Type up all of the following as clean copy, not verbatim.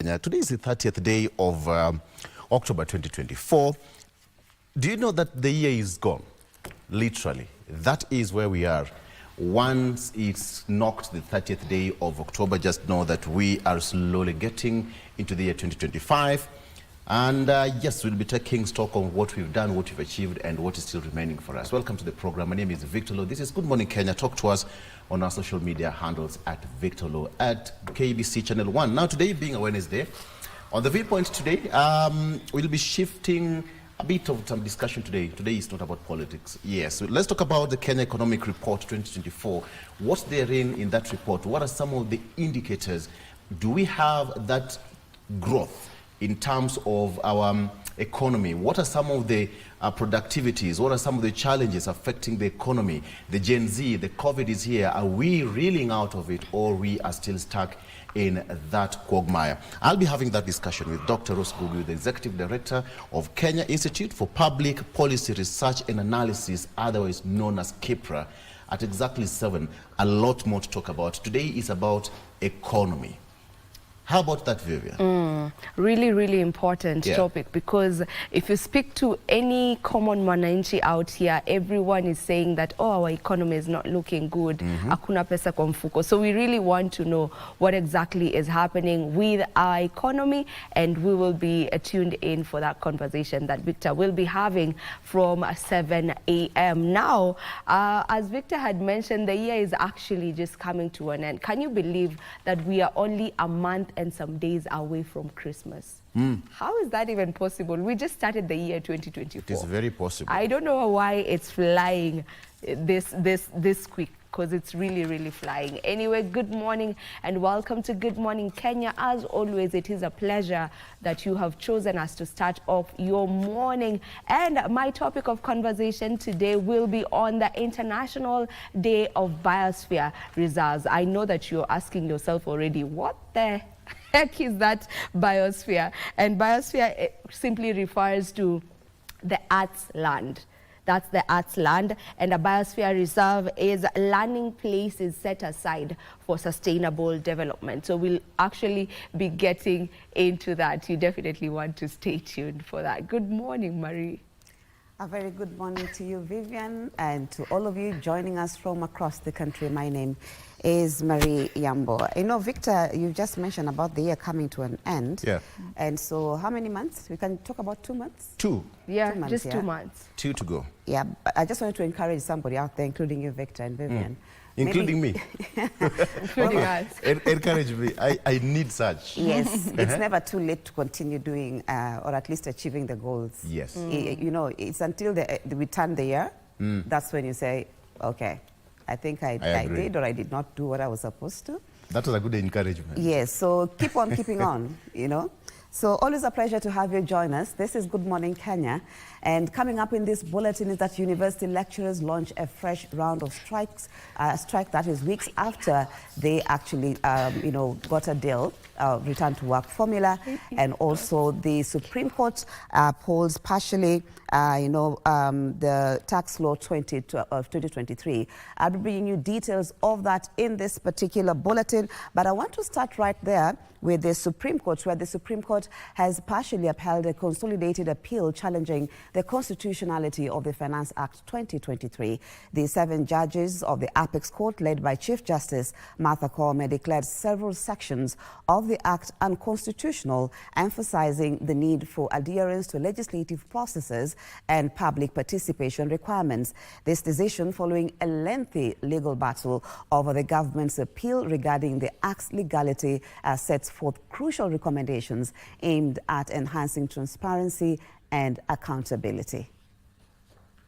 Kenya. Today is the 30th day of October 2024. Do you know that the year is gone? Literally. That is where we are. Once it's knocked the 30th day of October, just know that we are slowly getting into the year 2025. And yes, we'll be taking stock on what we've done, what we've achieved, and what is still remaining for us. Welcome to the program. My name is Victor Lo. This is Good Morning Kenya. Talk to us on our social media handles at Victor Lo, at KBC Channel 1. Now, today being a Wednesday, on the viewpoint today, we'll be shifting a bit of some discussion today. Today is not about politics. Yes, so let's talk about the Kenya Economic Report 2024. What's there in that report? What are some of the indicators? Do we have that growth in terms of our economy? What are some of the productivities? What are some of the challenges affecting the economy? The Gen Z, the COVID is here. Are we reeling out of it, or we are still stuck in that quagmire? I'll be having that discussion with Dr. Rose Gugu, the Executive Director of Kenya Institute for Public Policy Research and Analysis, otherwise known as KIPRA, at exactly 7. A lot more to talk about. Today is about economy. How about that, Vivian? Really, really important topic, because if you speak to any common mwananchi out here, everyone is saying that, oh, our economy is not looking good. Hakuna pesa kwa mfuko. So we really want to know what exactly is happening with our economy, and we will be tuned in for that conversation that Victor will be having from 7 a.m. Now, as Victor had mentioned, the year is actually just coming to an end. Can you believe that we are only a month and some days away from Christmas? How is that even possible? We just started the year 2024. It is very possible. I don't know why it's flying this quick, because it's really, really flying. Anyway, good morning and welcome to Good Morning Kenya. As always, it is a pleasure that you have chosen us to start off your morning. And my topic of conversation today will be on the International Day of Biosphere Reserves. I know that you're asking yourself already, what the heck is that biosphere? And biosphere simply refers to the Earth's land. That's the Earth's land, and a biosphere reserve is landing places set aside for sustainable development. So we'll actually be getting into that. You definitely want to stay tuned for that. Good morning, Marie. A very good morning to you, Vivian, and to all of you joining us from across the country. My name is Marie Yambo. You know, Victor, you just mentioned about the year coming to an end. Yeah. And so how many months? We can talk about 2 months? 2. Yeah, 2 months, just 2 months. 2 to go. Yeah, but I just wanted to encourage somebody out there, including you, Victor and Vivian. Including me. Including us. Encourage me. I need such. Yes, it's never too late to continue doing or at least achieving the goals. Yes. You know, it's until we turn the year, that's when you say, okay, I think I did or I did not do what I was supposed to. That was a good encouragement. Yes, so keep on keeping on, you know. So always a pleasure to have you join us. This is Good Morning Kenya. And coming up in this bulletin is that university lecturers launch a fresh round of strikes, a strike that is weeks after they actually, you know, got a deal, return to work formula. And also the Supreme Court upholds partially, you know, the tax law 2023. I'll be bringing you details of that in this particular bulletin. But I want to start right there with the Supreme Court, where the Supreme Court has partially upheld a consolidated appeal challenging the constitutionality of the Finance Act 2023. The 7 judges of the Apex Court, led by Chief Justice Martha Koome, declared several sections of the Act unconstitutional, emphasizing the need for adherence to legislative processes and public participation requirements. This decision following a lengthy legal battle over the government's appeal regarding the Act's legality sets forth crucial recommendations aimed at enhancing transparency and accountability.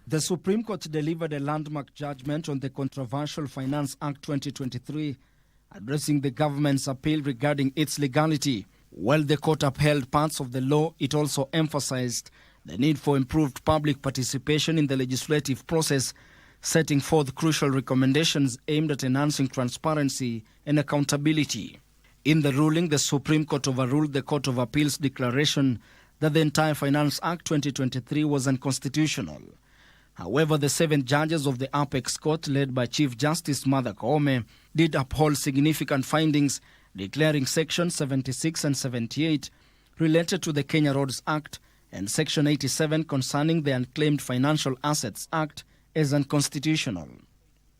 The Supreme Court delivered a landmark judgment on the controversial Finance Act 2023, addressing the government's appeal regarding its legality. While the court upheld parts of the law, it also emphasized the need for improved public participation in the legislative process, setting forth crucial recommendations aimed at enhancing transparency and accountability. In the ruling, the Supreme Court overruled the Court of Appeal's declaration that the entire Finance Act 2023 was unconstitutional. However, the 7 judges of the Apex Court, led by Chief Justice Martha Koome, did uphold significant findings declaring Section 76 and 78 related to the Kenya Roads Act and Section 87 concerning the Unclaimed Financial Assets Act as unconstitutional.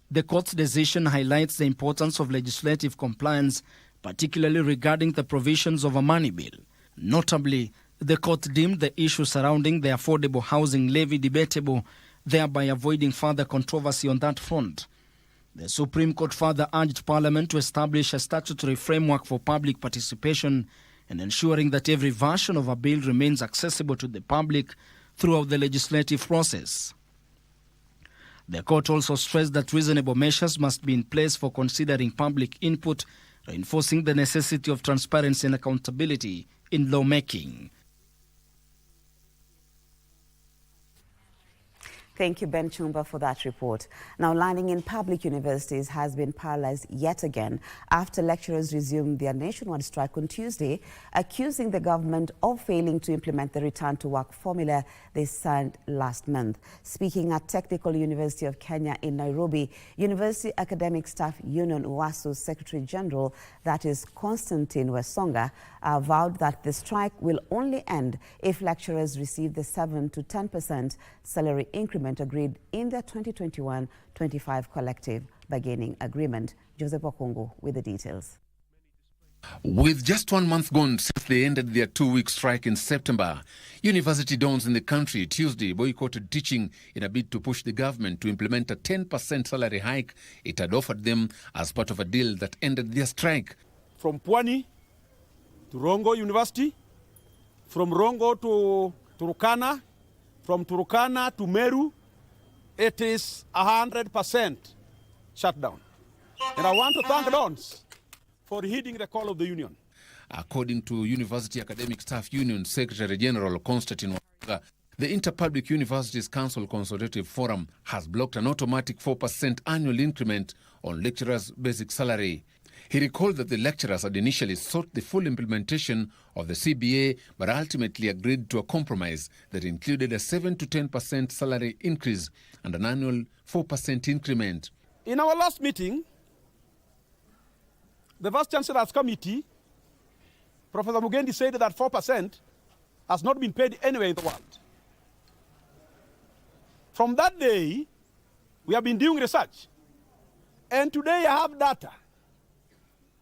The court's decision highlights the importance of legislative compliance, particularly regarding the provisions of a money bill. Notably, the court deemed the issue surrounding the affordable housing levy debatable, thereby avoiding further controversy on that front. The Supreme Court further urged Parliament to establish a statutory framework for public participation and ensuring that every version of a bill remains accessible to the public throughout the legislative process. The court also stressed that reasonable measures must be in place for considering public input, reinforcing the necessity of transparency and accountability in lawmaking. Thank you, Ben Chumba, for that report. Now, learning in public universities has been paralyzed yet again after lecturers resumed their nationwide strike on Tuesday, accusing the government of failing to implement the return to work formula they signed last month. Speaking at Technical University of Kenya in Nairobi, University Academic Staff Union UASU Secretary General, that is Constantine Wesonga, vowed that the strike will only end if lecturers receive the 7 to 10% salary increment agreed in their 2021-25 collective bargaining agreement. Joseph Okungu with the details. With just 1 month gone since they ended their 2-week strike in September, university dons in the country Tuesday boycotted teaching in a bid to push the government to implement a 10% salary hike it had offered them as part of a deal that ended their strike. From Pwani to Rongo University, from Rongo to Turkana, from Turkana to Meru, it is 100% shutdown. And I want to thank Dons for heeding the call of the union. According to University Academic Staff Union Secretary General Constantine Wesonga, the Interpublic Universities Council Consultative Forum has blocked an automatic 4% annual increment on lecturers' basic salary. He recalled that the lecturers had initially sought the full implementation of the CBA, but ultimately agreed to a compromise that included a 7 to 10% salary increase and an annual 4% increment. In our last meeting, the Vice Chancellor's Committee, Professor Mugendi, said that 4% has not been paid anywhere in the world. From that day, we have been doing research. And today I have data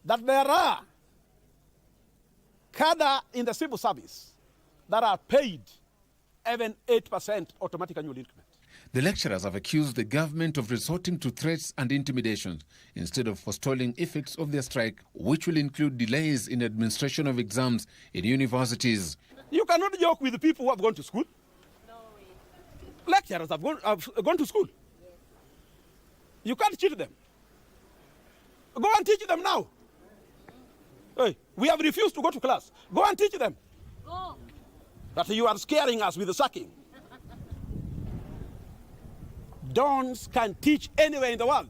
that there are cadre in the civil service that are paid even 8% automatic annual increment. The lecturers have accused the government of resorting to threats and intimidations instead of forestalling effects of their strike, which will include delays in administration of exams in universities. You cannot joke with the people who have gone to school. No way. Lecturers have gone to school. Yes. You can't cheat them. Go and teach them now. Hey, we have refused to go to class. Go and teach them. Go. That you are scaring us with the sacking. Dons can teach anywhere in the world.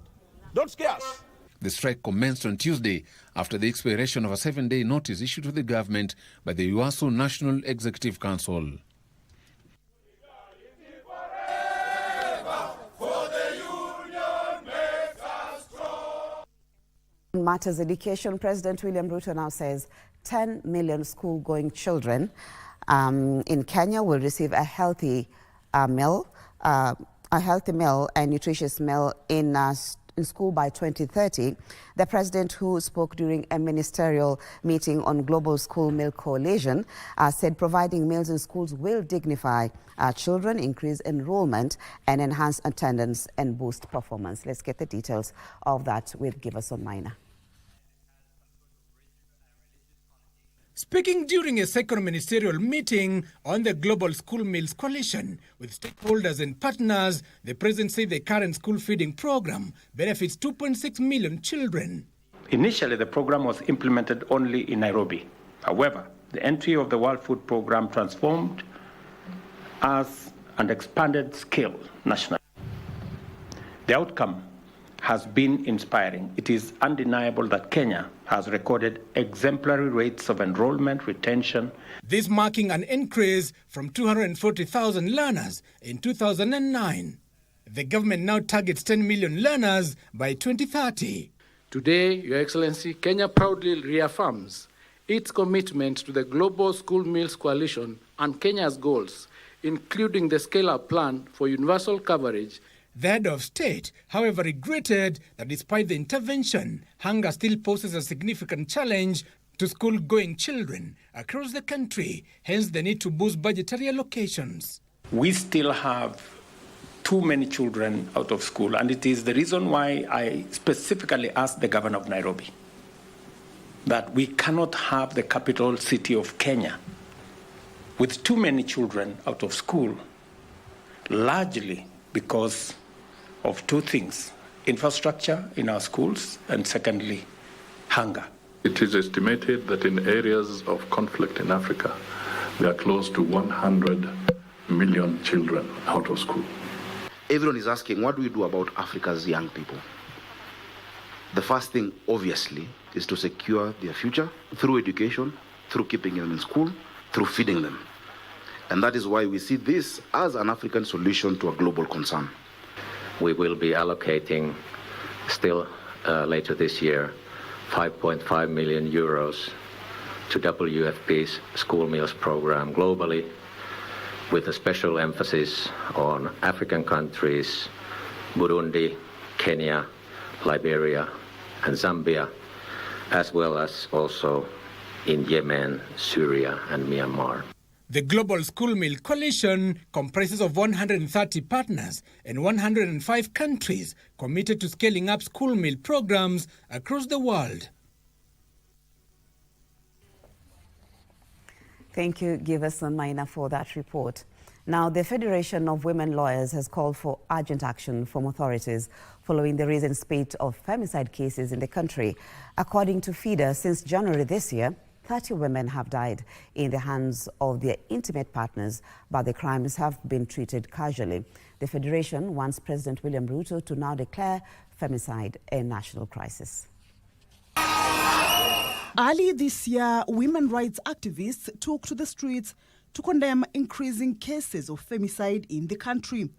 Don't scare us. The strike commenced on Tuesday after the expiration of a 7-day notice issued to the government by the UASU National Executive Council. Matters education, President William Ruto now says 10 million school-going children in Kenya will receive a healthy meal and nutritious meal in school by 2030. The president, who spoke during a ministerial meeting on Global School Meal Coalition, said providing meals in schools will dignify children, increase enrollment, and enhance attendance and boost performance. Let's get the details of that with Giverson Minor. Speaking during a second ministerial meeting on the Global School Meals Coalition with stakeholders and partners, the president said the current school feeding program benefits 2.6 million children. Initially, the program was implemented only in Nairobi. However, the entry of the World Food Program transformed us and expanded scale nationally. The outcome has been inspiring. It is undeniable that Kenya has recorded exemplary rates of enrollment, retention. This marking an increase from 240,000 learners in 2009. The government now targets 10 million learners by 2030. Today, Your Excellency, Kenya proudly reaffirms its commitment to the Global School Meals Coalition and Kenya's goals, including the scale-up plan for universal coverage. The head of state, however, regretted that despite the intervention, hunger still poses a significant challenge to school-going children across the country, hence the need to boost budgetary allocations. We still have too many children out of school, and it is the reason why I specifically asked the governor of Nairobi that we cannot have the capital city of Kenya with too many children out of school, largely because of two things: infrastructure in our schools, and secondly, hunger. It is estimated that in areas of conflict in Africa, there are close to 100 million children out of school. Everyone is asking, what do we do about Africa's young people? The first thing, obviously, is to secure their future through education, through keeping them in school, through feeding them. And that is why we see this as an African solution to a global concern. We will be allocating still later this year 5.5 million euros to WFP's school meals program globally, with a special emphasis on African countries, Burundi, Kenya, Liberia, and Zambia, as well as also in Yemen, Syria, and Myanmar. The Global School Meal Coalition comprises of 130 partners and 105 countries committed to scaling up school meal programs across the world. Thank you, Giverson Maina, for that report. Now, the Federation of Women Lawyers has called for urgent action from authorities following the recent spate of femicide cases in the country. According to FIDA, since January this year, 30 women have died in the hands of their intimate partners, but the crimes have been treated casually. The Federation wants President William Ruto to now declare femicide a national crisis. Early this year, women rights activists took to the streets to condemn increasing cases of femicide in the country.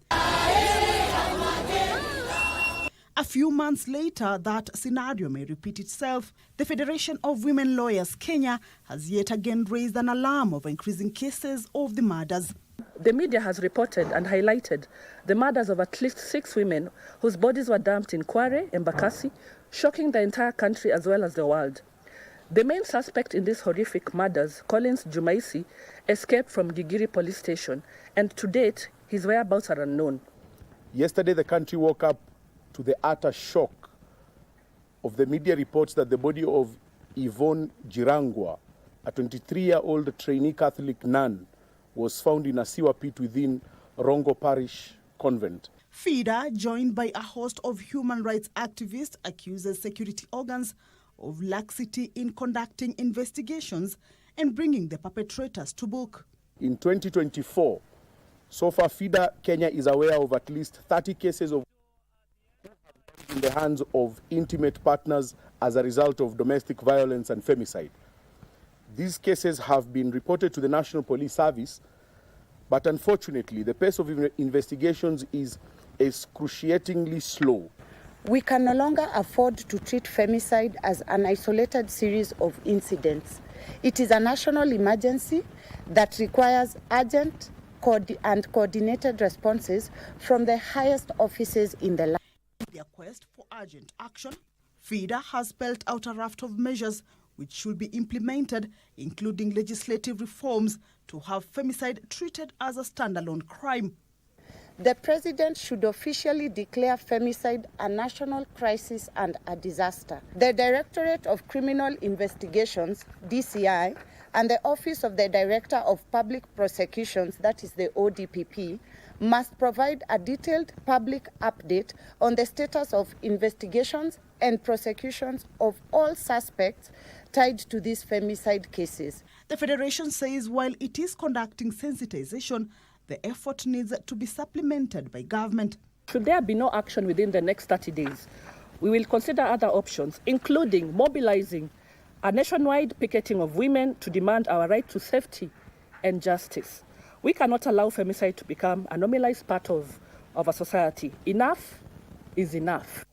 A few months later, that scenario may repeat itself. The Federation of Women Lawyers Kenya has yet again raised an alarm of increasing cases of the murders. The media has reported and highlighted the murders of at least 6 women whose bodies were dumped in Kware and Embakasi, shocking the entire country as well as the world. The main suspect in these horrific murders, Collins Jumaisi, escaped from Gigiri police station, and to date, his whereabouts are unknown. Yesterday, the country woke up to the utter shock of the media reports that the body of Yvonne Jirangwa, a 23-year-old trainee Catholic nun, was found in a sewer pit within Rongo Parish Convent. FIDA, joined by a host of human rights activists, accuses security organs of laxity in conducting investigations and bringing the perpetrators to book. In 2024, so far FIDA Kenya is aware of at least 30 cases of in the hands of intimate partners as a result of domestic violence and femicide. These cases have been reported to the National Police Service, but unfortunately the pace of investigations is excruciatingly slow. We can no longer afford to treat femicide as an isolated series of incidents. It is a national emergency that requires urgent and coordinated responses from the highest offices in the land. In their quest for urgent action, FIDA has spelled out a raft of measures which should be implemented, including legislative reforms to have femicide treated as a standalone crime. The President should officially declare femicide a national crisis and a disaster. The Directorate of Criminal Investigations, DCI, and the Office of the Director of Public Prosecutions, that is the ODPP, must provide a detailed public update on the status of investigations and prosecutions of all suspects tied to these femicide cases. The Federation says while it is conducting sensitization, the effort needs to be supplemented by government. Should there be no action within the next 30 days, we will consider other options, including mobilizing a nationwide picketing of women to demand our right to safety and justice. We cannot allow femicide to become a normalized part of a society. Enough is enough.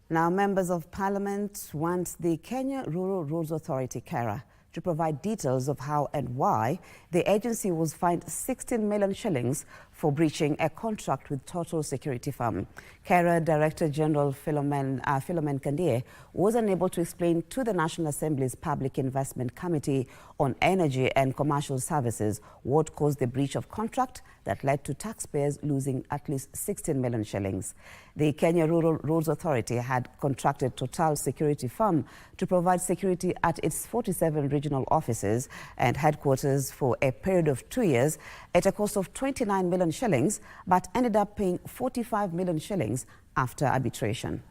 Now, members of parliament want the Kenya Rural Roads Authority, KERA, to provide details of how and why the agency was fined 16 million shillings for breaching a contract with Total Security Firm. KERA Director General Philomen Kandie was unable to explain to the National Assembly's Public Investment Committee on Energy and Commercial Services what caused the breach of contract that led to taxpayers losing at least 16 million shillings. The Kenya Rural Roads Authority had contracted Total Security Firm to provide security at its 47 regional offices and headquarters for a period of 2 years at a cost of 29 million shillings, but ended up paying 45 million shillings after arbitration.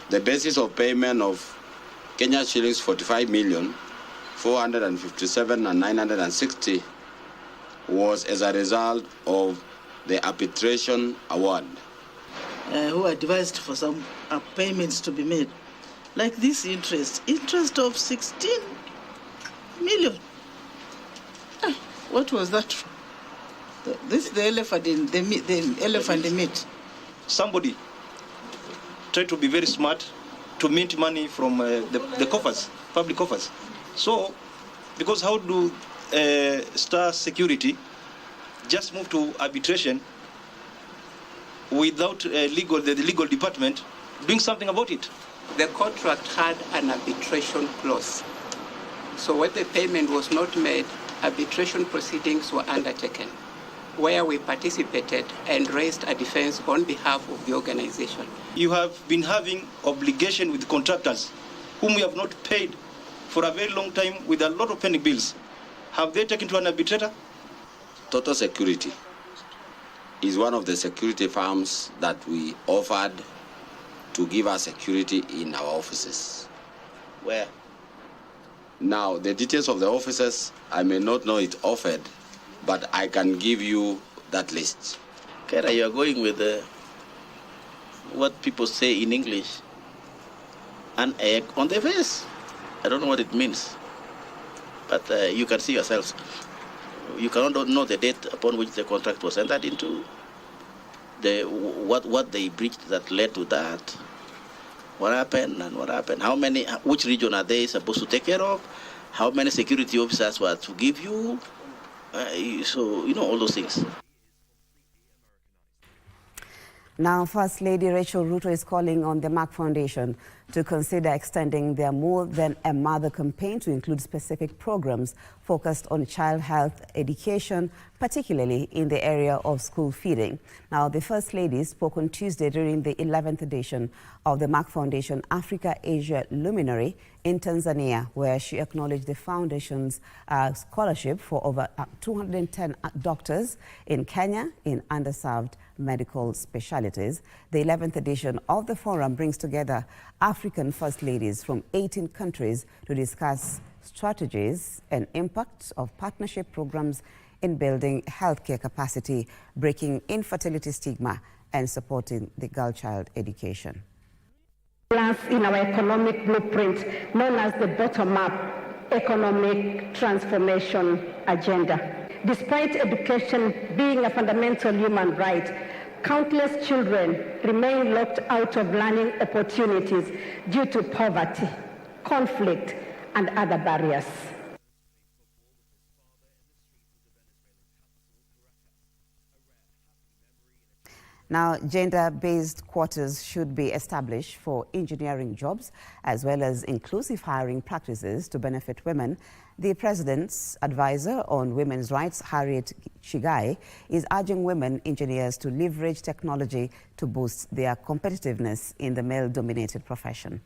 The basis of payment of Kenya shillings 45 million 457 and 960 was as a result of the arbitration award. Who advised for some payments to be made. Like this interest of 16 million. What was that for? This is the elephant in the meat. Somebody tried to be very smart to mint money from the coffers, public coffers. So, because how do Star Security just move to arbitration without the legal department doing something about it? The contract had an arbitration clause. So when the payment was not made, arbitration proceedings were undertaken, where we participated and raised a defense on behalf of the organization. You have been having obligation with contractors whom we have not paid for a very long time with a lot of pending bills. Have they taken to an arbitrator? Total Security is one of the security firms that we offered to give us security in our offices. Where? Now, the details of the offices, I may not know it offered, but I can give you that list. Kera, you are going with what people say in English, an egg on the face. I don't know what it means, but you can see yourselves. You cannot know the date upon which the contract was entered into, what they breached that led to that, what happened and what happened, which region are they supposed to take care of, how many security officers were to give you, so you know all those things. Now, First Lady Rachel Ruto is calling on the Mark Foundation to consider extending their More Than a Mother campaign to include specific programs focused on child health education, particularly in the area of school feeding. Now, the First Lady spoke on Tuesday during the 11th edition of the Mark Foundation Africa-Asia Luminary in Tanzania, where she acknowledged the foundation's scholarship for over 210 doctors in Kenya in underserved medical specialties. The 11th edition of the forum brings together African First Ladies from 18 countries to discuss strategies and impacts of partnership programs in building healthcare capacity, breaking infertility stigma, and supporting the girl-child education. Plus, in our economic blueprint, known as the bottom-up economic transformation agenda. Despite education being a fundamental human right, countless children remain locked out of learning opportunities due to poverty, conflict, and other barriers. Now, gender-based quotas should be established for engineering jobs, as well as inclusive hiring practices to benefit women. The President's advisor on women's rights, Harriet Chigai, is urging women engineers to leverage technology to boost their competitiveness in the male-dominated profession.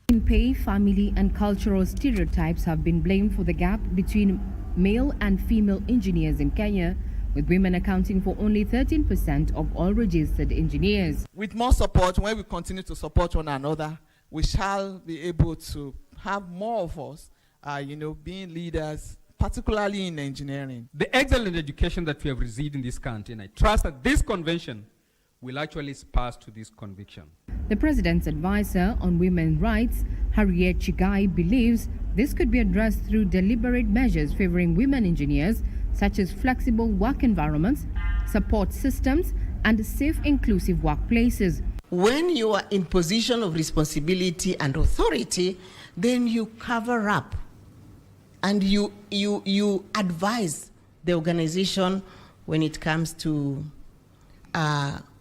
In pay, family and cultural stereotypes have been blamed for the gap between male and female engineers in Kenya, with women accounting for only 13% of all registered engineers. With more support, when we continue to support one another, we shall be able to have more of us, being leaders, particularly in engineering. The excellent education that we have received in this country, and I trust that this convention will actually spur to this conviction. The President's advisor on women's rights, Harriet Chigai, believes this could be addressed through deliberate measures favoring women engineers, such as flexible work environments, support systems, and safe, inclusive workplaces. When you are in position of responsibility and authority, then you cover up and you advise the organization when it comes to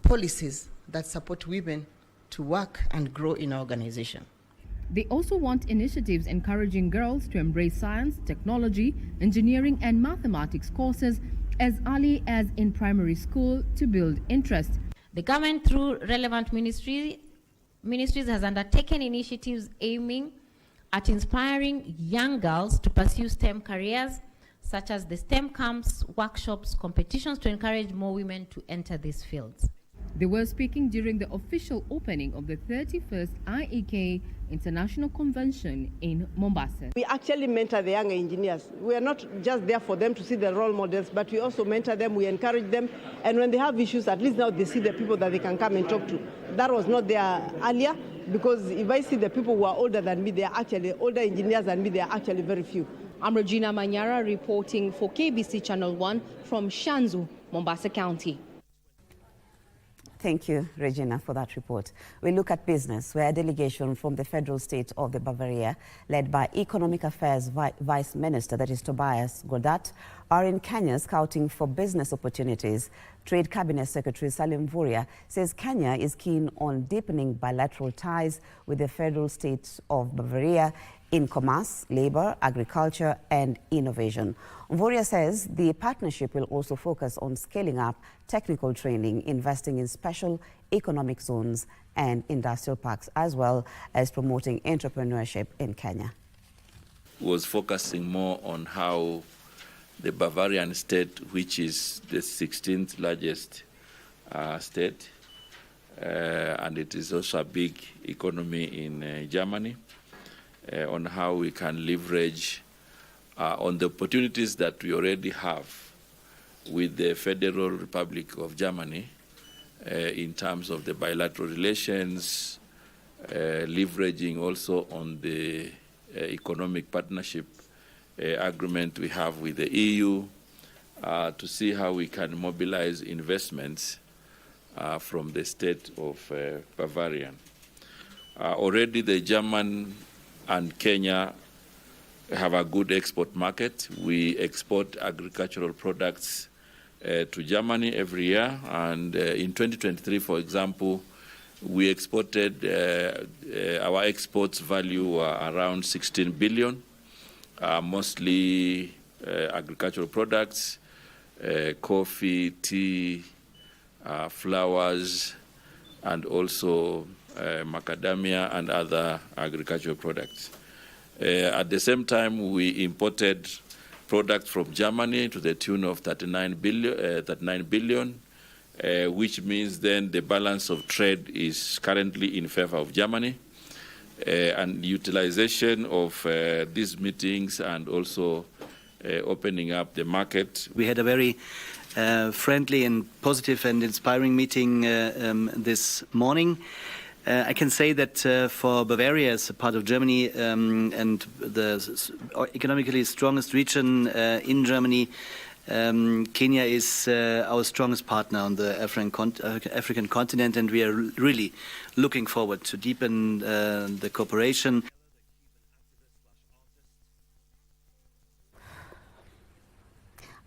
policies that support women to work and grow in our organization. They also want initiatives encouraging girls to embrace science, technology, engineering and mathematics courses as early as in primary school to build interest. The government, through relevant ministries, has undertaken initiatives aiming at inspiring young girls to pursue STEM careers, such as the STEM camps, workshops, competitions to encourage more women to enter these fields. They were speaking during the official opening of the 31st IEK International Convention in Mombasa. We actually mentor the young engineers. We are not just there for them to see the role models, but we also mentor them, we encourage them, and when they have issues, at least now they see the people that they can come and talk to. That was not there earlier, because if I see the people who are older than me, they are actually older engineers than me, they are actually very few. I'm Regina Manyara reporting for KBC Channel 1 from Shanzu, Mombasa County. Thank you, Regina, for that report. We look at business, where a delegation from the federal state of the Bavaria, led by Economic Affairs Vice Minister, that is Tobias Godat, are in Kenya scouting for business opportunities. Trade Cabinet Secretary Salim Vuria says Kenya is keen on deepening bilateral ties with the federal state of Bavaria in commerce, labor, agriculture and innovation. Vuria says the partnership will also focus on scaling up technical training, investing in special economic zones and industrial parks, as well as promoting entrepreneurship in Kenya. Was focusing more on how the Bavarian state, which is the 16th largest state, and it is also a big economy in Germany, on how we can leverage on the opportunities that we already have with the Federal Republic of Germany in terms of the bilateral relations, leveraging also on the economic partnership agreement we have with the EU to see how we can mobilize investments from the state of Bavaria. Already the German and Kenya have a good export market. We export agricultural products to Germany every year, and in 2023, for example, we exported, our exports value around 16 billion, mostly agricultural products, coffee, tea, flowers, and also macadamia and other agricultural products. At the same time, we imported products from Germany to the tune of 39 billion, which means then the balance of trade is currently in favor of Germany. And utilization of these meetings and also opening up the market. We had a very friendly and positive and inspiring meeting this morning. I can say that for Bavaria, as a part of Germany and the economically strongest region in Germany, Kenya is our strongest partner on the African continent, and we are really looking forward to deepen the cooperation.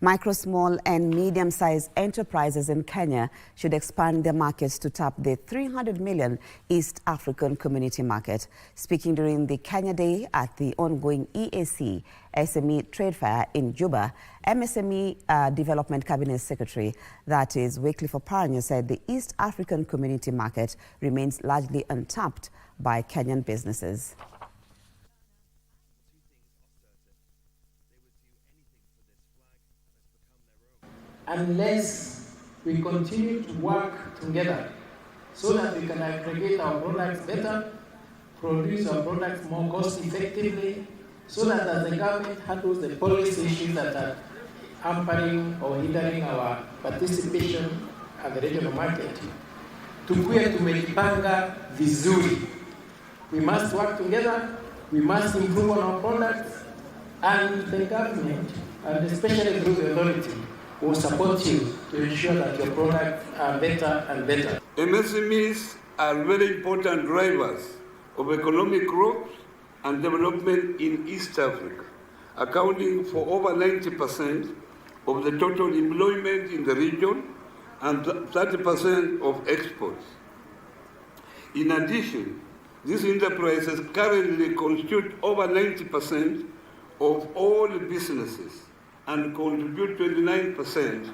Micro, small and medium-sized enterprises in Kenya should expand their markets to tap the 300 million East African community market. Speaking during the Kenya Day at the ongoing EAC SME Trade Fair in Juba, MSME Development Cabinet Secretary, that is Wycliffe Oparanya, said the East African community market remains largely untapped by Kenyan businesses. Unless we continue to work together so that we can aggregate our products better, produce our products more cost effectively, so that as the government handles the policy issues that are hampering or hindering our participation at the regional market, tukuwe tumejipanga vizuri. We must work together, we must improve on our products, and the government, and especially through the authority, will support you to ensure that your products are better and better. MSMEs are very important drivers of economic growth and development in East Africa, accounting for over 90% of the total employment in the region and 30% of exports. In addition, these enterprises currently constitute over 90% of all businesses and contribute 29%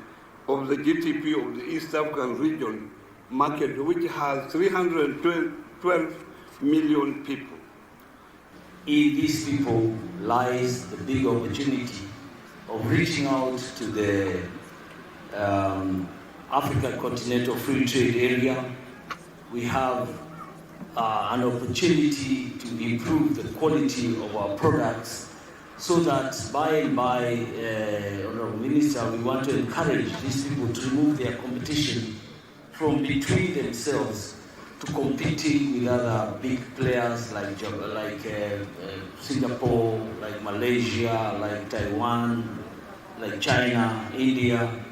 of the GDP of the East African region market, which has 312 million people. In these people lies the big opportunity of reaching out to the African Continental Free Trade Area. We have an opportunity to improve the quality of our products so that by and by, Honorable Minister, we want to encourage these people to remove their competition from between themselves to competing with other big players like Singapore, like Malaysia, like Taiwan, like China, India,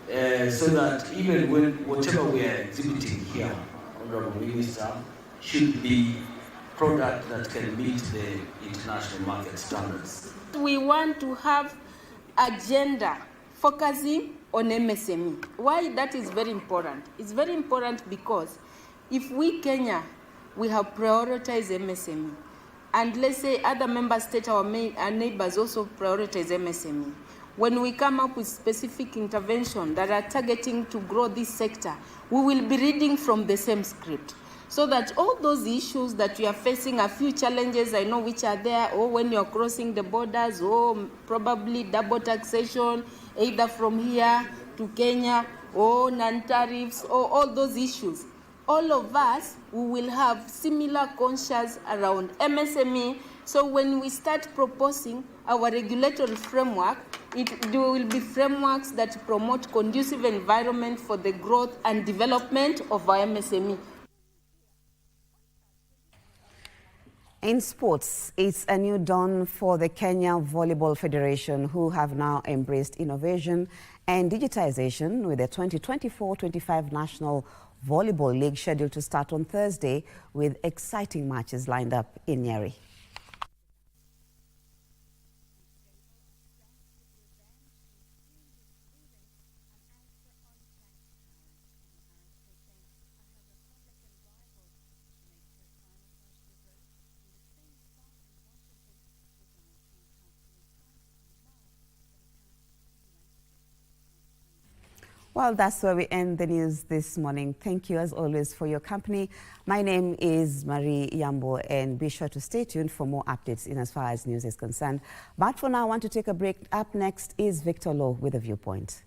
so that even when whatever we are exhibiting here, Honorable Minister, should be product that can meet the international market standards. We want to have agenda focusing on MSME. Why that is very important? It's very important because if we, Kenya, we have prioritized MSME, and let's say other member states, our neighbors also prioritize MSME, when we come up with specific intervention that are targeting to grow this sector, we will be reading from the same script. So that all those issues that we are facing, a few challenges I know which are there, or when you're crossing the borders, or probably double taxation, either from here to Kenya, or non-tariffs, or all those issues. All of us, we will have similar conscience around MSME. So when we start proposing our regulatory framework, there will be frameworks that promote conducive environment for the growth and development of our MSME. In sports, it's a new dawn for the Kenya-Volleyball Federation, who have now embraced innovation and digitization with the 2024-25 National Volleyball League scheduled to start on Thursday, with exciting matches lined up in Nyeri. Well, that's where we end the news this morning. Thank you, as always, for your company. My name is Marie Yambo, and be sure to stay tuned for more updates in as far as news is concerned. But for now, I want to take a break. Up next is Victor Lowe with a Viewpoint.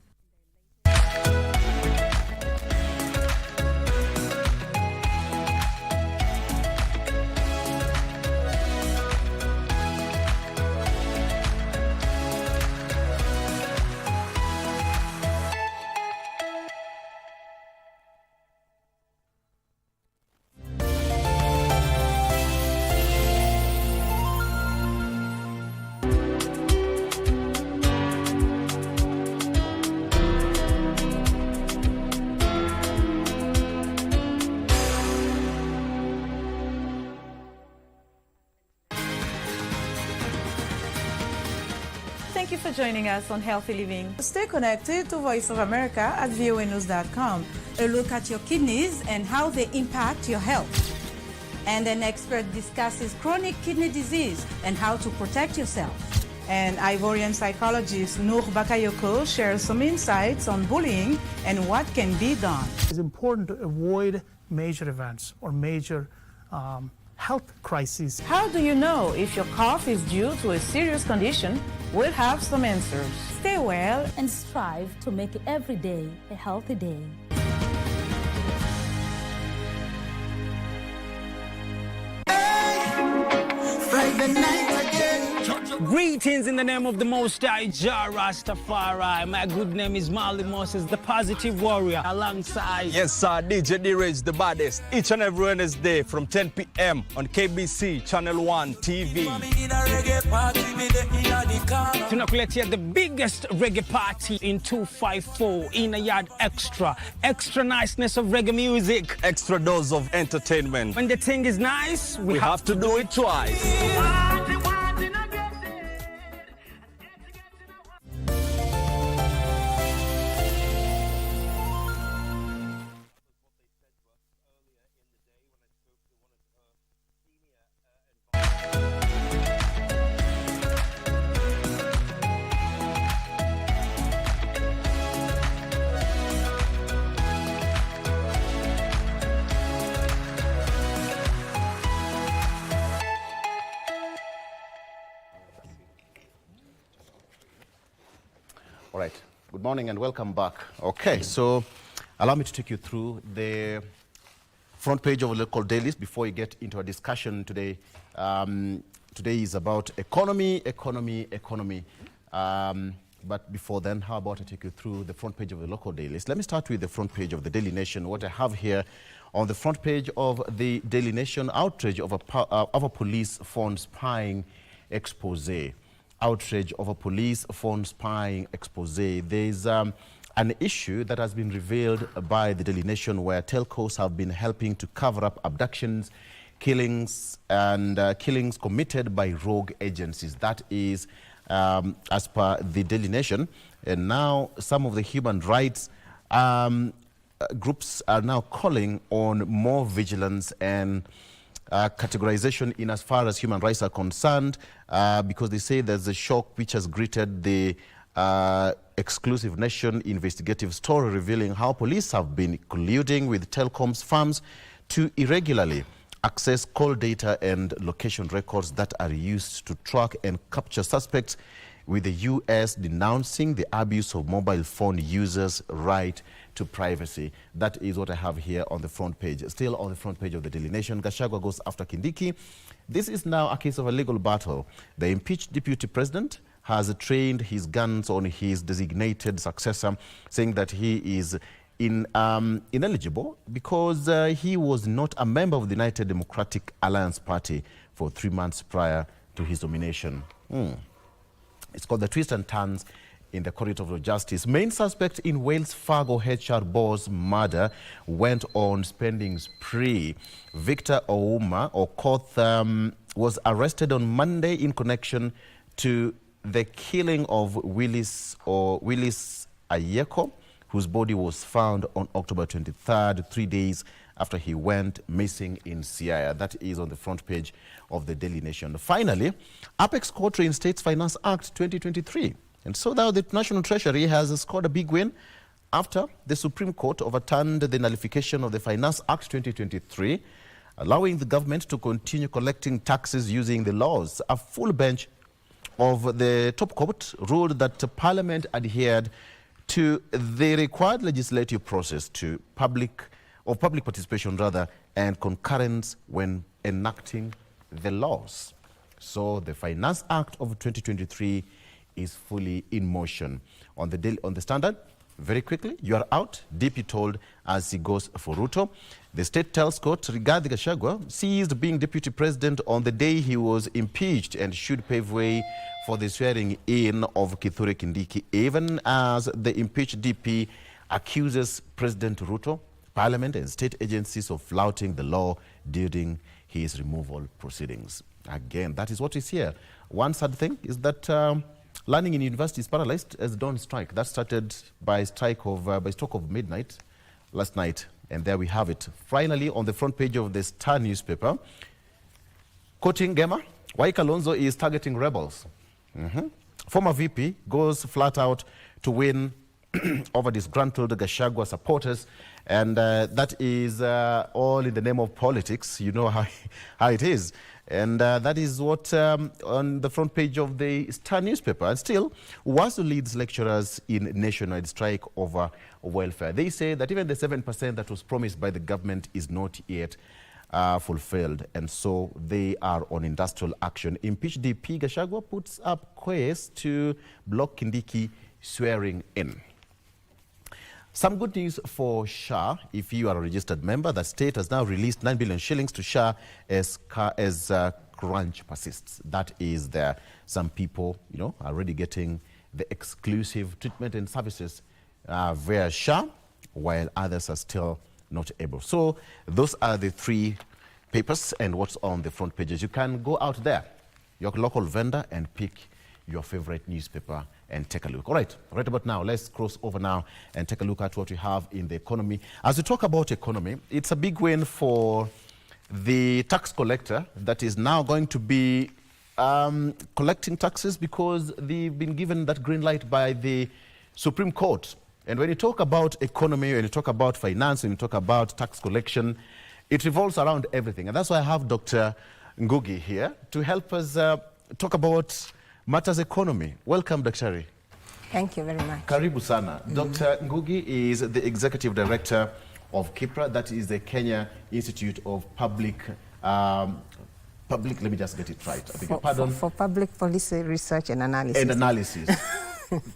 Thank you for joining us on Healthy Living. Stay connected to Voice of America at voanews.com. A look at your kidneys and how they impact your health. And an expert discusses chronic kidney disease and how to protect yourself. And Ivorian psychologist Noor Bakayoko shares some insights on bullying and what can be done. It's important to avoid major events or major health crises. How do you know if your cough is due to a serious condition? We'll have some answers. Stay well and strive to make every day a healthy day. Friday night again. Greetings in the name of the Most High, Jah Rastafari. My good name is Marley Moses, the positive warrior, alongside... Yes, sir, DJ D-Rage, the baddest. Each and every Wednesday from 10 p.m. on KBC Channel 1 TV. Tunakuletea the biggest reggae party in 254 in a yard extra. Extra niceness of reggae music. Extra dose of entertainment. When the thing is nice, we have to do it twice. All right, good morning and welcome back. Okay, so allow me to take you through the front page of the local dailies before we get into a discussion today. Today is about economy. But before then, how about I take you through the front page of the local dailies? Let me start with the front page of the Daily Nation. What I have here on the front page of the Daily Nation, outrage of a police phone spying expose. Outrage of a police phone spying expose. There's an issue that has been revealed by the Daily Nation where telcos have been helping to cover up abductions, killings, and killings committed by rogue agencies. That is as per the Daily Nation. And now some of the human rights groups are now calling on more vigilance and categorization in as far as human rights are concerned, because they say there's a shock which has greeted the exclusive nation investigative story revealing how police have been colluding with telecoms firms to irregularly access call data and location records that are used to track and capture suspects, with the U.S. denouncing the abuse of mobile phone users' right to privacy. That is what I have here on the front page. Still on the front page of the Daily Nation, Gachagua goes after Kindiki. This is now a case of a legal battle. The impeached deputy president has trained his guns on his designated successor, saying that he is ineligible because he was not a member of the United Democratic Alliance Party for 3 months prior to his nomination. It's called the twist and turns in the corridor of justice. Main suspect in Wales Fargo HR boss murder went on spending spree. Victor Ouma Okoth was arrested on Monday in connection to the killing of Willis Ayeko, whose body was found on October 23rd, 3 days after he went missing in Siaya. That is on the front page of the Daily Nation. Finally, Apex Court reinstates Finance Act 2023. And so now the National Treasury has scored a big win after the Supreme Court overturned the nullification of the Finance Act 2023, allowing the government to continue collecting taxes using the laws. A full bench of the top court ruled that Parliament adhered to the required legislative process to public participation and concurrence when enacting the laws. So the Finance Act of 2023 is fully in motion. On the Standard, very quickly, you are out, DP told as he goes for Ruto. The state tells court Rigathi Gachagua ceased being deputy president on the day he was impeached and should pave way for the swearing in of Kithure Kindiki, even as the impeached DP accuses President Ruto, Parliament and state agencies of flouting the law during his removal proceedings. Again, that is what is here. One sad thing is that learning in university is paralyzed as dawn strike. That started by stroke of midnight last night. And there we have it. Finally, on the front page of the Star newspaper, quoting Gema, Wai Kalonzo is targeting rebels. Former VP goes flat out to win over disgruntled Gachagua supporters. And that is all in the name of politics. You know how it is. And that is what on the front page of the Star newspaper. And still, WASU leads lecturers in nationwide strike over welfare. They say that even the 7% that was promised by the government is not yet fulfilled, and so they are on industrial action. Impeach DP Gachagua puts up quest to block Kindiki swearing in. Some good news for SHA. If you are a registered member, the state has now released 9 billion shillings to SHA as crunch persists. That is there. Some people, are already getting the exclusive treatment and services via SHA, while others are still not able. So those are the three papers and what's on the front pages. You can go out there, your local vendor, and pick your favorite newspaper and take a look. All right about now, let's cross over now and take a look at what we have in the economy. As we talk about economy, it's a big win for the tax collector that is now going to be collecting taxes because they've been given that green light by the Supreme Court. And when you talk about economy, when you talk about finance, when you talk about tax collection, it revolves around everything. And that's why I have Dr. Ngugi here to help us talk about matters economy. Welcome, Dr. Thank you very much. Karibu sana. Dr. Ngugi is the Executive Director of KIPRA, that is the Kenya Institute of Public, let me just get it right. I beg your pardon. For Public Policy Research and Analysis. And Analysis.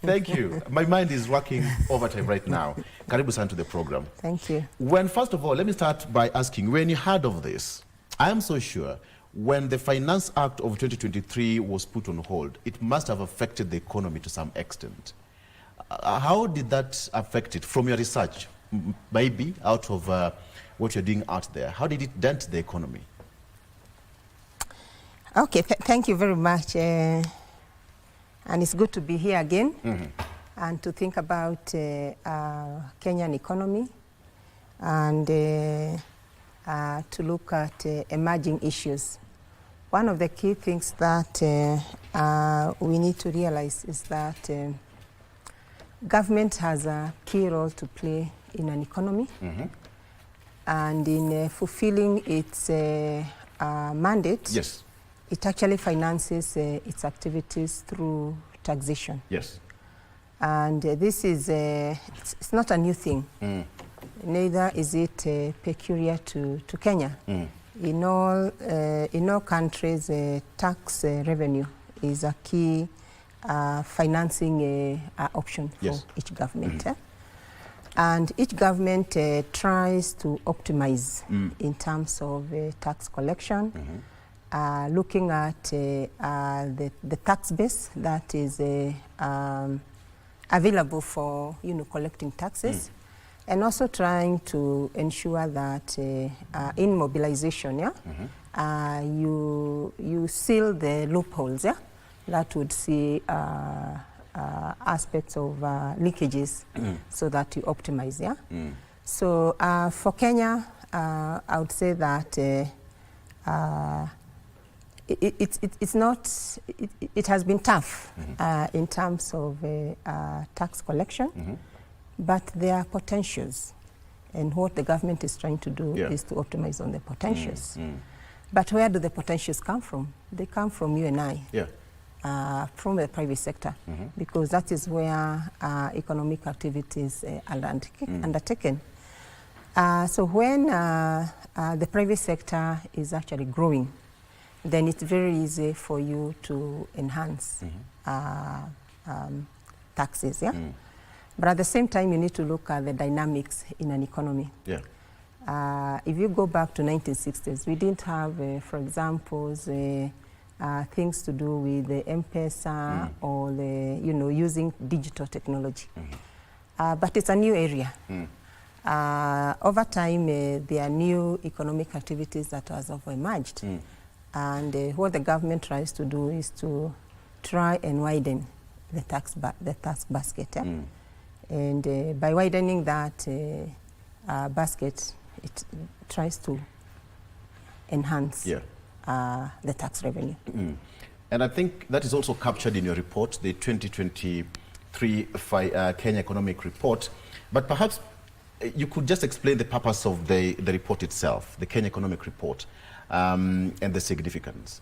Thank you. My mind is working overtime right now. Karibu sana to the program. Thank you. First of all, let me start by asking, when you heard of this, I am so sure when the Finance Act of 2023 was put on hold, it must have affected the economy to some extent. How did that affect it from your research? Maybe out of what you're doing out there. How did it dent the economy? Okay, thank you very much. And it's good to be here again and to think about Kenyan economy and to look at emerging issues. One of the key things that we need to realize is that government has a key role to play in an economy, and in fulfilling its mandate, yes, it actually finances its activities through taxation. Yes. And this is, it's not a new thing. Neither is it peculiar to Kenya. In all countries, tax revenue is a key financing option for each government. And each government tries to optimize in terms of tax collection, looking at the tax base that is available for collecting taxes, and also trying to ensure that in mobilization, you seal the loopholes, that would see aspects of leakages so that you optimize, So for Kenya, I would say that it has been tough in terms of tax collection, but there are potentials, and what the government is trying to do is to optimize on the potentials. But where do the potentials come from? They come from you and I, from the private sector, because that is where economic activities are undertaken. So when the private sector is actually growing, then it's very easy for you to enhance taxes, But at the same time, you need to look at the dynamics in an economy. If you go back to 1960s, we didn't have, for example, things to do with the M-Pesa or the, using digital technology. But it's a new area. Over time, there are new economic activities that has emerged. And what the government tries to do is to try and widen the tax basket. And by widening that basket, it tries to enhance the tax revenue. And I think that is also captured in your report, the 2023 Kenya Economic Report. But perhaps you could just explain the purpose of the report itself, the Kenya Economic Report, and the significance.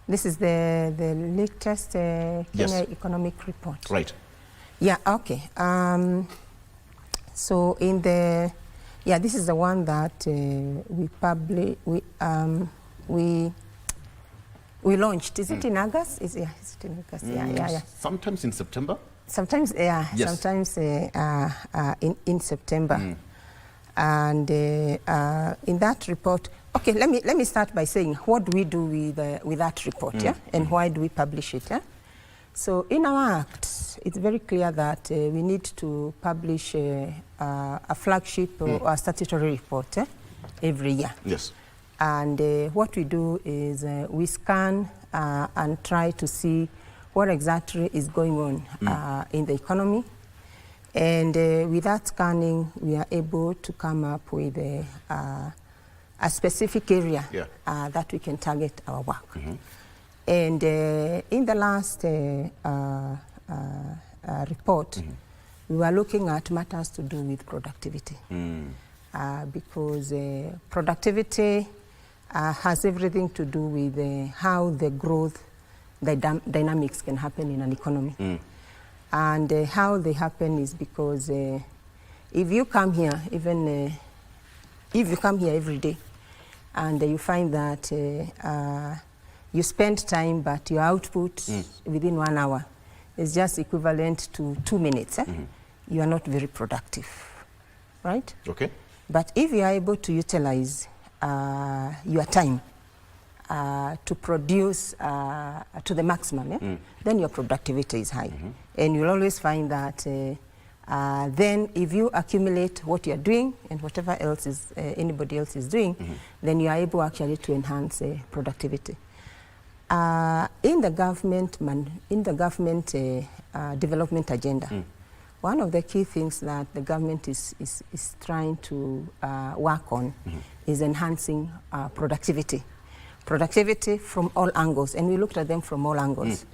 This is the latest Kenya Economic Report. Right. Yeah, okay. So in the Yeah, this is the one that we launched. Is it in August? Is it in August? Yeah. Sometimes in September? Sometimes, yeah. Yes. Sometimes in September. And in that report, okay, let me start by saying what do we do with that report, and why do we publish it? So in our act, it's very clear that we need to publish a flagship or a statutory report every year. Yes. And what we do is we scan and try to see what exactly is going on in the economy. And with that scanning, we are able to come up with a specific area that we can target our work. And in the last report, we were looking at matters to do with productivity. Because productivity has everything to do with how the growth, the dynamics can happen in an economy. And how they happen is because if you come here, even if you come here every day, and you find that you spend time, but your output within 1 hour is just equivalent to 2 minutes, you are not very productive, right? Okay. But if you are able to utilize your time to produce to the maximum, then your productivity is high. And you'll always find that then if you accumulate what you're doing and whatever else is anybody else is doing, then you are able actually to enhance productivity. In the government development agenda, one of the key things that the government is trying to work on is enhancing productivity. Productivity from all angles, and we looked at them from all angles.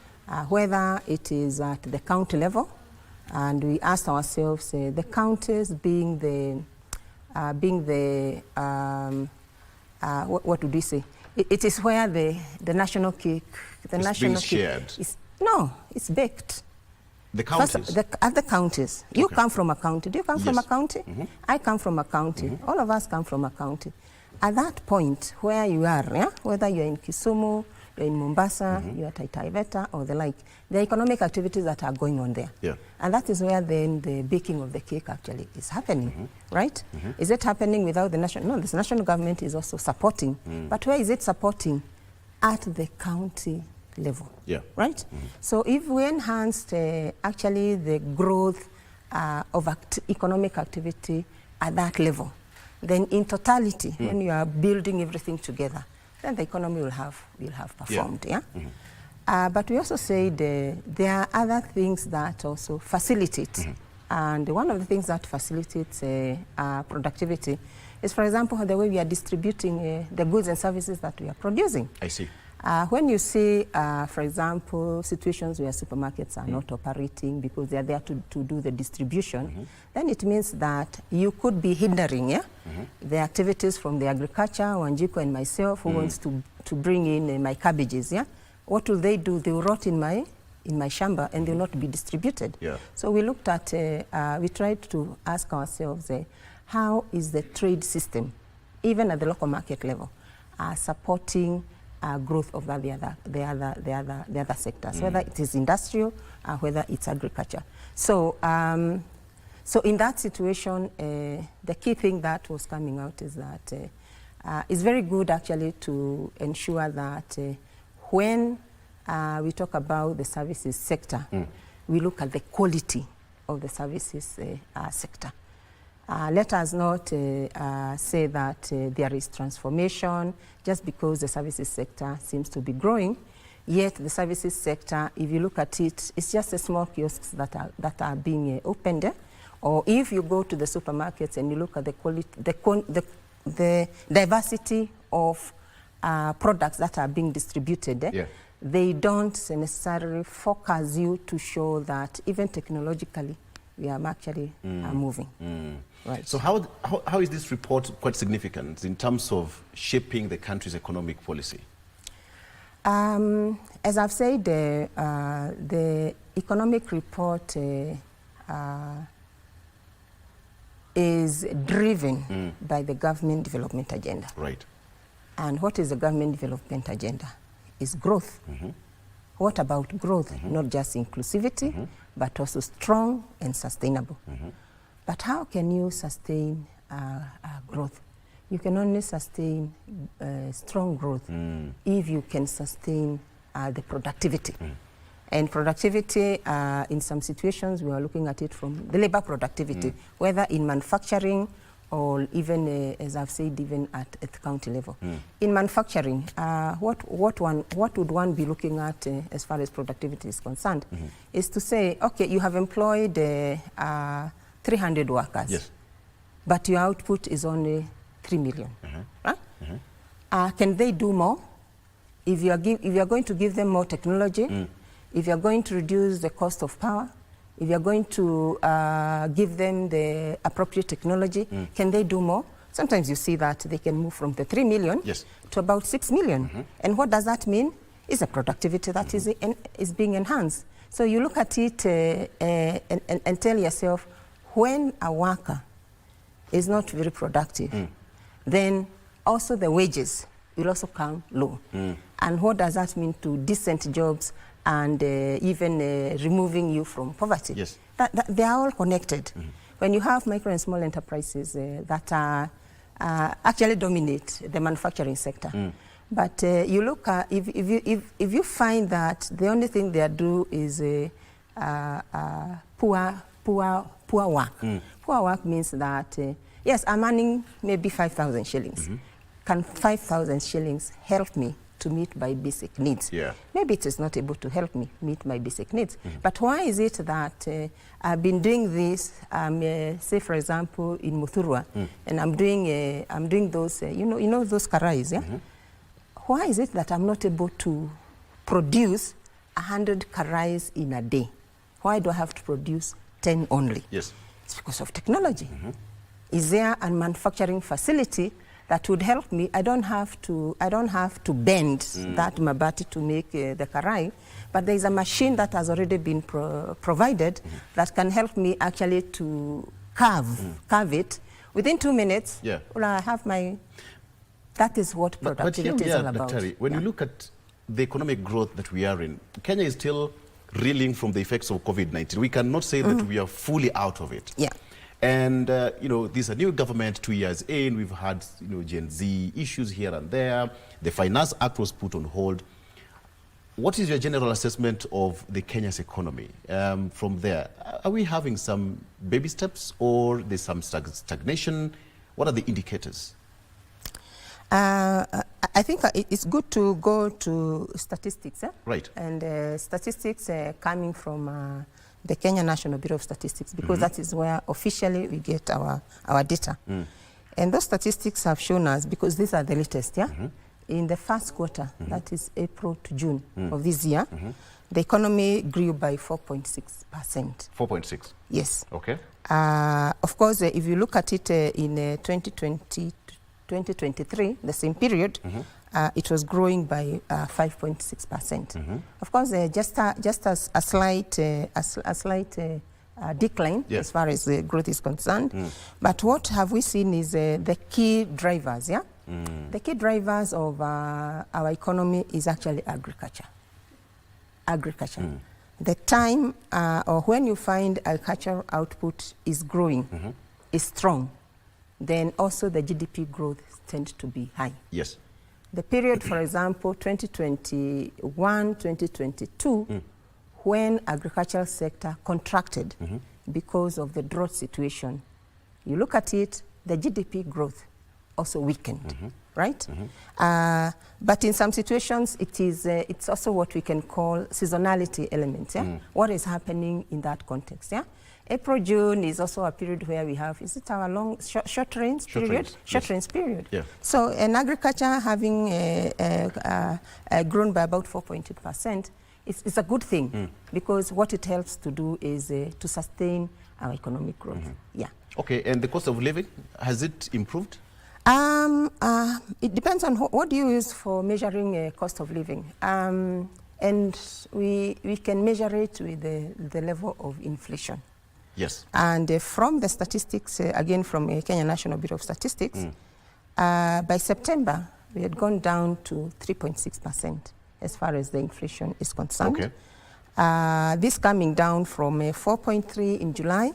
Whether it is at the county level, and we asked ourselves, the counties being the what would we say? It is where the national cake, shared. It's baked. The counties? First, at the counties. You come from a county. Do you come from a county? I come from a county. All of us come from a county. At that point where you are, whether you're in Kisumu, you're in Mombasa, you're at Taita Taveta or the like, the economic activities that are going on there. And that is where then the baking of the cake actually is happening, right? Is it happening without the national? No, the national government is also supporting. But where is it supporting? At the county level, right? So if we enhanced actually the growth of economic activity at that level, then in totality, when you are building everything together, then the economy will have performed. But we also said there are other things that also facilitate. And one of the things that facilitates productivity is, for example, the way we are distributing the goods and services that we are producing. I see. When you see, for example, situations where supermarkets are not operating because they are there to do the distribution, then it means that you could be hindering the activities from the agriculture, Wanjiko and myself, who wants to bring in my cabbages. What will they do? They will rot in my shamba and they will not be distributed. So we looked at, we tried to ask ourselves, how is the trade system, even at the local market level, supporting growth of the other sectors, whether it is industrial, whether it's agriculture. So, so in that situation, the key thing that was coming out is that it's very good actually to ensure that when we talk about the services sector, we look at the quality of the services sector. Let us not say that there is transformation just because the services sector seems to be growing. Yet the services sector, if you look at it, it's just the small kiosks that are being opened. Or if you go to the supermarkets and you look at the quality, the diversity of products that are being distributed, they don't necessarily focus you to show that even technologically we are actually moving. Right. So how is this report quite significant in terms of shaping the country's economic policy? As I've said, the economic report is driven by the government development agenda. Right. And what is the government development agenda? Is growth. What about growth? Not just inclusivity, but also strong and sustainable. But how can you sustain growth? You can only sustain strong growth if you can sustain the productivity. And productivity, in some situations, we are looking at it from the labor productivity, whether in manufacturing or even, as I've said, even at the county level. In manufacturing, what would one be looking at as far as productivity is concerned is to say, okay, you have employed 300 workers, but your output is only 3 million. Right? Can they do more? If you are going to give them more technology, if you are going to reduce the cost of power, if you are going to give them the appropriate technology, can they do more? Sometimes you see that they can move from the 3 million to about 6 million. And what does that mean? It's a productivity that is being enhanced. So you look at it and tell yourself, when a worker is not very productive, then also the wages will also come low. And what does that mean to decent jobs and even removing you from poverty? They are all connected. When you have micro and small enterprises that actually dominate the manufacturing sector, but you look at, if you find that the only thing they do is poor work. Poor work means that, yes, I'm earning maybe 5,000 shillings. Can 5,000 shillings help me to meet my basic needs? Maybe it is not able to help me meet my basic needs. But why is it that I've been doing this, say for example, in Muthurwa, and I'm doing those, you know those karais, yeah? Why is it that I'm not able to produce 100 karais in a day? Why do I have to produce 10 only? It's because of technology. Is there a manufacturing facility that would help me? I don't have to bend that mabati to make the karai, but there is a machine that has already been provided that can help me actually to carve it within 2 minutes. Well, I have my. That is what productivity is all about. Daktari, when you look at the economic growth that we are in, Kenya is still reeling from the effects of COVID-19. We cannot say that we are fully out of it. And, you know, this is a new government 2 years in. We've had, you know, Gen Z issues here and there. The Finance Act was put on hold. What is your general assessment of the Kenya's economy from there? Are we having some baby steps or there's some stagnation? What are the indicators? I think it's good to go to statistics. Right. And statistics coming from the Kenya National Bureau of Statistics, because that is where officially we get our data. And those statistics have shown us, because these are the latest, in the first quarter, that is April to June of this year, the economy grew by 4.6%. 4.6? Yes. Okay. Of course, if you look at it in 2020 to 2023, the same period, it was growing by 5.6%. Of course, just a slight decline as far as the growth is concerned. But what have we seen is the key drivers, The key drivers of our economy is actually agriculture. The time or when you find agricultural output is growing, is strong, then also the GDP growth tends to be high. Yes. The period, for example, 2021, 2022, when agricultural sector contracted because of the drought situation, you look at it, the GDP growth also weakened, right? But in some situations, it's also what we can call seasonality elements. What is happening in that context? April, June is also a period where we have, is it our short rains period? Short rains period. So in agriculture having grown by about 4.2%, it's a good thing because what it helps to do is to sustain our economic growth. Okay, and the cost of living, has it improved? It depends on what do you use for measuring cost of living. And we can measure it with the level of inflation. Yes. And from the statistics, again from Kenya National Bureau of Statistics, by September, we had gone down to 3.6% as far as the inflation is concerned. Okay. This coming down from 4.3 in July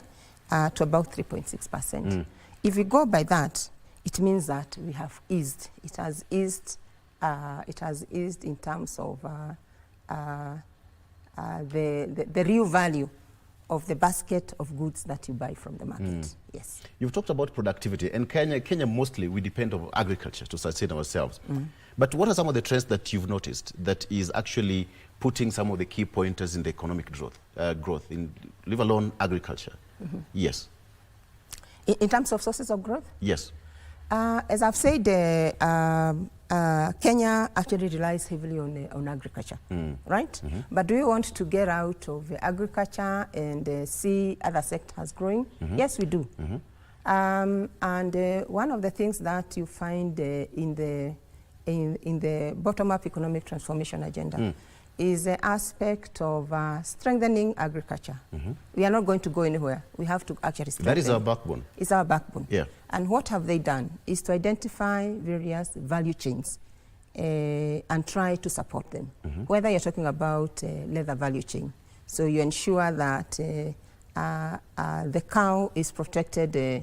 to about 3.6%. If we go by that, it means that we have eased. It has eased in terms of the real value of the basket of goods that you buy from the market. Yes. You've talked about productivity, and Kenya mostly we depend on agriculture to sustain ourselves. But what are some of the trends that you've noticed that is actually putting some of the key pointers in the economic growth, leave alone agriculture? Yes. In terms of sources of growth? Yes. As I've said, Kenya actually relies heavily on agriculture, right? But do we want to get out of agriculture and see other sectors growing? Yes, we do. And one of the things that you find in the bottom-up economic transformation agenda is the aspect of strengthening agriculture. We are not going to go anywhere. We have to actually strengthen. That is our backbone. It's our backbone. Yeah. And what have they done is to identify various value chains and try to support them. Whether you're talking about leather value chain, so you ensure that the cow is protected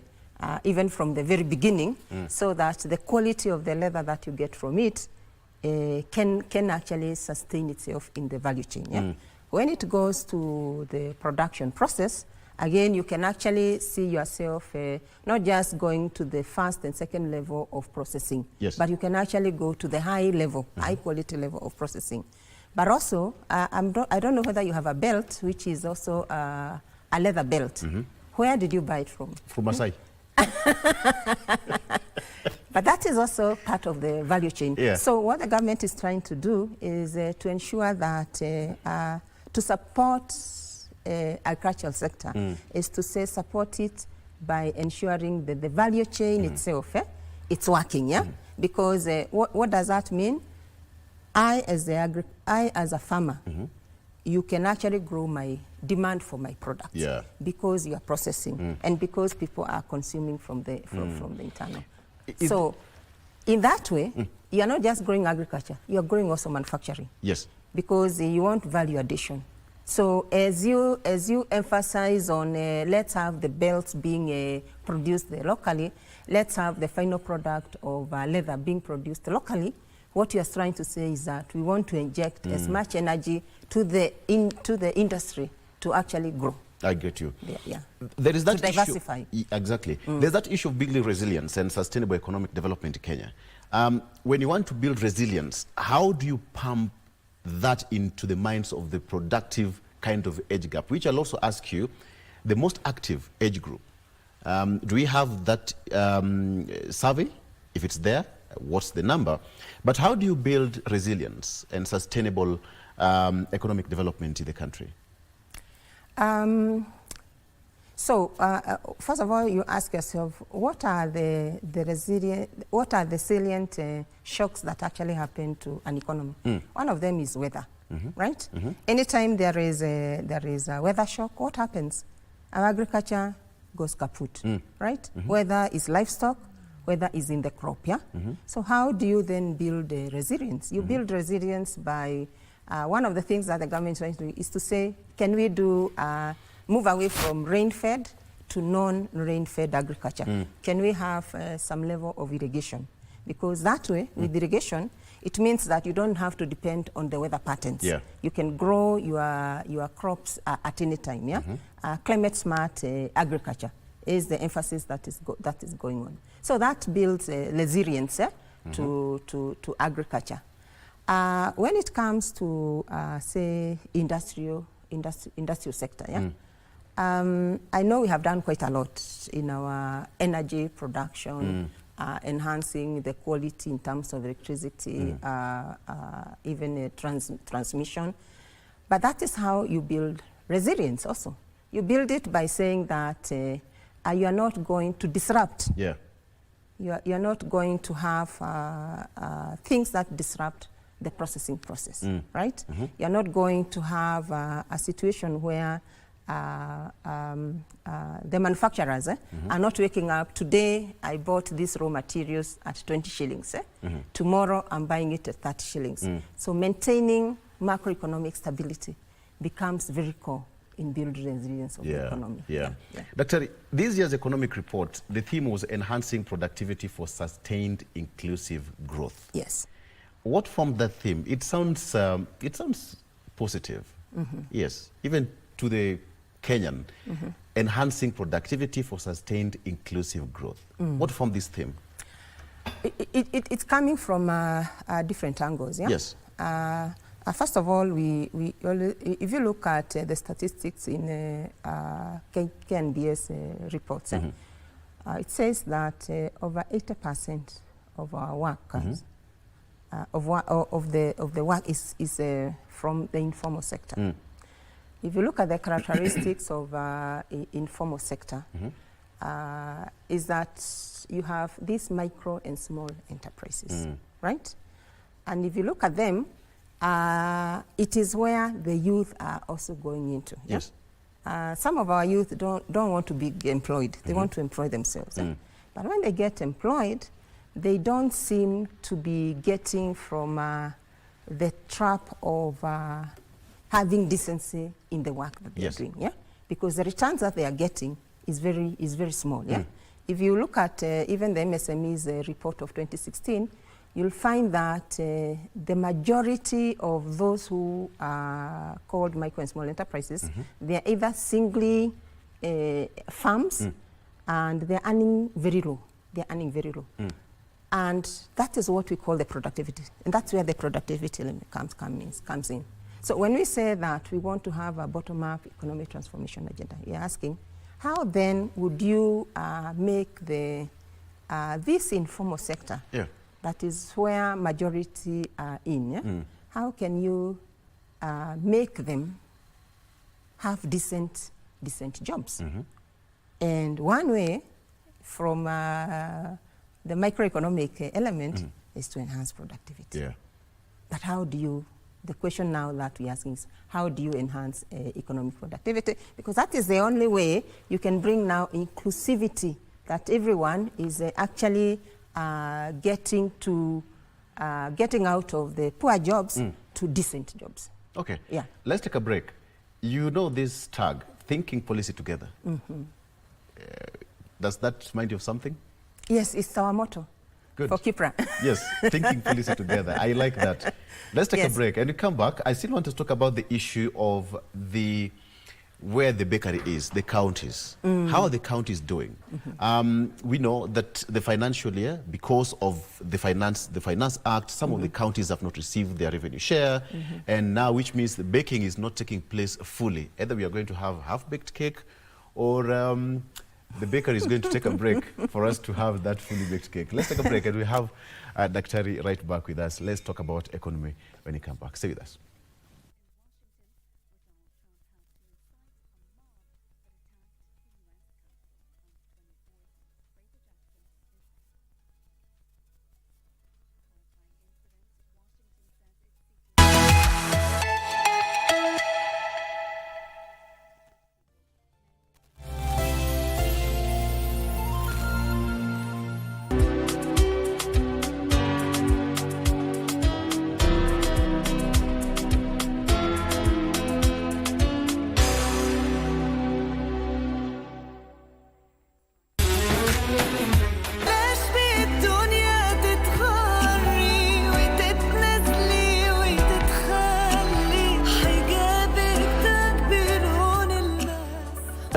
even from the very beginning, so that the quality of the leather that you get from it can actually sustain itself in the value chain. Yeah? When it goes to the production process, again, you can actually see yourself not just going to the first and second level of processing, but you can actually go to the high level, high quality level of processing. But also, I don't know whether you have a belt, which is also a leather belt. Where did you buy it from? From Masai. But that is also part of the value chain. Yeah. So what the government is trying to do is to ensure that to support agricultural sector is to say support it by ensuring that the value chain itself, it's working, yeah? Because what does that mean? I as a farmer, you can actually grow my demand for my products because you are processing and because people are consuming from the internal. So in that way, you are not just growing agriculture, you are growing also manufacturing. Yes. Because you want value addition. So as you emphasize on let's have the belts being produced locally, let's have the final product of leather being produced locally, what you are trying to say is that we want to inject as much energy to the industry to actually grow. I get you. Yeah. There is that to diversify. Issue, exactly. There's that issue of building resilience and sustainable economic development in Kenya. When you want to build resilience, how do you pump that into the minds of the productive kind of age gap, which I'll also ask you, the most active age group. Do we have that survey? If it's there, what's the number? But how do you build resilience and sustainable economic development in the country? First of all, you ask yourself, what are the salient shocks that actually happen to an economy? One of them is weather, right? Anytime there is a weather shock, what happens? Our agriculture goes kaput, right? Whether it's livestock, whether it's in the crop, yeah? So how do you then build resilience? You build resilience by, one of the things that the government is trying to do is to say, can we do move away from rain-fed to non-rain-fed agriculture? Can we have some level of irrigation? Because that way, with irrigation, it means that you don't have to depend on the weather patterns. Yeah. You can grow your crops at any time. Yeah, climate-smart agriculture is the emphasis that is going on. So that builds resilience to agriculture. When it comes to say industrial sector, yeah. I know we have done quite a lot in our energy production, enhancing the quality in terms of electricity, even transmission. But that is how you build resilience also. You build it by saying that you are not going to disrupt. Yeah. You are not going to have things that disrupt the processing process, right? You are not going to have a situation where the manufacturers are not waking up. Today, I bought these raw materials at 20 shillings. Tomorrow, I'm buying it at 30 shillings. So maintaining macroeconomic stability becomes very core in building resilience of the economy. Dr. This year's economic report, the theme was enhancing productivity for sustained inclusive growth. Yes. What formed that theme? It sounds positive. Yes, even to the Kenyan, enhancing productivity for sustained inclusive growth. What formed this theme? It's coming from different angles. Yes. First of all, if you look at the statistics in KNBS reports, it says that over 80% of our workers, of the work is from the informal sector. If you look at the characteristics of informal sector, is that you have these micro and small enterprises, right? And if you look at them, it is where the youth are also going into. Yes. Some of our youth don't want to be employed. They want to employ themselves. But when they get employed, they don't seem to be getting from the trap of having decency in the work that they're doing. Because the returns that they are getting is very small. If you look at even the MSME's report of 2016, you'll find that the majority of those who are called micro and small enterprises, they are either singly farms and they're earning very low. And that is what we call the productivity. And that's where the productivity element comes in. So when we say that we want to have a bottom-up economic transformation agenda, you're asking, how then would you make this informal sector, that is where majority are in, how can you make them have decent jobs? And one way from the microeconomic element is to enhance productivity. But how do you, the question now that we're asking is, how do you enhance economic productivity? Because that is the only way you can bring now inclusivity, that everyone is actually getting out of the poor jobs to decent jobs. Okay. Let's take a break. You know this tag, Thinking Policy Together. Does that remind you of something? Yes, it's our motto. Good. For Kipra. Yes, Thinking Policy Together. I like that. Let's take a break. And we come back. I still want to talk about the issue of where the bakery is, the counties. How are the counties doing? We know that the financial year, because of the Finance Act, some of the counties have not received their revenue share, and now, which means the baking is not taking place fully. Either we are going to have half-baked cake, or the baker is going to take a break for us to have that fully baked cake. Let's take a break, and we have Dr. right back with us. Let's talk about economy when he comes back. Stay with us.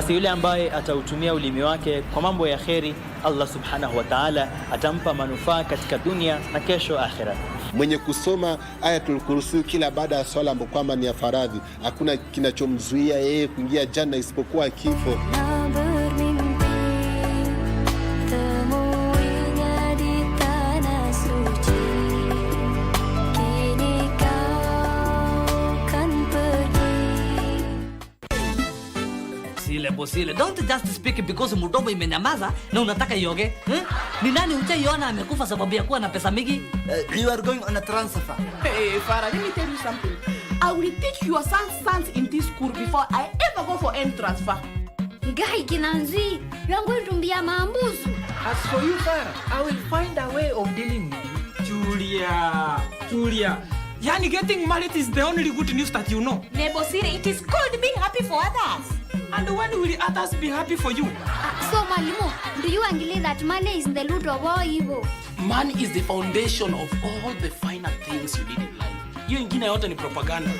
Yule ambaye atautumia ulimi wake kwa mambo ya kheri, Allah subhanahu wa ta'ala atampa manufaa katika dunia na kesho akhira. Mwenye kusoma Ayatul Kursi kila baada ya swala ambapo kwamba ni ya faradhi, hakuna kinachomzuia yeye kuingia janna isipokuwa kifo. Sile. Don't just speak because mdomo imenyamaza na unataka ioge. Ni nani hujaiona amekufa sababu ya kuwa na pesa mingi? You are going on a transfer. Hey, Farah, let me tell you something. I will teach your sons in this school before I ever go for any transfer. Guy Kinanzi, you are going to be a mambuzu. As for you, Farah, I will find a way of dealing with you. Julia. Yani getting married is the only good news that you know. Nebosiri, it is called being happy for others. And when will others be happy for you? So, Malimo, do you agree that money is the root of all evil? Money is the foundation of all the finer things you need in life. You ingine yote ni propaganda.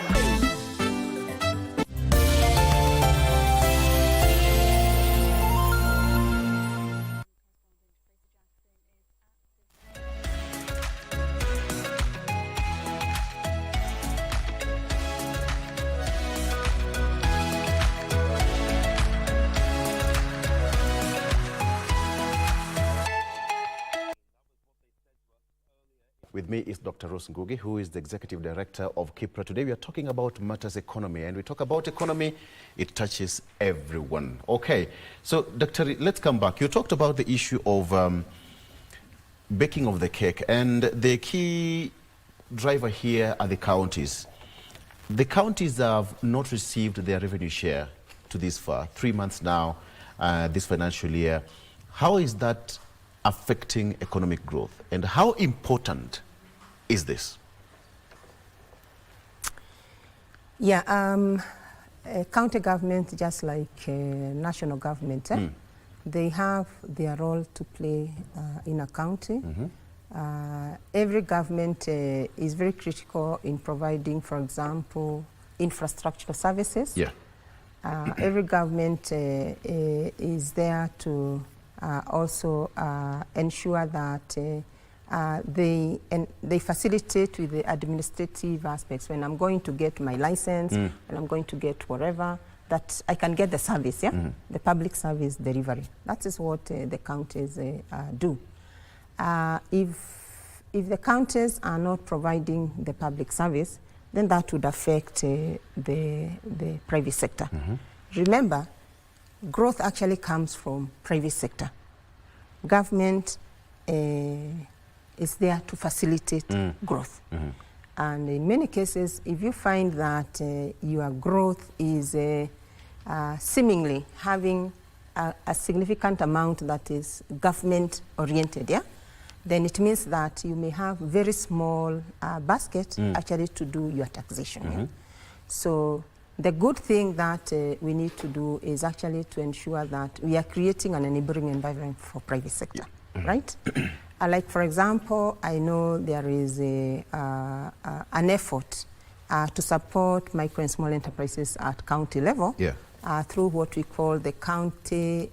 With me is Dr. Rose Ngugi, who is the Executive Director of KIPRA. Today we are talking about matters economy, and we talk about economy, it touches everyone. Okay, so Dr. Let's come back. You talked about the issue of baking of the cake, and the key driver here are the counties. The counties have not received their revenue share to this far, 3 months now, this financial year. How is that affecting economic growth, and how important is this? Yeah, county government, just like national government, they have their role to play in a county. Every government is very critical in providing, for example, infrastructural services. Yeah. Every government is there to also ensure that they facilitate with the administrative aspects. When I'm going to get my license, when I'm going to get whatever, that I can get the service, the public service delivery. That is what the counties do. If the counties are not providing the public service, then that would affect the private sector. Remember, growth actually comes from private sector. Government is there to facilitate growth. And in many cases, if you find that your growth is seemingly having a significant amount that is government-oriented, then it means that you may have very small basket actually to do your taxation. So the good thing that we need to do is actually to ensure that we are creating an enabling environment for private sector, right? Like, for example, I know there is an effort to support micro and small enterprises at county level through what we call the county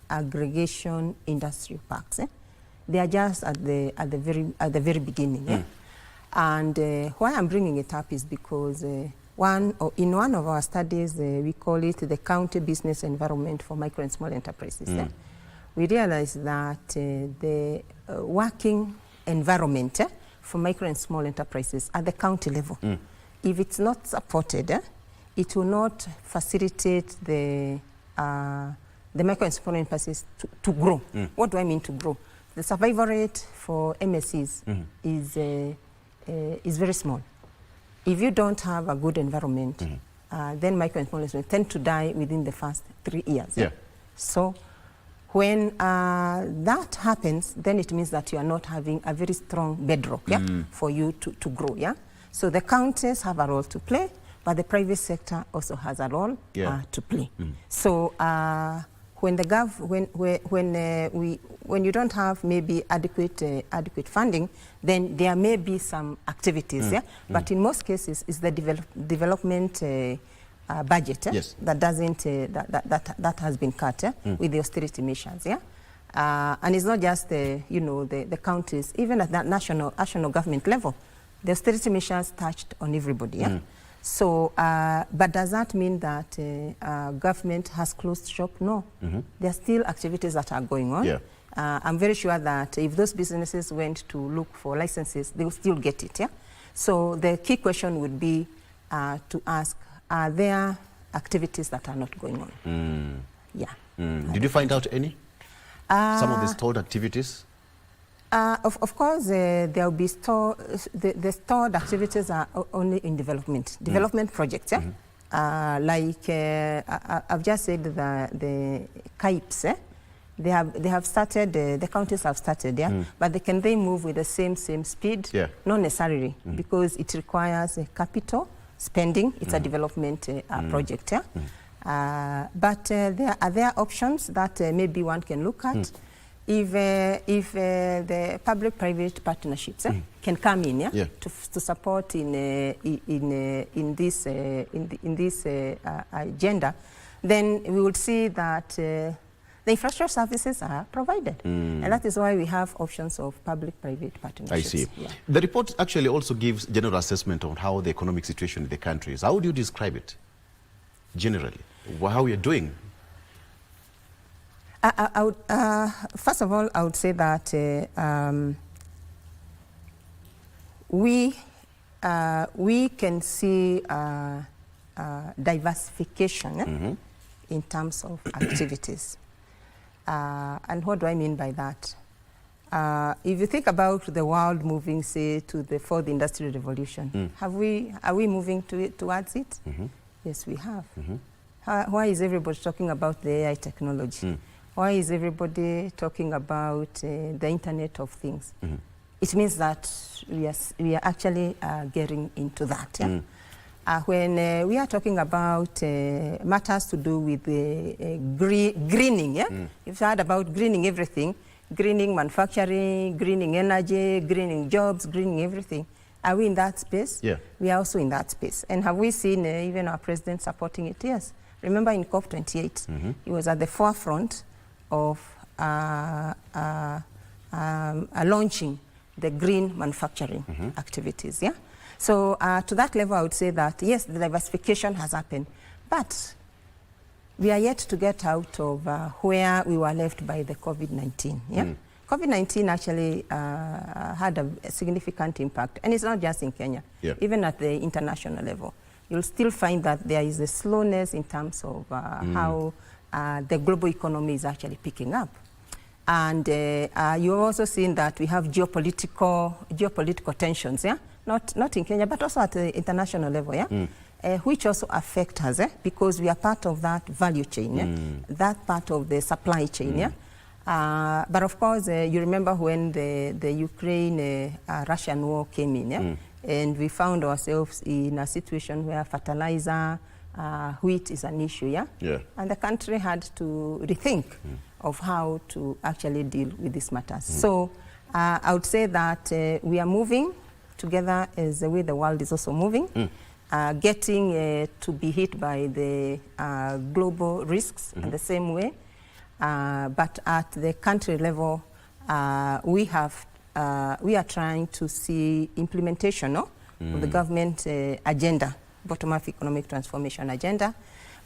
aggregation industry parks. They are just at the very beginning. And why I'm bringing it up is because in one of our studies, we call it the county business environment for micro and small enterprises. We realized that the working environment for micro and small enterprises at the county level, if it's not supported, it will not facilitate the micro and small enterprises to grow. What do I mean to grow? The survival rate for MSEs is very small. If you don't have a good environment, then micro and small enterprises tend to die within the first 3 years. So when that happens, then it means that you are not having a very strong bedrock for you to grow. So the counties have a role to play, but the private sector also has a role to play. So when you don't have maybe adequate funding, then there may be some activities. But in most cases, it's the development budget that doesn't that has been cut with the austerity measures. And it's not just the counties, even at that national government level, the austerity measures touched on everybody. So, but does that mean that government has closed shop? No. There are still activities that are going on. I'm very sure that if those businesses went to look for licenses, they will still get it. So the key question would be to ask, are there activities that are not going on? Did you find out any? Some of the stalled activities? Of course, there will be the stored activities are only in development projects. Yeah? Like I've just said, the KIPs, they have started. The counties have started, yeah, but can they move with the same speed? Yeah. Not necessarily, because it requires capital spending. It's a development project, yeah. But there are options that maybe one can look at. If the public-private partnerships can come in, yeah, to support in this agenda, then we would see that the infrastructure services are provided, and that is why we have options of public-private partnerships. I see. Yeah. The report actually also gives general assessment on how the economic situation in the country is. How would you describe it generally? How we are doing? I would, first of all, I would say that we can see diversification in terms of activities. And what do I mean by that? If you think about the world moving, say, to the fourth industrial revolution, are we moving towards it? Yes, we have. Why is everybody talking about the AI technology? Why is everybody talking about the Internet of Things? It means that we are actually getting into that. Yeah? When we are talking about matters to do with greening, yeah? You've heard about greening everything, greening manufacturing, greening energy, greening jobs, greening everything. Are we in that space? Yeah. We are also in that space. And have we seen even our president supporting it? Yes. Remember in COP28, he was at the forefront of launching the green manufacturing activities. Yeah. So to that level, I would say that yes, the diversification has happened, but we are yet to get out of where we were left by the COVID-19. Yeah. COVID-19 actually had a significant impact, and it's not just in Kenya. Yeah. Even at the international level, you'll still find that there is a slowness in terms of how the global economy is actually picking up. And you've also seen that we have geopolitical tensions, yeah? Not in Kenya, but also at the international level, yeah? Which also affect us, because we are part of that value chain, yeah? That part of the supply chain, yeah? But of course, you remember when the Ukraine-Russian war came in, yeah? And we found ourselves in a situation where fertilizer, wheat is an issue, yeah? Yeah. And the country had to rethink of how to actually deal with these matters. So I would say that we are moving together as the way the world is also moving, getting to be hit by the global risks in the same way. But at the country level, we are trying to see implementation of the government agenda, bottom-up economic transformation agenda.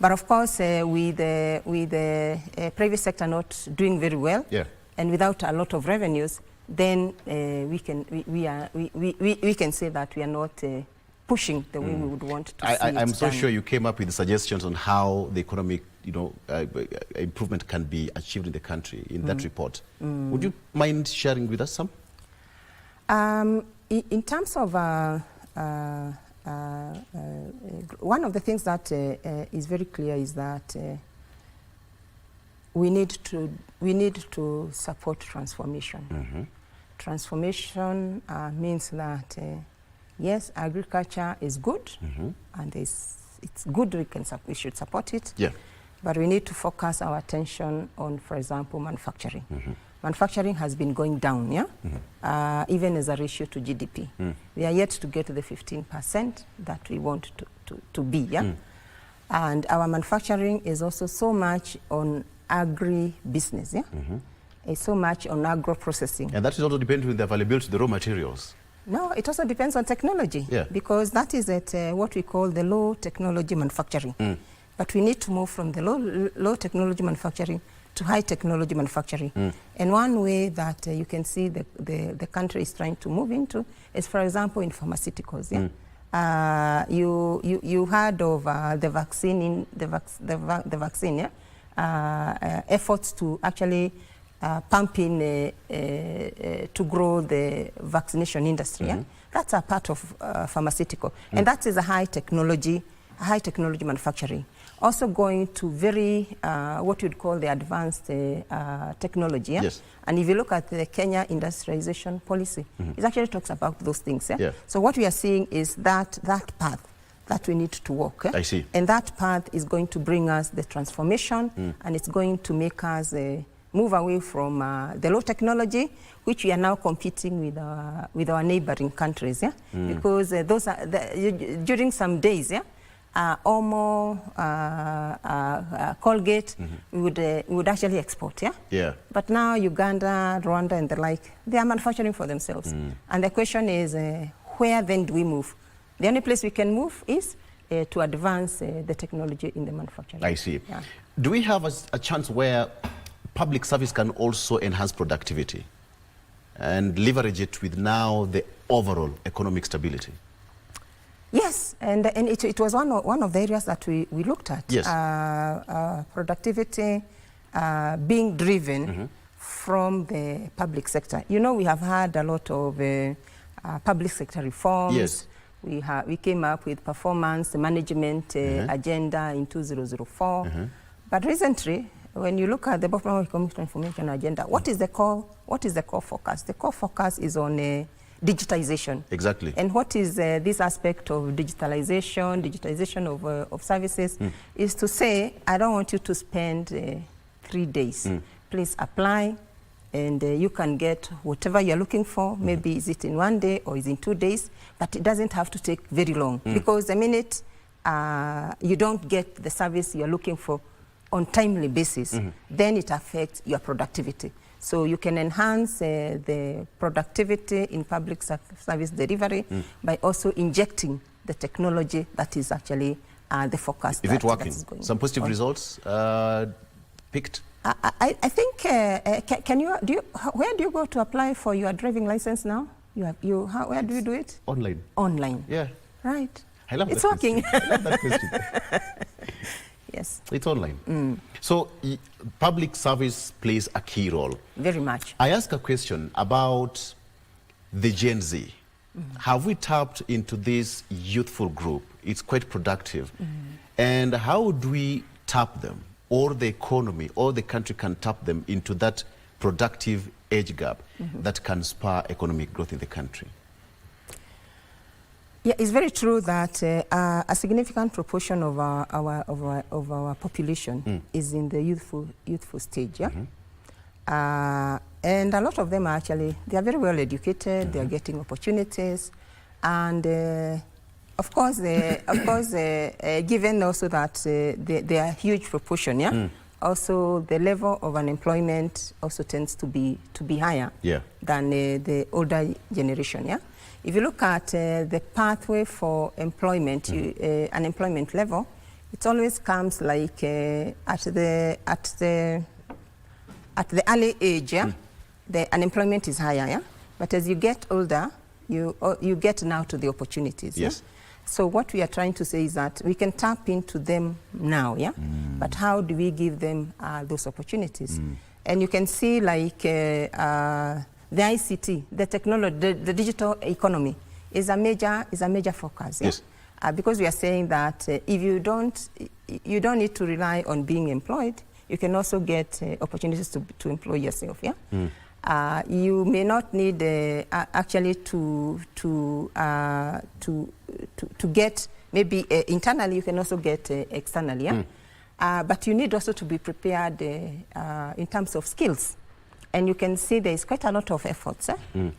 But of course, with the private sector not doing very well, and without a lot of revenues, then we can say that we are not pushing the way we would want to see it I'm so done. sure you came up with suggestions on how the economic, improvement can be achieved in the country in that report. Would you mind sharing with us some? In terms of one of the things that is very clear is that we need to support transformation. Transformation means that yes, agriculture is good, and it's good. We should support it. Yeah. But we need to focus our attention on, for example, manufacturing. Manufacturing has been going down, yeah, even as a ratio to GDP. We are yet to get to the 15% that we want to be, yeah. And our manufacturing is also so much on agri-business, yeah. It's so much on agro-processing. And that is also depending on the availability of the raw materials. No, it also depends on technology, because that is at what we call the low technology manufacturing. But we need to move from the low technology manufacturing to high technology manufacturing. And one way that you can see the country is trying to move into is, for example, in pharmaceuticals. Yeah? You heard of the vaccine, yeah? Efforts to actually pumping to grow the vaccination industry. Yeah? That's a part of pharmaceutical. And that is a high technology manufacturing. Also going to very, what you'd call the advanced technology. Yeah? Yes. And if you look at the Kenya industrialization policy, it actually talks about those things. Yeah? Yeah. So what we are seeing is that path that we need to walk. I see. And that path is going to bring us the transformation, and it's going to make us move away from the low technology, which we are now competing with our neighboring countries. Yeah? Because those are during some days, yeah, Omo, Colgate, we would actually export, yeah? Yeah. But now Uganda, Rwanda, and the like, they are manufacturing for themselves. And the question is, where then do we move? The only place we can move is to advance the technology in the manufacturing. I see. Yeah. Do we have a chance where public service can also enhance productivity and leverage it with now the overall economic stability? Yes, and it was one of the areas that we looked at. Yes. Productivity being driven from the public sector. You know, we have had a lot of public sector reforms. Yes. We came up with performance management agenda in 2004. But recently, when you look at the Biosphere Economic Transformation Agenda, what is the core focus? The core focus is on digitization. Exactly. And what is this aspect of digitization of services, is to say, I don't want you to spend 3 days. Please apply, and you can get whatever you're looking for. Maybe is it in 1 day or is it in 2 days, but it doesn't have to take very long. Because the minute you don't get the service you're looking for on timely basis, then it affects your productivity. So you can enhance the productivity in public service delivery by also injecting the technology that is actually the focus. Is it working? Some positive results picked? I think, where do you go to apply for your driving license now? Where do you do it? Online. Online. Yeah. Right. I love it's that working. I love that question. Yes. It's online. So public service plays a key role. Very much. I ask a question about the Gen Z. Have we tapped into this youthful group? It's quite productive. And how do we tap them, or the economy, or the country can tap them into that productive age gap that can spur economic growth in the country? Yeah, it's very true that a significant proportion of our population is in the youthful stage. Yeah, and a lot of them are actually, they are very well educated. They are getting opportunities, and of course, given also that they are a huge proportion. Yeah. Also, the level of unemployment also tends to be higher than the older generation. Yeah. If you look at the pathway for employment, unemployment level, it always comes like at the early age, the unemployment is higher, yeah? But as you get older, you get now to the opportunities. Yes. Yeah? So what we are trying to say is that we can tap into them now, yeah? But how do we give them those opportunities? And you can see like the ICT, the technology, the digital economy is a major focus. Yeah? Yes. Because we are saying that if you don't need to rely on being employed, you can also get opportunities to employ yourself. Yeah. You may not need actually to get maybe internally. You can also get externally. Yeah. But you need also to be prepared in terms of skills. And you can see there is quite a lot of efforts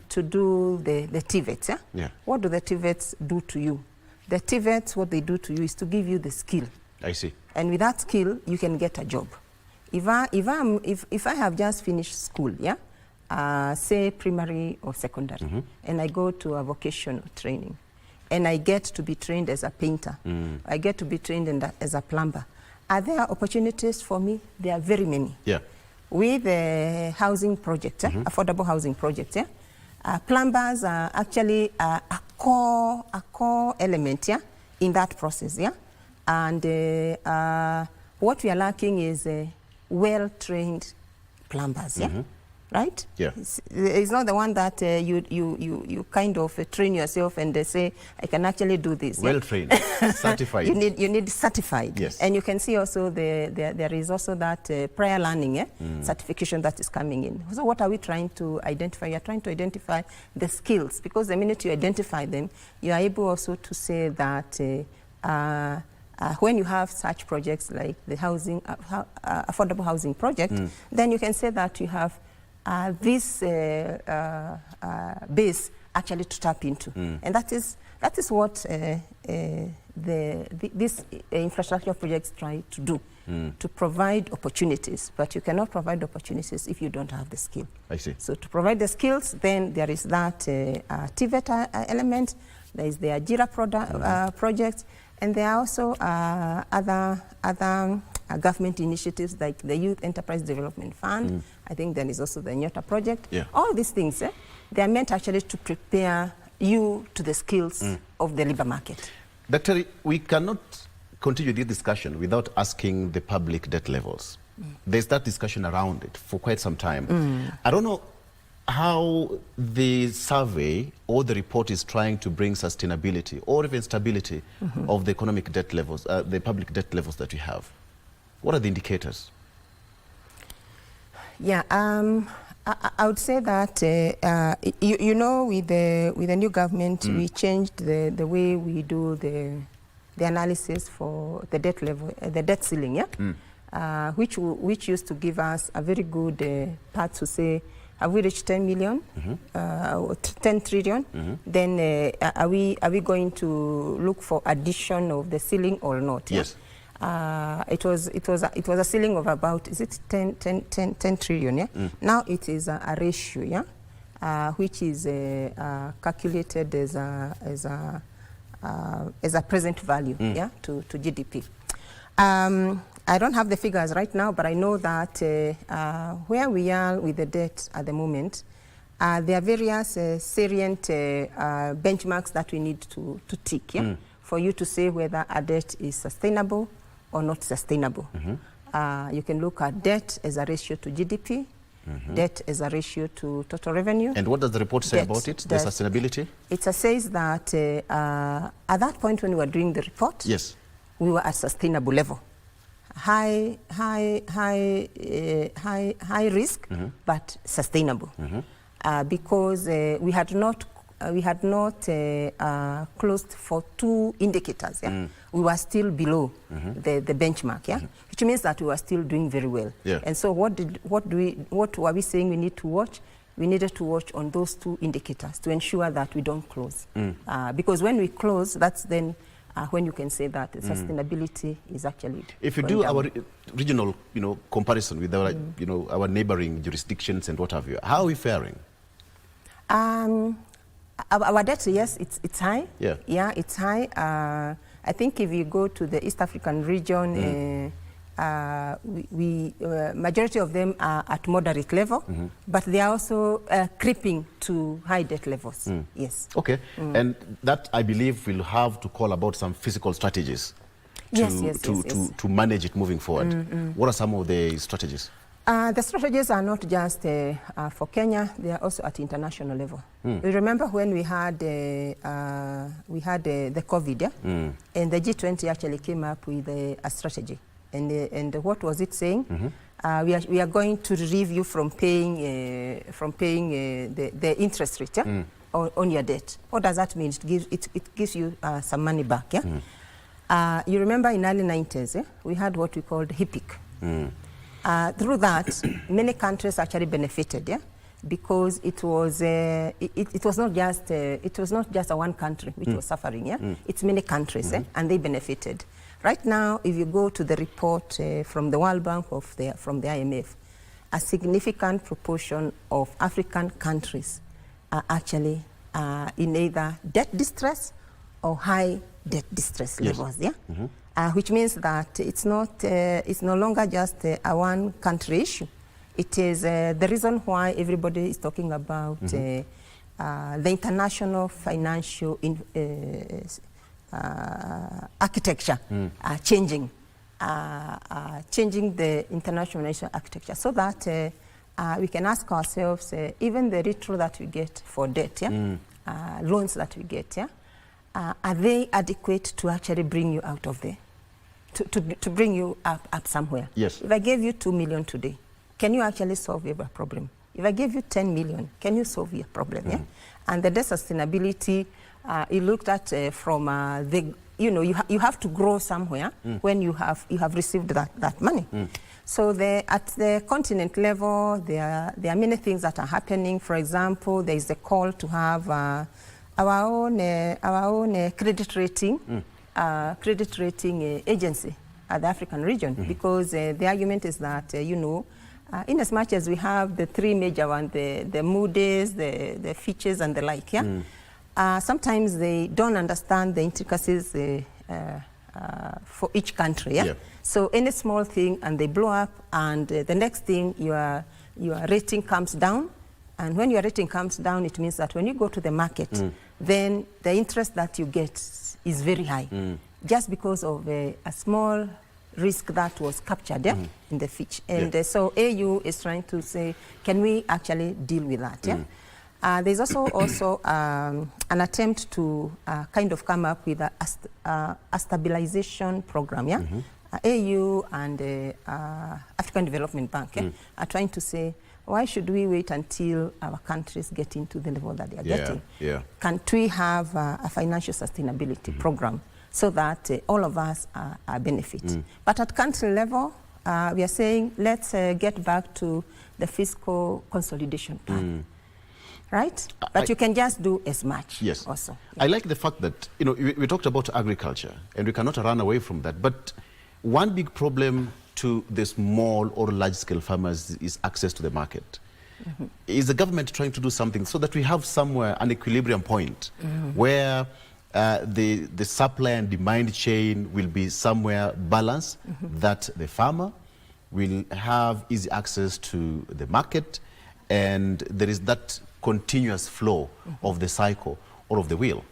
to do the TVETs. Yeah? Yeah. What do the TVETs do to you? The TVETs, what they do to you is to give you the skill. I see. And with that skill, you can get a job. If I have just finished school, yeah, say primary or secondary, and I go to a vocational training, and I get to be trained as a painter, I get to be trained as a plumber, are there opportunities for me? There are very many. Yeah. With the housing project, affordable housing project, plumbers are actually a core element, in that process, what we are lacking is well-trained plumbers, yeah? Right? Yeah. It's not the one that you kind of train yourself and they say, I can actually do this. Well trained, certified. You need certified. Yes. And you can see also there is also that prior learning certification that is coming in. So what are we trying to identify? We are trying to identify the skills, because the minute you identify them, you are able also to say that when you have such projects like the housing, affordable housing project, then you can say that you have this base actually to tap into, and that is what this infrastructure projects try to do, to provide opportunities. But you cannot provide opportunities if you don't have the skill. I see. So to provide the skills, then there is that TVET element. There is the Ajira project, and there are also other government initiatives like the Youth Enterprise Development Fund. I think there is also the Nyota project. Yeah. All these things, they are meant actually to prepare you to the skills of the labor market. Doctor, we cannot continue this discussion without asking the public debt levels. There's that discussion around it for quite some time. I don't know how the survey or the report is trying to bring sustainability or even stability of the economic debt levels, the public debt levels that we have. What are the indicators? Yeah, I would say that you know, with the new government, we changed the way we do the analysis for the debt level, the debt ceiling, yeah, which used to give us a very good part to say, have we reached 10 million, 10 trillion? Then are we going to look for addition of the ceiling or not? Yes. It was a ceiling of about, is it 10 trillion, yeah? Now it is a ratio, yeah, which is calculated as a present value, yeah, to GDP. I don't have the figures right now, but I know that where we are with the debt at the moment, there are various salient benchmarks that we need to tick, yeah, for you to say whether a debt is sustainable or not sustainable. You can look at debt as a ratio to GDP, debt as a ratio to total revenue. And what does the report say about it, the sustainability? It says that at that point when we were doing the report, yes, we were at sustainable level. High risk, but sustainable, because we had not closed for 2 indicators. Yeah? We were still below the benchmark. Yeah, which means that we were still doing very well. Yeah. And so what were we saying we need to watch? We needed to watch on those 2 indicators to ensure that we don't close, because when we close, that's then when you can say that sustainability is actually. If you do our regional, comparison with our, our neighboring jurisdictions and what have you, how are we faring? Our debt, yes, it's high. Yeah. Yeah, it's high. I think if you go to the East African region, majority of them are at moderate level, but they are also creeping to high debt levels. Yes. Okay, and that I believe will have to call about some physical strategies to manage it moving forward. What are some of the strategies? The strategies are not just for Kenya; they are also at international level. We remember when we had the COVID, yeah? And the G20 actually came up with a strategy. And what was it saying? We are going to relieve you from paying the interest rate, yeah? on your debt. What does that mean? It gives you some money back. Yeah. You remember in early 90s, we had what we called HIPIC. Through that, many countries actually benefited, yeah, because it was not just a one country which was suffering, yeah. It's many countries, and they benefited. Right now, if you go to the report from the World Bank from the IMF, a significant proportion of African countries are actually in either debt distress or high debt distress levels, yeah. Which means that it's no longer just a one country issue. It is the reason why everybody is talking about the international financial architecture changing the international financial architecture, so that we can ask ourselves, even the retro that we get for debt, loans that we get, are they adequate to actually bring you out of there, to bring you up somewhere? Yes. If I gave you 2 million today, can you actually solve your problem? If I gave you 10 million, can you solve your problem? Yeah? And the debt sustainability, you looked at from the, you have to grow somewhere when you have received that money. So at the continent level, there are many things that are happening. For example, there is a call to have our own credit rating agency at the African region, because the argument is that in as much as we have the three major ones, the Moody's, the Fitches, and the like, sometimes they don't understand the intricacies for each country. So any small thing and they blow up, and the next thing your rating comes down. And when your rating comes down, it means that when you go to the market, then the interest that you get is very high, just because of a small risk that was captured in the Fitch. And so AU is trying to say, can we actually deal with that? There's also an attempt to kind of come up with a stabilization program. AU and African Development Bank are trying to say, why should we wait until our countries get into the level that they are getting? Can't we have a financial sustainability program so that all of us are benefit? But at country level, we are saying, let's get back to the fiscal consolidation plan. Right? But you can just do as much. Yes. Also. I like the fact that, we talked about agriculture, and we cannot run away from that. But one big problem to the small or large-scale farmers is access to the market. Is the government trying to do something so that we have somewhere an equilibrium point where the supply and demand chain will be somewhere balanced, that the farmer will have easy access to the market, and there is that continuous flow of the cycle or of the wheel?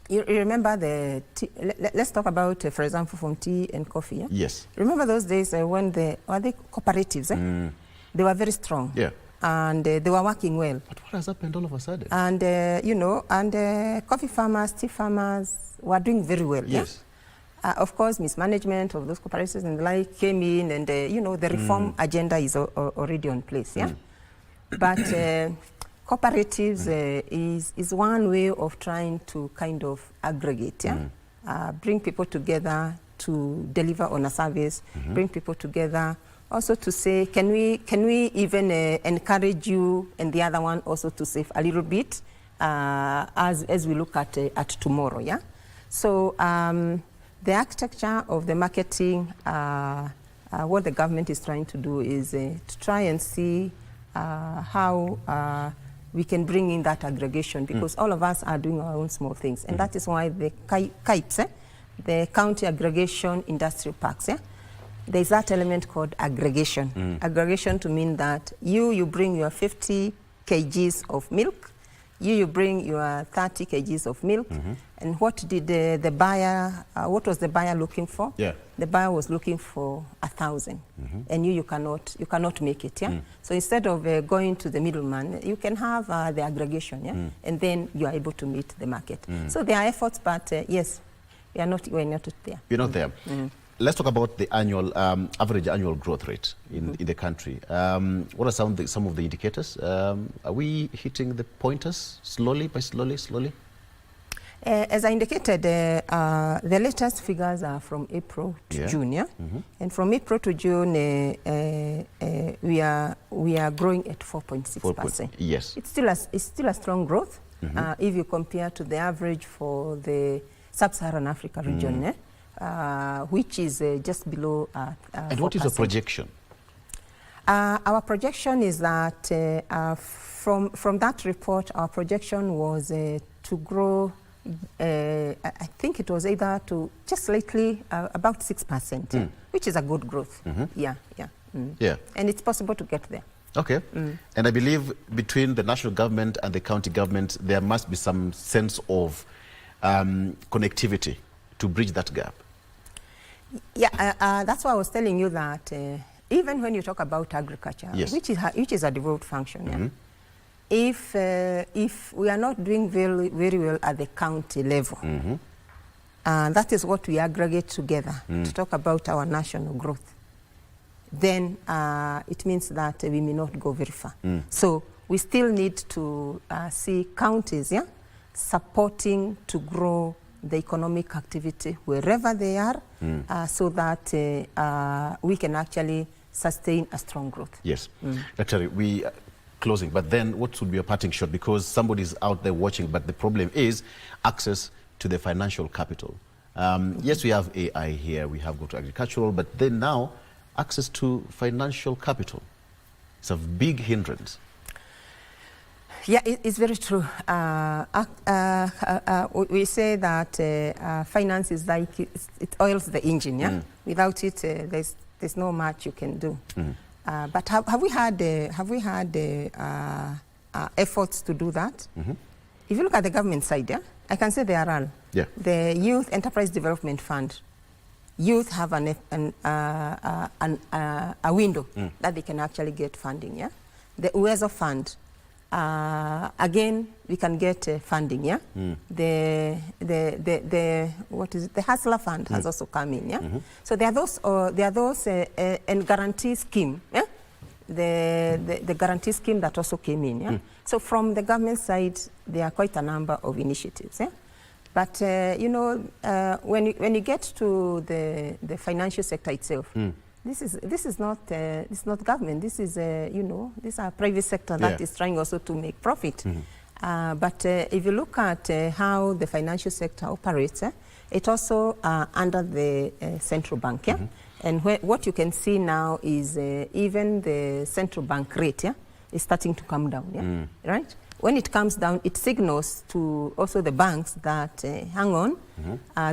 You remember the tea, let's talk about, for example, from tea and coffee. Yes. Remember those days when the cooperatives? They were very strong. And they were working well. But what has happened all of a sudden? And coffee farmers, tea farmers were doing very well. Yes. Of course, mismanagement of those cooperatives and the like came in, and the reform agenda is already on place. But cooperatives is one way of trying to kind of aggregate, bring people together to deliver on a service, bring people together also to say, can we even encourage you and the other one also to save a little bit as we look at tomorrow, So the architecture of the marketing, what the government is trying to do is to try and see how we can bring in that aggregation, because all of us are doing our own small things. And that is why the KIPs, the County Aggregation Industrial Parks, there's that element called aggregation. Aggregation to mean that you bring your 50 kgs of milk, you bring your 30 kgs of milk, and what did the buyer, what was the buyer looking for? The buyer was looking for 1,000, and you cannot make it, So instead of going to the middleman, you can have the aggregation, and then you are able to meet the market. So there are efforts, but yes, we're not there. You're not there. Let's talk about the annual average annual growth rate in the country. What are some of the indicators? Are we hitting the pointers slowly by slowly? As I indicated, the latest figures are from April to June, and from April to June, we are growing at 4.6%. Yes, it's still a strong growth if you compare to the average for the Sub-Saharan Africa region, which is just below. And what is the projection? Our projection is that from that report, our projection was to grow. I think it was either to just slightly about 6%, which is a good growth. Yeah. And it's possible to get there. Okay. And I believe between the national government and the county government, there must be some sense of connectivity to bridge that gap. Yeah, that's why I was telling you that even when you talk about agriculture, yes. which is a devolved function, if we are not doing very well at the county level, that is what we aggregate together to talk about our national growth, then it means that we may not go very far. So we still need to see counties supporting to grow the economic activity wherever they are, so that we can actually sustain a strong growth. Yes. Actually, we closing, but then what would be a parting shot? Because somebody's out there watching, but the problem is access to the financial capital. Yes, we have AI here, we have go to agricultural, but then now access to financial capital. It's a big hindrance. Yeah, it's very true. We say that finance is like it oils the engine. Without it, there's no much you can do. But have we had efforts to do that? If you look at the government side, I can say they are all. The Youth Enterprise Development Fund. Youth have a window that they can actually get funding. The UESO Fund. Again, we can get funding. The Hustler Fund has also come in. So there are those and guarantee scheme. The guarantee scheme that also came in. So from the government side, there are quite a number of initiatives. But you know, when you get to the financial sector itself. This is not government. This is you know, this is a private sector that is trying also to make profit. But if you look at how the financial sector operates, it also under the central bank. And what you can see now is even the central bank rate is starting to come down. Right? When it comes down, it signals to also the banks that hang on,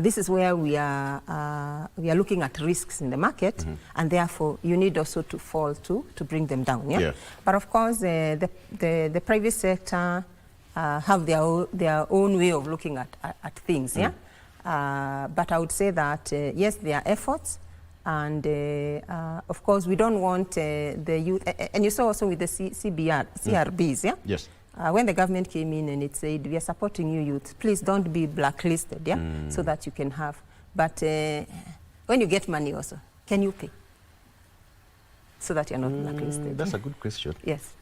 this is where we are looking at risks in the market, and therefore you need also to fall to bring them down. But of course, the private sector have their own way of looking at things. But I would say that yes, there are efforts. And of course, we don't want the youth, and you saw also with the CRBs. Yes. When the government came in and it said, we are supporting you youth, please don't be blacklisted, so that you can have. But when you get money also, can you pay? So that you're not blacklisted. That's a good question. Yes.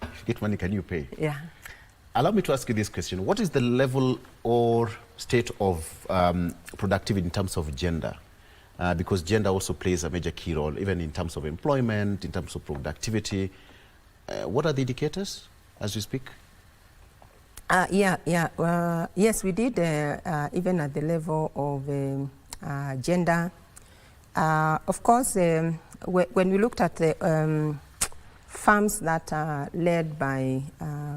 If you get money, can you pay? Yeah. Allow me to ask you this question. What is the level or state of productivity in terms of gender? Because gender also plays a major key role, even in terms of employment, in terms of productivity. What are the indicators as we speak? Yes, we did, even at the level of gender. Of course, when we looked at the farms that are led by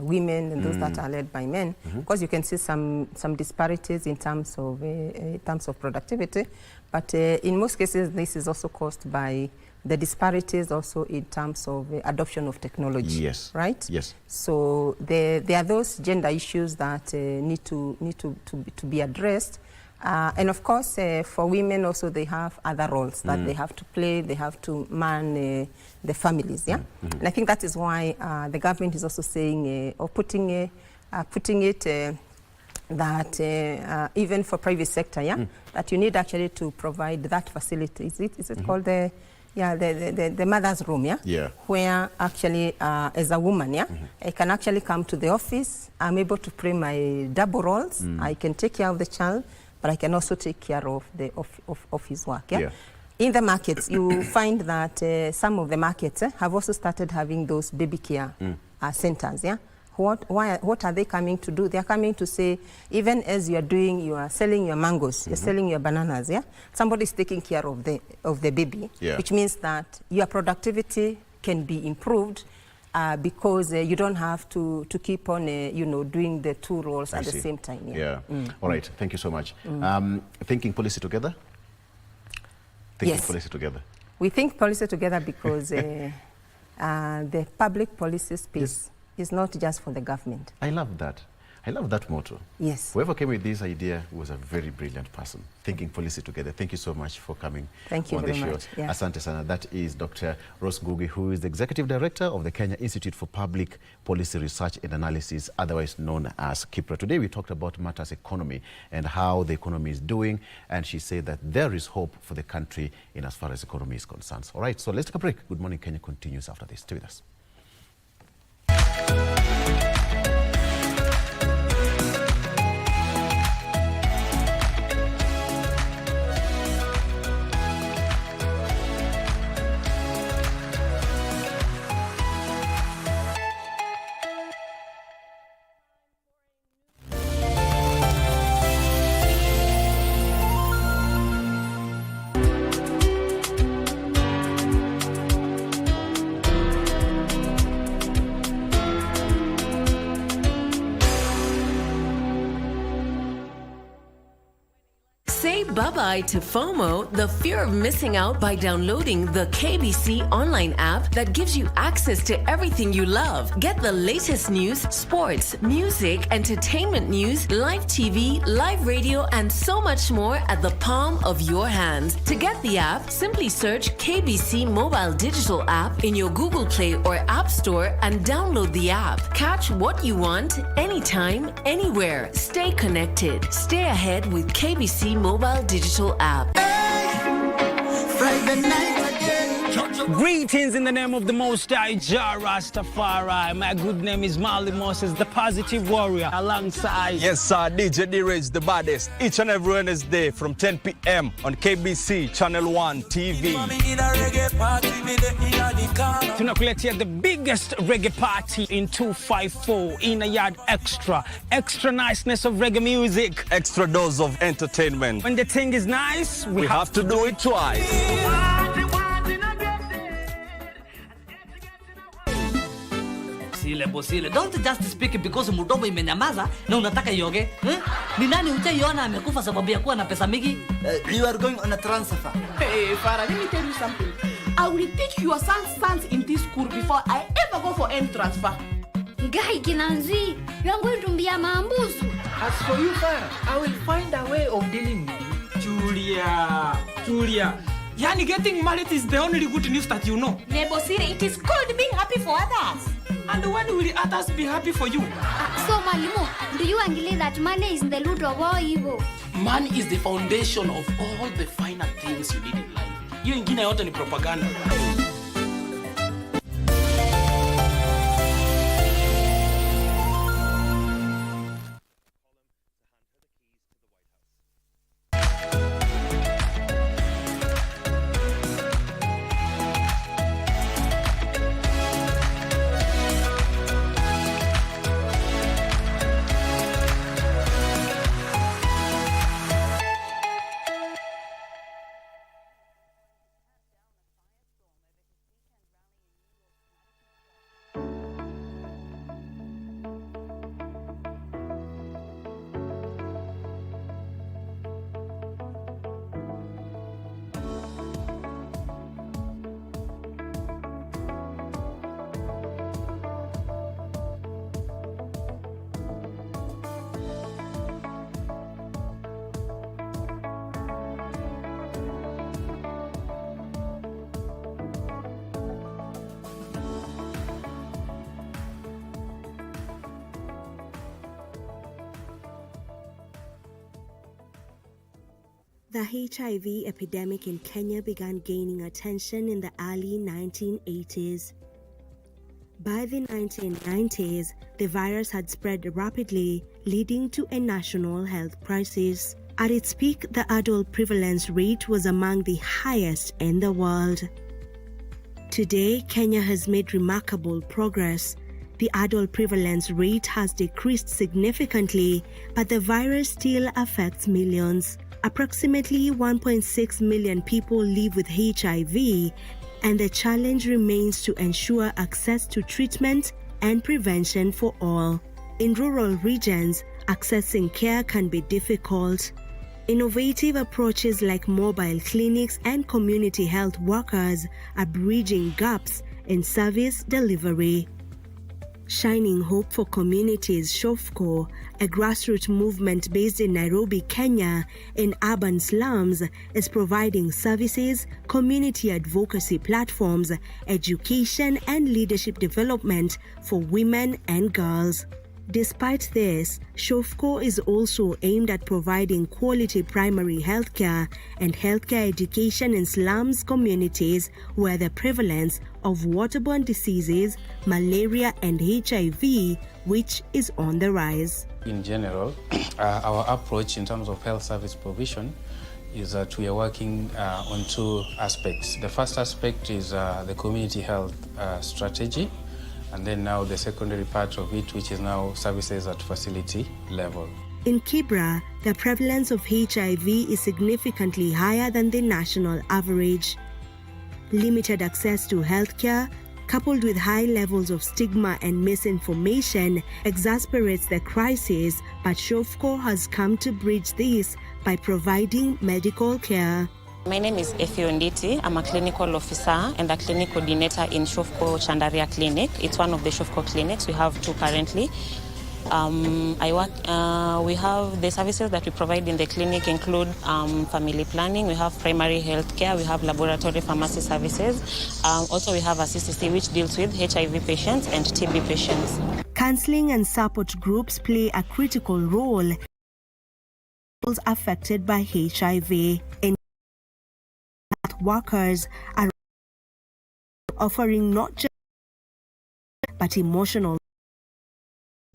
women and those that are led by men, of course you can see some disparities in terms of productivity, but in most cases this is also caused by the disparities also in terms of adoption of technology. Yes. Right? Yes. So there are those gender issues that need to be addressed. And of course, for women also, they have other roles that they have to play. They have to man the families. And I think that is why the government is also saying or putting it that even for private sector, that you need actually to provide that facility. Is it called the mother's room, where actually as a woman, I can actually come to the office. I'm able to play my double roles. I can take care of the child, but I can also take care of his work. In the markets, you find that some of the markets have also started having those baby care centers. What are they coming to do? They are coming to say, even as you are selling your mangoes, you're selling your bananas, somebody is taking care of the baby, which means that your productivity can be improved because you don't have to keep on, doing the two roles at the same time. All right. Thank you so much. Thinking policy together? Thinking policy together. We think policy together because the public policy space is not just for the government. I love that. I love that motto. Yes. Whoever came with this idea was a very brilliant person, thinking policy together. Thank you so much for coming Thank you on very the show. much. Yeah. Asante sana. That is Dr. Rose Ngugi, who is the Executive Director of the Kenya Institute for Public Policy Research and Analysis, otherwise known as KIPRA. Today we talked about matters economy and how the economy is doing, and she said that there is hope for the country in as far as economy is concerned. All right, so let's take a break. Good Morning Kenya continues after this. Stay with us. Say bye-bye to FOMO, the fear of missing out, by downloading the KBC Online app that gives you access to everything you love. Get the latest news, sports, music, entertainment news, live TV, live radio, and so much more at the palm of your hand. To get the app, simply search KBC Mobile Digital app in your Google Play or App Store and download the app. Catch what you want, anytime, anywhere. Stay connected. Stay ahead with KBC Mobile Digital app. Friday night again. Greetings in the name of the Most High Jah Rastafari. My good name is Marley Moses, the positive warrior, alongside... Yes, sir, DJ D-Rage, the baddest, each and every Wednesday from 10 p.m. on KBC Channel 1 TV. Tunakuletea the biggest reggae party in 254 in a yard extra. Extra niceness of reggae music. Extra dose of entertainment. When the thing is nice, we have to do it twice. Bosile. Don't just speak because mdomo imenyamaza na unataka ioge. Ni nani hujaiona amekufa sababu ya kuwa na pesa mingi? You are going on a transfer. Hey, Farah, let me tell you something. I will teach your sons in this school before I ever go for any transfer. Guy Kinanzi, you are going to be a mambuzu. As for you, Farah, I will find a way of dealing with you. Julia. Yani, getting married is the only good news that you know. Nebosire, it is called being happy for others. And when will others be happy for you? So, Malimo, do you agree that money is the root of all evil? Money is the foundation of all the finer things you need in life. Hiyo ingine yote ni propaganda. The HIV epidemic in Kenya began gaining attention in the early 1980s. By the 1990s, the virus had spread rapidly, leading to a national health crisis. At its peak, the adult prevalence rate was among the highest in the world. Today, Kenya has made remarkable progress. The adult prevalence rate has decreased significantly, but the virus still affects millions. Approximately 1.6 million people live with HIV, and the challenge remains to ensure access to treatment and prevention for all. In rural regions, accessing care can be difficult. Innovative approaches like mobile clinics and community health workers are bridging gaps in service delivery. Shining Hope for Communities SHOFCO, a grassroots movement based in Nairobi, Kenya, in urban slums, is providing services, community advocacy platforms, education and leadership development for women and girls. Despite this, SHOFCO is also aimed at providing quality primary healthcare and healthcare education in slums communities where the prevalence of waterborne diseases, malaria and HIV, which is on the rise. In general, our approach in terms of health service provision is that we are working on two aspects. The first aspect is the community health strategy, and then now the secondary part of it, which is now services at facility level. In Kibra, the prevalence of HIV is significantly higher than the national average. Limited access to healthcare, coupled with high levels of stigma and misinformation, exasperates the crisis, but SHOFCO has come to bridge this by providing medical care. My name is Efi Onditi. I'm a clinical officer and a clinic coordinator in SHOFCO Chandaria Clinic. It's one of the SHOFCO clinics. We have two currently. We have the services that we provide in the clinic include family planning, we have primary health care, we have laboratory pharmacy services. Also we have a CCC which deals with HIV patients and TB patients. Counseling and support groups play a critical role in those affected by HIV. Workers are offering not just but emotional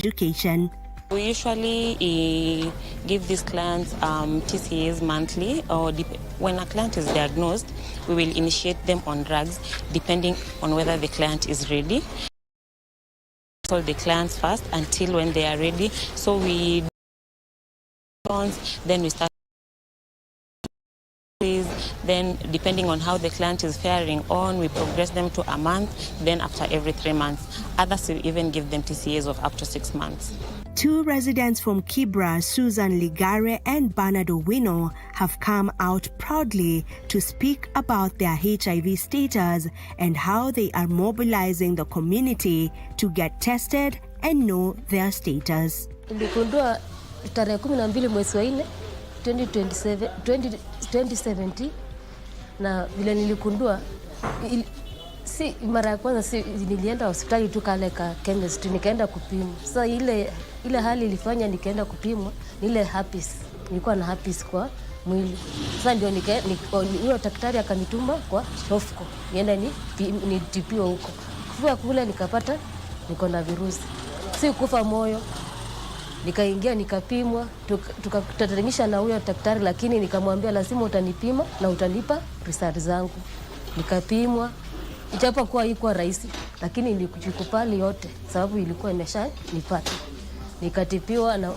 education. We usually give these clients TCAs monthly, or when a client is diagnosed, we will initiate them on drugs depending on whether the client is ready. So the clients first until when they are ready. So then we start. Then depending on how the client is faring on, we progress them to a month, then after every 3 months. Others will even give them TCAs of up to 6 months. Two residents from Kibra, Susan Ligare and Bernard Owino, have come out proudly to speak about their HIV status and how they are mobilizing the community to get tested and know their status. Niligundua tarehe 12 mwezi wa 4 2017, na vile niligundua si mara ya kwanza, nilienda hospitali tu kale ka chemist nikaenda kupimwa. Sasa ile hali ilifanya nikaenda kupimwa ile herpes. Nilikuwa na herpes kwa mwili. Sasa ndio huyo daktari akanituma kwa SHOFCO nienda nitipiwe huko. Kufika kule nikapata niko na virusi. Si kufa moyo. Nikaingia nikapimwa, tukatatanisha na huyo daktari, lakini nikamwambia lazima utanipima na utanipa result zangu. Nikapimwa, ijapokuwa haikuwa rahisi, lakini nilikubali yote sababu ilikuwa imeshanipata. Nikatipiwa na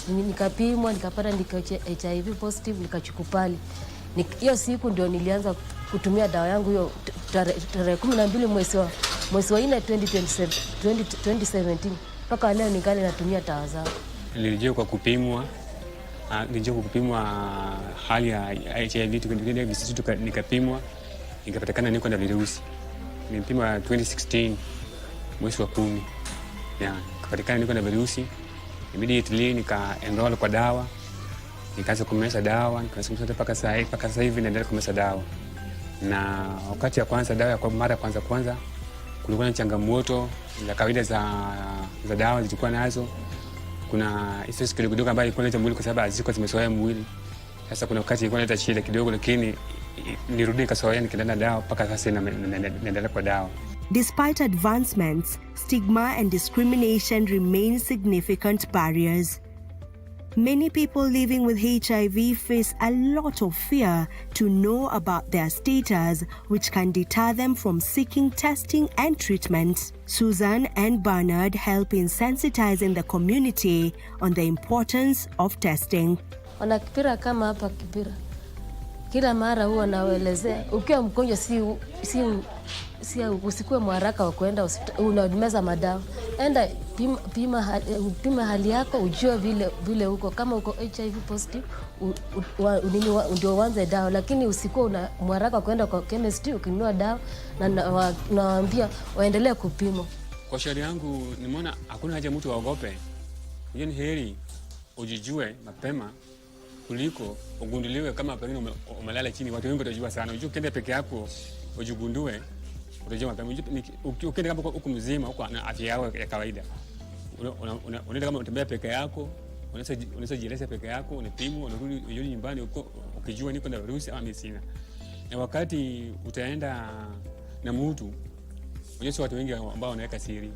nikapimwa, nikapata HIV positive, nikachukupali. Hiyo siku ndio nilianza kutumia dawa yangu hiyo tarehe 12 mwezi wa 4 2017. Mpaka leo ningali natumia dawa zao. Nilijua kwa kupimwa, hali ya HIV nikapimwa, nikapatikana niko na virusi. Nilipimwa 2016 mwezi wa 10. Nikapatikana niko na virusi. Immediately nikaenroll kwa dawa. Nikaanza kumeza dawa, nikaanza mpaka sasa hivi naendelea kumeza dawa. Na wakati ya kwanza dawa kwa mara kwanza kulikuwa na changamoto za kawaida za dawa zilikuwa nazo. Kuna issues kidogo ambayo ilikuwa inaleta mwili kwa sababu hazikuwa zimezoea mwili. Sasa kuna wakati ilikuwa inaleta shida kidogo, lakini nirudi nikazoea nikaenda dawa mpaka sasa naendelea kwa dawa. Despite advancements, stigma and discrimination remain significant barriers. Many people living with HIV face a lot of fear to know about their status, which can deter them from seeking testing and treatment. Susan and Bernard help in sensitizing the community on the importance of testing. Wana Kibra kama hapa Kibra, kila mara huwa nawaelezea, ukiwa mgonjwa usikue mwaraka wa kwenda hospitali, unameza madawa. Enda pima hali yako, ujue vile uko. Kama uko HIV positive, ndio uanze dawa, lakini usikue una mwaraka kwenda kwa chemist ukinunua dawa, na nawaambia waendelee kupima. Kwa shauri yangu nimeona hakuna haja mtu aogope. Ni heri ujijue mapema kuliko ugunduliwe kama pengine umelala chini. Watu wengi watajua sana. Unajua ukienda peke yako ujigundue, utajua mapema. Ukienda kama uko mzima, uko na afya yako ya kawaida. Unaenda kama unatembea peke yako, unaweza jieleza peke yako, unapimwa, unarudi nyumbani ukijua niko na virusi ama sina. Na wakati utaenda na mtu, unajua watu wengi ambao wanaweka siri.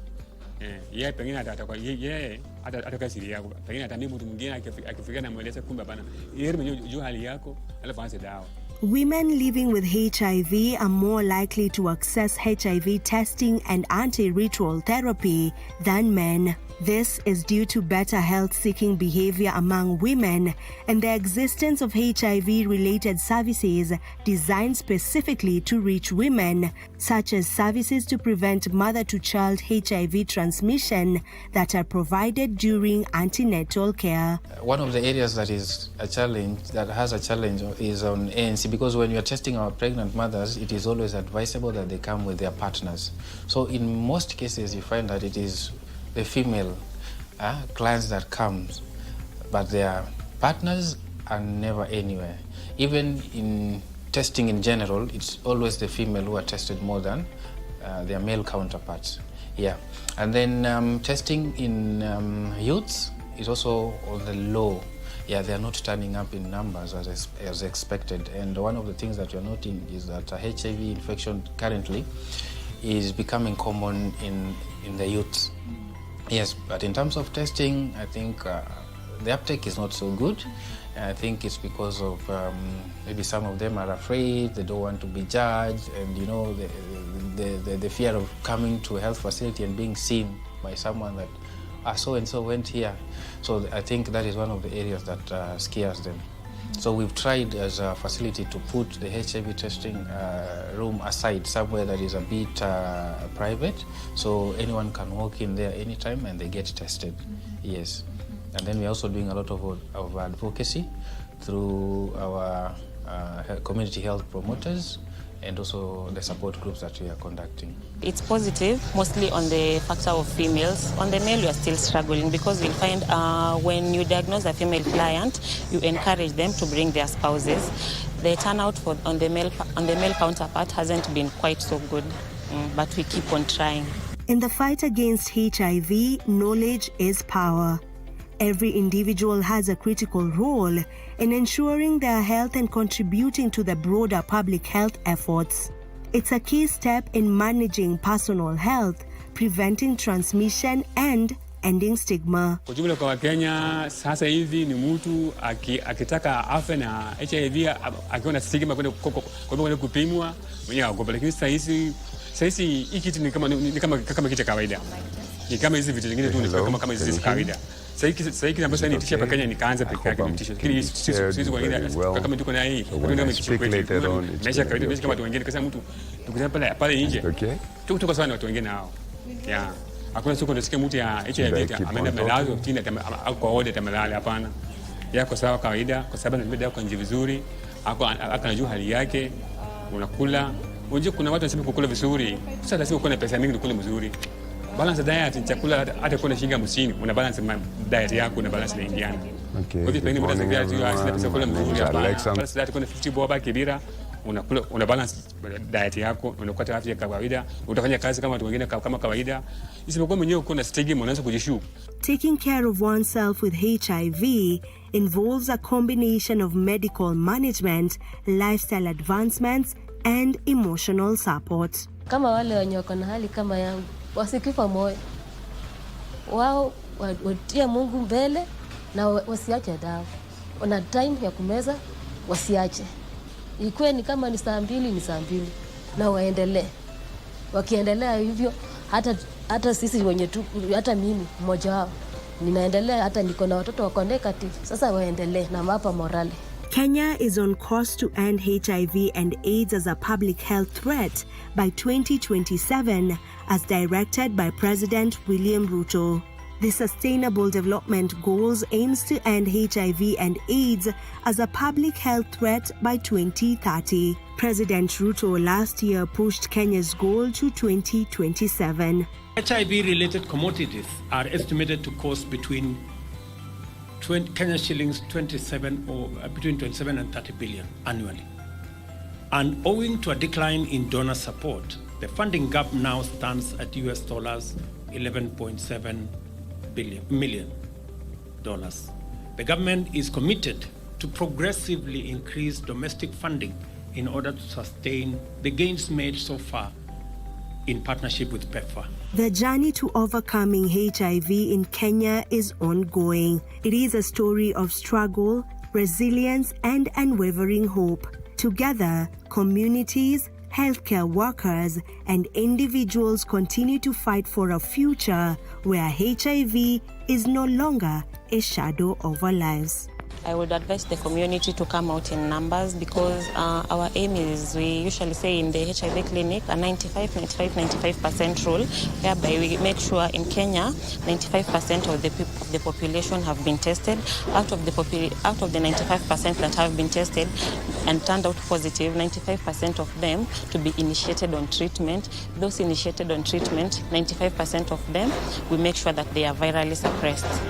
Yeye pengine atakuwa yeye ataka siri yako. Pengine atambii mtu mwingine akifikiria na mweleze kumbe bana. Yeye mwenyewe hali yako, alafu aanze dawa. Women living with HIV are more likely to access HIV testing and antiretroviral therapy than men. This is due to better health-seeking behavior among women and the existence of HIV-related services designed specifically to reach women, such as services to prevent mother-to-child HIV transmission that are provided during antenatal care. One of the areas that is a challenge, that has a challenge, is on ANC, because when you are testing our pregnant mothers, it is always advisable that they come with their partners. So in most cases, you find that it is the female clients that comes, but their partners are never anywhere. Even in testing in general, it's always the female who are tested more than their male counterparts. Yeah, and then testing in youths is also on the low. Yeah, they are not turning up in numbers as expected. And one of the things that we are noting is that HIV infection currently is becoming common in the youths. Yes, but in terms of testing, I think the uptake is not so good. I think it's because of maybe some of them are afraid, they don't want to be judged, and you know, the fear of coming to a health facility and being seen by someone that so-and-so went here. So I think that is one of the areas that scares them. So we've tried as a facility to put the HIV testing room aside, somewhere that is a bit private, so anyone can walk in there anytime and they get tested. Yes. And then we're also doing a lot of advocacy through our community health promoters and also the support groups that we are conducting. It's positive, mostly on the factor of females. On the male, we are still struggling because we'll find when you diagnose a female client, you encourage them to bring their spouses. The turnout on the male counterpart hasn't been quite so good, but we keep on trying. In the fight against HIV, knowledge is power. Every individual has a critical role in ensuring their health and contributing to the broader public health efforts. It's a key step in managing personal health, preventing transmission and ending stigma. Kwa jumla kwa Kenya sasa hivi ni mtu akitaka afe na HIV akiona stigma kwenda kupimwa mwenyewe agopa, lakini sasa hii kitu ni kama kitu kawaida. Ni kama hizi vitu vingine tu ni kama hizi kawaida. Sasa hiki ambacho ni tisha pa Kenya nikaanza peke yake ni tisha. Lakini sisi kwa wengine kama tuko na hii, ndio kama tisha kwetu. Maisha kawaida, maisha kama watu wengine, kama mtu tukisema pale nje. Tuko sana watu wengine hao. Yeah. Hakuna siku nasikia mtu ya HIV ameenda malazo chini au kwa order tamalala, hapana. Yako sawa kawaida kwa sababu anabeba kwa njia vizuri. Anajua hali yake. Unakula. Unajua kuna watu wanasema kukula vizuri. Sasa lazima uko na pesa mingi ukule mzuri. Balance diet ni chakula hata kuna shilingi 50 una balance diet yako na balance na Indiana. Okay. Kwa hivyo pengine mtu anasema sina pesa kula mzuri hapa. Balance diet kuna 50 boba kibira unakula una balance diet yako, unakata afya kawaida, utafanya kazi kama watu wengine kama kawaida. Isipokuwa mwenyewe uko na stigma unaanza kujishuku. Taking care of oneself with HIV involves a combination of medical management, lifestyle advancements and emotional support. Kama wale wenye wako na hali kama yangu wasikifa moyo, wao watie Mungu mbele na wasiache dawa. Wana time ya kumeza, wasiache. Ikuwe ni kama ni saa 2 ni saa 2 na waendelee. Wakiendelea hivyo hata sisi wenye tu, hata mimi mmoja wao ninaendelea, hata niko na watoto wako negative. Sasa waendelee na mapa morale. Kenya is on course to end HIV and AIDS as a public health threat by 2027, as directed by President William Ruto. The Sustainable Development Goals aims to end HIV and AIDS as a public health threat by 2030. President Ruto last year pushed Kenya's goal to 2027. HIV-related commodities are estimated to cost between Kenya shillings 27 or between 27 and 30 billion annually. And owing to a decline in donor support, the funding gap now stands at US dollars 11.7 million. The government is committed to progressively increase domestic funding in order to sustain the gains made so far in partnership with PEPFAR. The journey to overcoming HIV in Kenya is ongoing. It is a story of struggle, resilience, and unwavering hope. Together, communities, healthcare workers, and individuals continue to fight for a future where HIV is no longer a shadow of our lives. I would advise the community to come out in numbers because our aim is, we usually say in the HIV clinic, a 95% rule, whereby we make sure in Kenya, 95% of the population have been tested. Out of the 95% that have been tested and turned out positive, 95% of them to be initiated on treatment. Those initiated on treatment, 95% of them, we make sure that they are virally suppressed.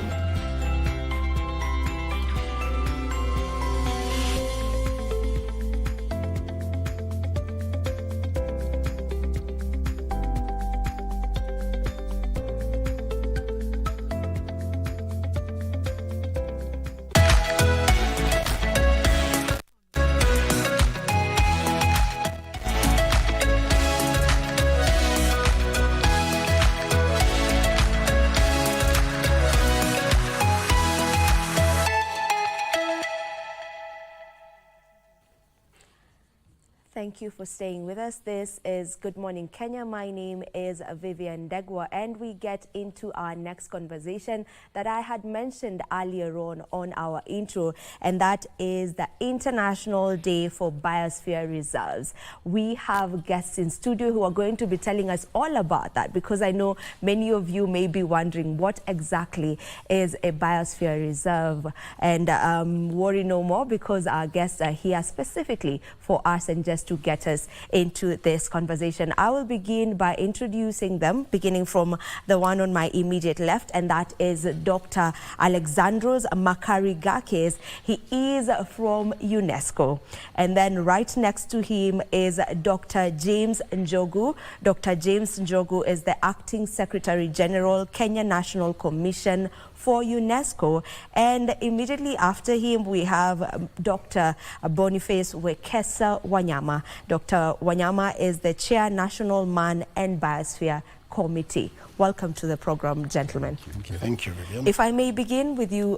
Thank you for staying with us. This is Good Morning Kenya. My name is Vivian Degwa, and we get into our next conversation that I had mentioned earlier on our intro, and that is the International Day for Biosphere Reserves. We have guests in studio who are going to be telling us all about that, because I know many of you may be wondering what exactly is a biosphere reserve, and worry no more, because our guests are here specifically for us and just to get us into this conversation. I will begin by introducing them, beginning from the one on my immediate left, and that is Dr. Alexandros Makarigakis. He is from UNESCO. And then right next to him is Dr. James Njogu. Dr. James Njogu is the Acting Secretary General, Kenya National Commission for UNESCO. And immediately after him, we have Dr. Boniface Wekesa Wanyama. Dr. Wanyama is the Chair, National Man and Biosphere Committee. Welcome to the program, gentlemen. Thank you. Thank you, Vivian. If I may begin with you,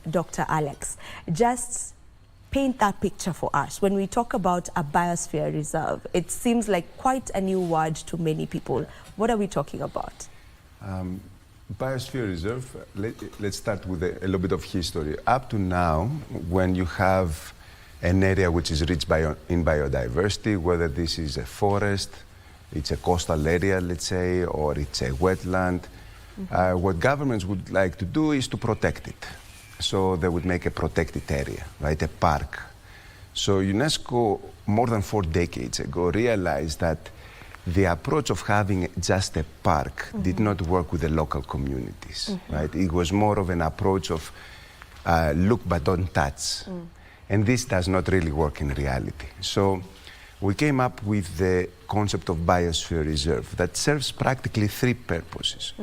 Dr. Alex, just paint that picture for us. When we talk about a biosphere reserve, it seems like quite a new word to many people. What are we talking about? Biosphere reserve, let's start with a little bit of history. Up to now, when you have an area which is rich in biodiversity, whether this is a forest, it's a coastal area, let's say, or it's a wetland, what governments would like to do is to protect it. So they would make a protected area, right, a park. So UNESCO, more than 4 decades ago, realized that the approach of having just a park did not work with the local communities, right? It was more of an approach of look but don't touch. And this does not really work in reality. So we came up with the concept of biosphere reserve that serves practically 3 purposes.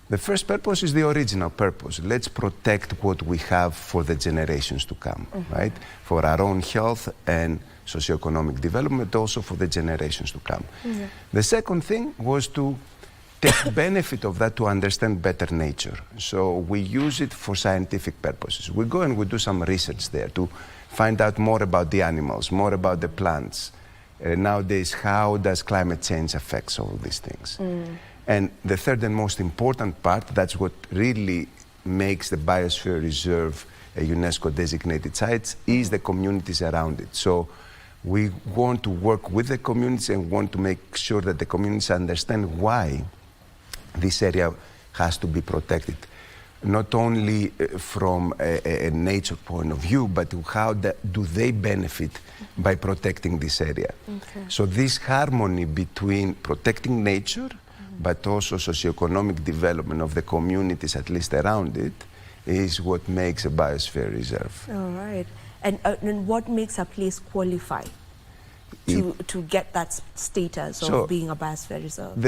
The first purpose is the original purpose. Let's protect what we have for the generations to come, right? For our own health and socioeconomic development, also for the generations to come. The second thing was to take benefit of that to understand better nature. So we use it for scientific purposes. We go and we do some research there to find out more about the animals, more about the plants. Nowadays, how does climate change affect all these things? And the third and most important part, that's what really makes the Biosphere Reserve a UNESCO designated site, is the communities around it. So we want to work with the communities and want to make sure that the communities understand why this area has to be protected. Not only from a nature point of view, but how do they benefit by protecting this area. Okay. So this harmony between protecting nature, but also socioeconomic development of the communities, at least around it, is what makes a biosphere reserve. All right. And what makes a place qualify to get that status of being a biosphere reserve?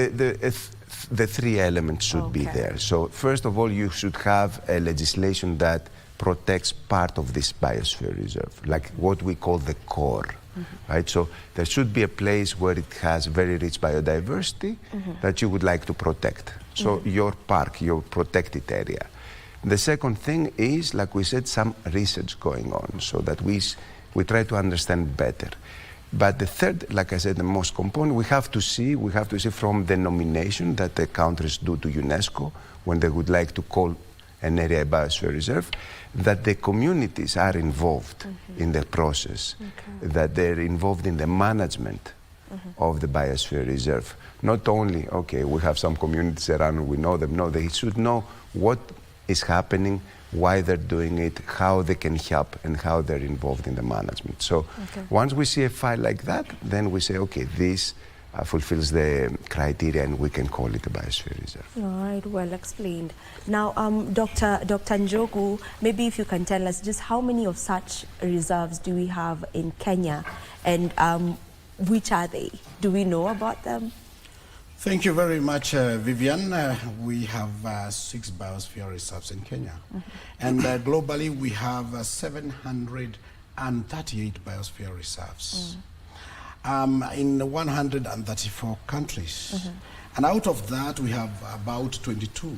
The three elements should be there. So first of all, you should have a legislation that protects part of this biosphere reserve, like what we call the core, right? So there should be a place where it has very rich biodiversity that you would like to protect. So your park, your protected area. The second thing is, like we said, some research going on so that we try to understand better. But the third, like I said, the most component, we have to see from the nomination that the countries do to UNESCO when they would like to call an area a biosphere reserve, that the communities are involved in the process, that they're involved in the management of the biosphere reserve. Not only, okay, we have some communities around, we know them. No, they should know what is happening, why they're doing it, how they can help, and how they're involved in the management. So once we see a file like that, then we say, okay, this fulfills the criteria and we can call it a biosphere reserve. All right, well explained. Now, Dr. Njogu, maybe if you can tell us just how many of such reserves do we have in Kenya, and which are they? Do we know about them? Thank you very much, Vivian. We have 6 biosphere reserves in Kenya. And globally, we have 738 biosphere reserves in 134 countries. And out of that, we have about 22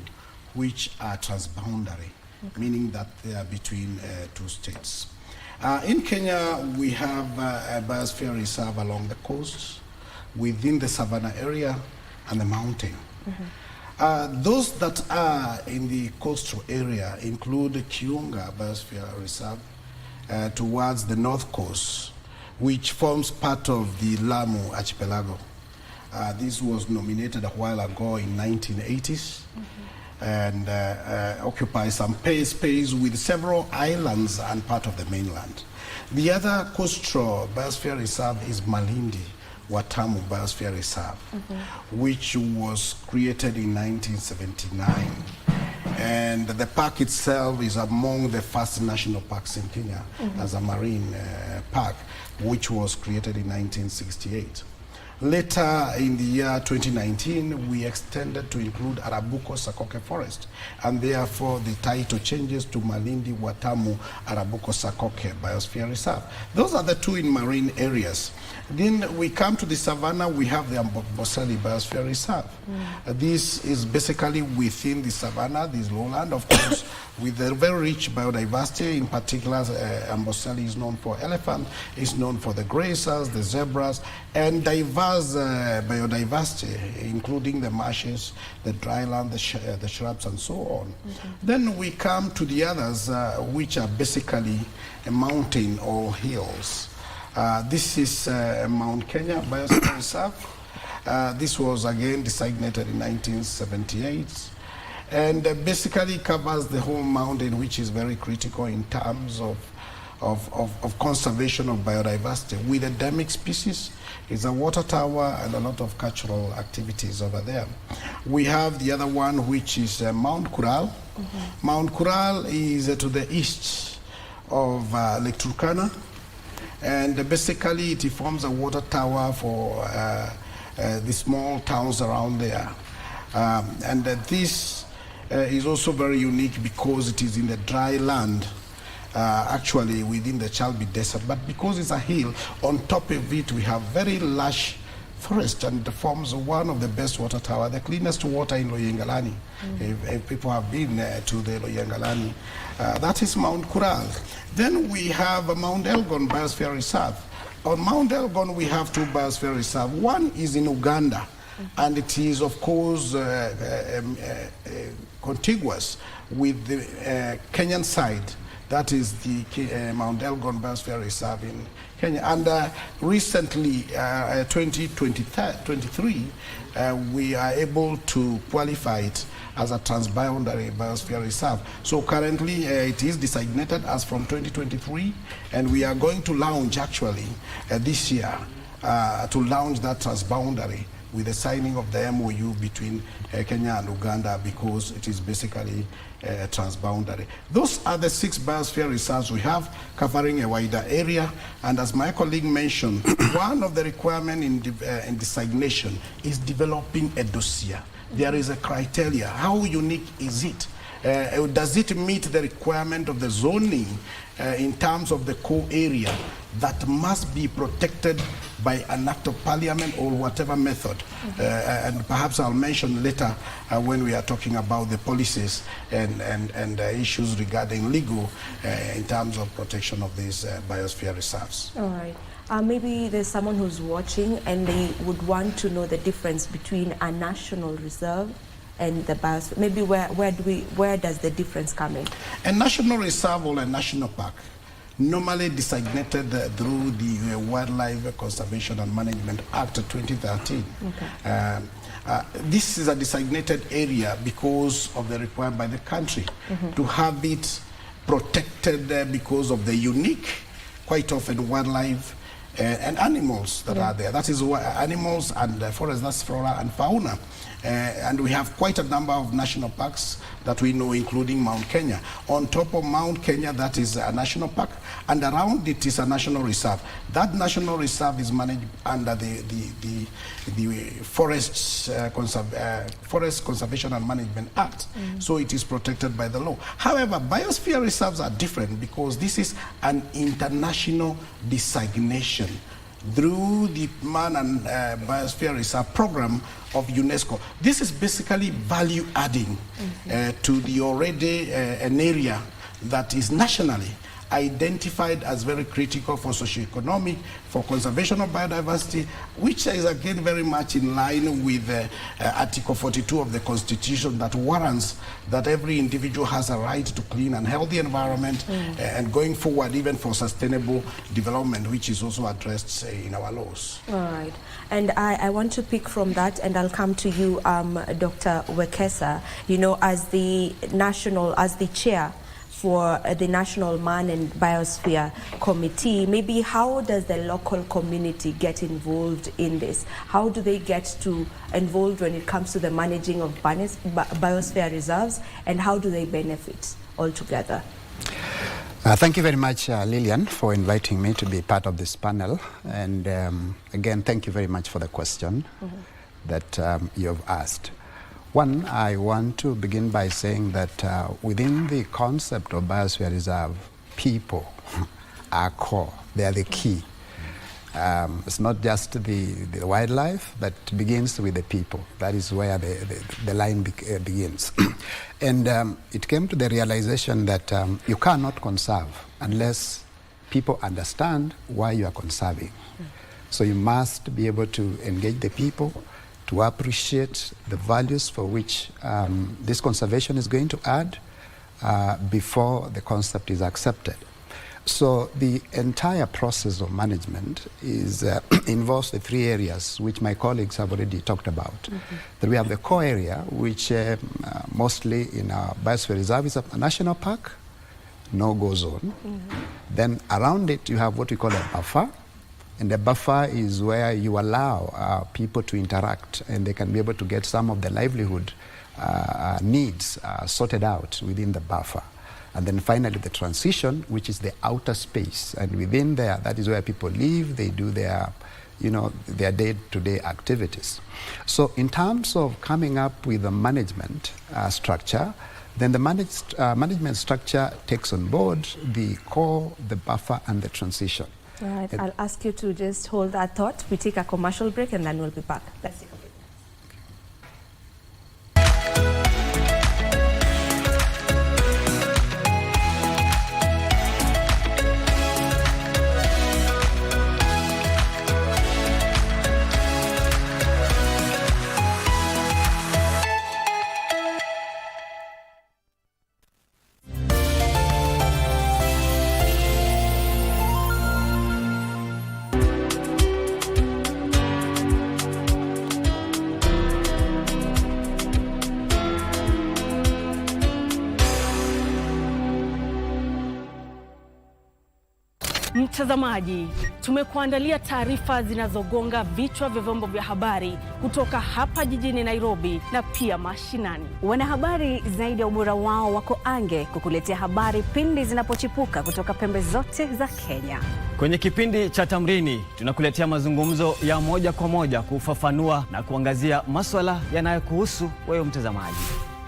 which are transboundary, meaning that they are between 2 states. In Kenya, we have a biosphere reserve along the coast, within the savannah area, and the mountain. Those that are in the coastal area include the Kiunga Biosphere Reserve towards the north coast, which forms part of the Lamu Archipelago. This was nominated a while ago in 1980s and occupies some space with several islands and part of the mainland. The other coastal biosphere reserve is Malindi Watamu Biosphere Reserve, which was created in 1979. And the park itself is among the first national parks in Kenya as a marine park, which was created in 1968. Later in the year 2019, we extended to include Arabuko Sakoke Forest, and therefore the title changes to Malindi Watamu Arabuko Sakoke Biosphere Reserve. Those are the 2 in marine areas. Then we come to the savannah, we have the Amboseli Biosphere Reserve. This is basically within the savannah, this lowland, of course, with a very rich biodiversity. In particular, Amboseli is known for elephant, is known for the grazers, the zebras, and diverse biodiversity, including the marshes, the dryland, the shrubs, and so on. Then we come to the others, which are basically a mountain or hills. This is Mount Kenya Biosphere Reserve. This was again designated in 1978 and basically covers the whole mountain, which is very critical in terms of conservation of biodiversity with endemic species. It's a water tower and a lot of cultural activities over there. We have the other one, which is Mount Kural. Mount Kural is to the east of Lake Turkana. And basically, it forms a water tower for the small towns around there. And this is also very unique because it is in the dry land, actually within the Chalbi Desert. But because it's a hill, on top of it, we have very lush forest, and it forms one of the best water tower, the cleanest water in Loyengalani. If people have been to the Loyengalani, that is Mount Kural. Then we have Mount Elgon Biosphere Reserve. On Mount Elgon, we have 2 biosphere reserves. One is in Uganda, and it is, of course, contiguous with the Kenyan side That is the Mount Elgon Biosphere Reserve in Kenya. And recently, 2023, we are able to qualify it as a transboundary biosphere reserve. So currently it is designated as from 2023, and we are going to launch actually this year to launch that transboundary with the signing of the MOU between Kenya and Uganda, because it is basically transboundary. Those are the 6 biosphere reserves we have, covering a wider area. And as my colleague mentioned, one of the requirements in designation is developing a dossier. There is a criteria. How unique is it? Does it meet the requirement of the zoning in terms of the core area that must be protected by an act of parliament or whatever method? And perhaps I'll mention later when we are talking about the policies and issues regarding legal in terms of protection of these biosphere reserves. All right. Maybe there's someone who's watching and they would want to know the difference between a national reserve and the biosphere. Maybe where does the difference come in? A national reserve or a national park, normally designated through the Wildlife Conservation and Management Act of 2013. Okay. This is a designated area because of the requirement by the country to have it protected because of the unique, quite often wildlife and animals that are there. That is why animals and forests, that's flora and fauna. And we have quite a number of national parks that we know, including Mount Kenya. On top of Mount Kenya, that is a national park, and around it is a national reserve. That national reserve is managed under the Forest Conservation and Management Act, so it is protected by the law. However, biosphere reserves are different because this is an international designation through the Man and Biosphere Reserve Program of UNESCO. This is basically value adding to the already an area that is nationally identified as very critical for socioeconomic, for conservation of biodiversity, which is again very much in line with Article 42 of the Constitution that warrants that every individual has a right to clean and healthy environment and going forward even for sustainable development, which is also addressed in our laws. All right. And I want to pick from that, and I'll come to you, Dr. Wekesa, you know, as the chair for the National Man and Biosphere Committee, maybe how does the local community get involved in this? How do they get involved when it comes to the managing of biosphere reserves, and how do they benefit altogether? Thank you very much, Lillian, for inviting me to be part of this panel. And again, thank you very much for the question that you have asked. One, I want to begin by saying that within the concept of biosphere reserve, people are core. They are the key. It's not just the wildlife, but begins with the people. That is where the line begins. And it came to the realization that you cannot conserve unless people understand why you are conserving. So you must be able to engage the people, to appreciate the values for which this conservation is going to add before the concept is accepted. So the entire process of management is involves the 3 areas which my colleagues have already talked about. That we have the core area, which mostly in our biosphere reserve is a national park, no-go zone. Then around it you have what we call a buffer. And the buffer is where you allow people to interact, and they can be able to get some of the livelihood needs sorted out within the buffer. And then finally the transition, which is the outer space. And within there, that is where people live, they do their day-to-day activities. So in terms of coming up with a management structure, then the management structure takes on board the core, the buffer, and the transition. All right, I'll ask you to just hold that thought. We take a commercial break and then we'll be back. Let's take a break. Mtazamaji, tumekuandalia taarifa zinazogonga vichwa vya vyombo vya habari kutoka hapa jijini Nairobi na pia mashinani. Wanahabari zaidi ya ubora wao wako ange kukuletea habari pindi zinapochipuka kutoka pembe zote za Kenya. Kwenye kipindi cha Tamrini tunakuletea mazungumzo ya moja kwa moja kufafanua na kuangazia masuala yanayokuhusu wewe mtazamaji.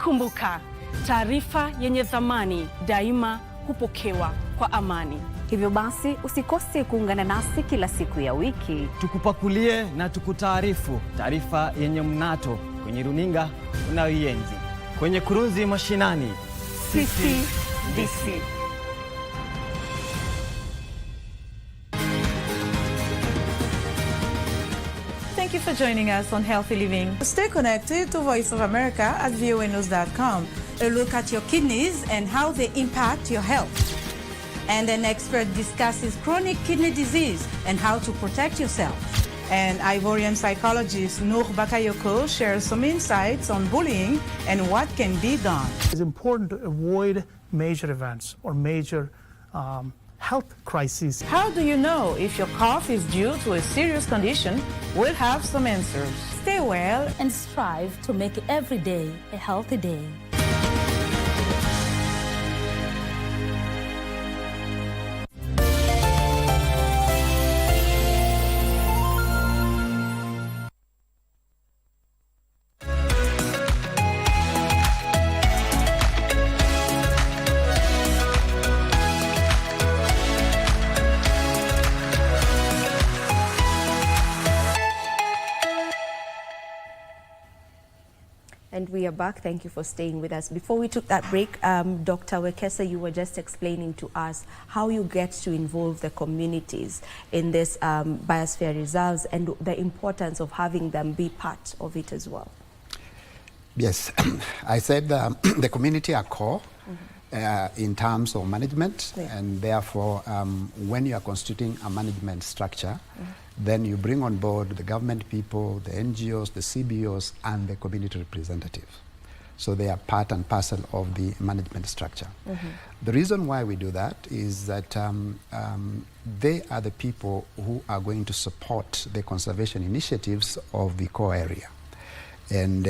Kumbuka, taarifa yenye thamani daima hupokewa kwa amani. Hivyo basi usikose kuungana nasi kila siku ya wiki. Tukupakulie na tukutaarifu taarifa yenye mnato kwenye runinga unayoienzi. Kwenye kurunzi mashinani, sisi DC. Thank you for joining us on Healthy Living. Stay connected to Voice of America at voanews.com. A look at your kidneys and how they impact your health. And an expert discusses chronic kidney disease and how to protect yourself. And Ivorian psychologist Noor Bakayoko shares some insights on bullying and what can be done. It's important to avoid major events or major health crises. How do you know if your cough is due to a serious condition? We'll have some answers. Stay well and strive to make every day a healthy day. And we are back. Thank you for staying with us. Before we took that break, Dr. Wekesa, you were just explaining to us how you get to involve the communities in this biosphere reserves and the importance of having them be part of it as well. Yes, I said the community are core in terms of management, and therefore when you are constituting a management structure, then you bring on board the government people, the NGOs, the CBOs, and the community representatives. So they are part and parcel of the management structure. The reason why we do that is that they are the people who are going to support the conservation initiatives of the core area. And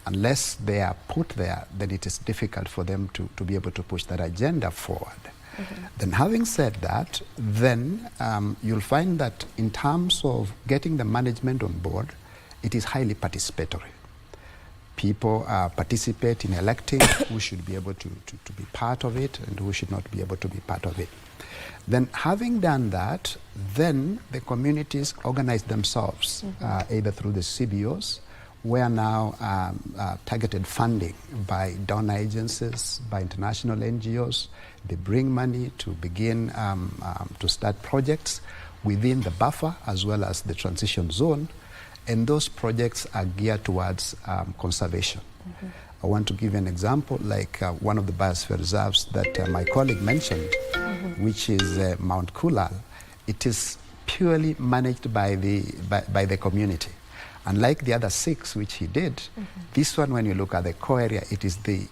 unless they are put there, then it is difficult for them to be able to push that agenda forward. Then having said that, then you'll find that in terms of getting the management on board, it is highly participatory. People participate in electing who should be able to be part of it and who should not be able to be part of it. Then having done that, then the communities organize themselves either through the CBOs, where now targeted funding by donor agencies, by international NGOs, they bring money to begin to start projects within the buffer as well as the transition zone, and those projects are geared towards conservation. I want to give you an example, like one of the biosphere reserves that my colleague mentioned, which is Mount Kulal. It is purely managed by the community. Unlike the other 6 which he did, this one, when you look at the core area, it is the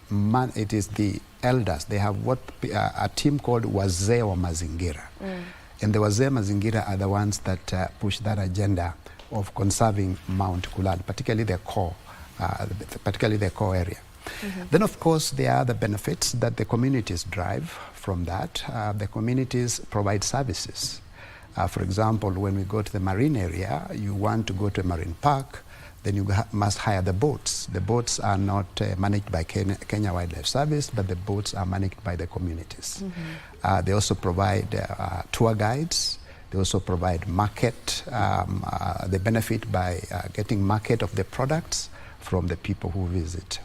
elders. They have what a team called Wazee wa Mazingira. And the Wazee Mazingira are the ones that push that agenda of conserving Mount Kulal, particularly the core area. Then, of course, there are the benefits that the communities drive from that. The communities provide services. For example, when we go to the marine area, you want to go to a marine park, then you must hire the boats. The boats are not managed by Kenya Wildlife Service, but the boats are managed by the communities. They also provide tour guides. They also provide market. They benefit by getting market of the products from the people who visit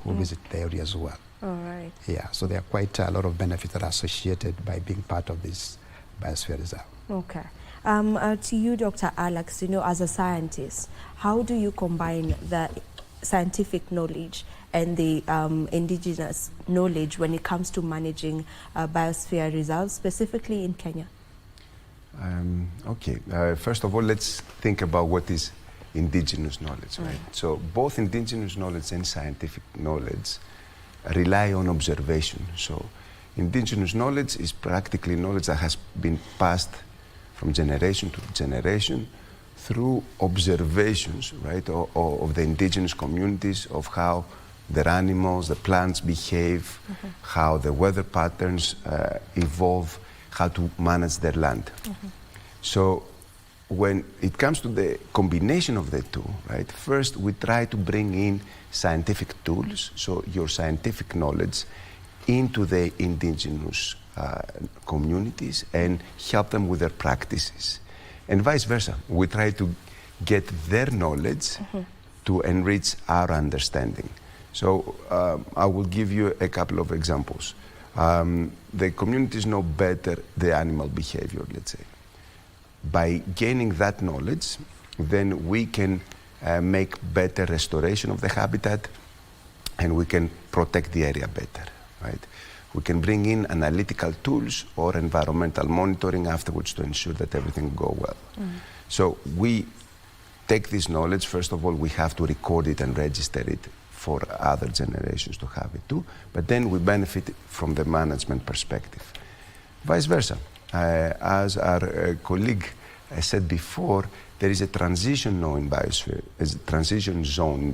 the area as well. All right. Yeah, so there are quite a lot of benefits that are associated by being part of this biosphere reserve. Okay. To you, Dr. Alex, as a scientist, how do you combine the scientific knowledge and the indigenous knowledge when it comes to managing biosphere reserves, specifically in Kenya? Okay, first of all, let's think about what is indigenous knowledge, right? So both indigenous knowledge and scientific knowledge rely on observation. So indigenous knowledge is practically knowledge that has been passed from generation to generation through observations, right, of the indigenous communities, of how their animals, the plants behave, how the weather patterns evolve, how to manage their land. So when it comes to the combination of the two, right, first we try to bring in scientific tools, so your scientific knowledge, into the indigenous communities and help them with their practices. And vice versa, we try to get their knowledge to enrich our understanding. So I will give you a couple of examples. The communities know better the animal behavior, let's say. By gaining that knowledge, then we can make better restoration of the habitat, and we can protect the area better, right? We can bring in analytical tools or environmental monitoring afterwards to ensure that everything will go well. So we take this knowledge, first of all, we have to record it and register it for other generations to have it too, but then we benefit from the management perspective. Vice versa. As our colleague said before, there is a transition zone in Biosphere,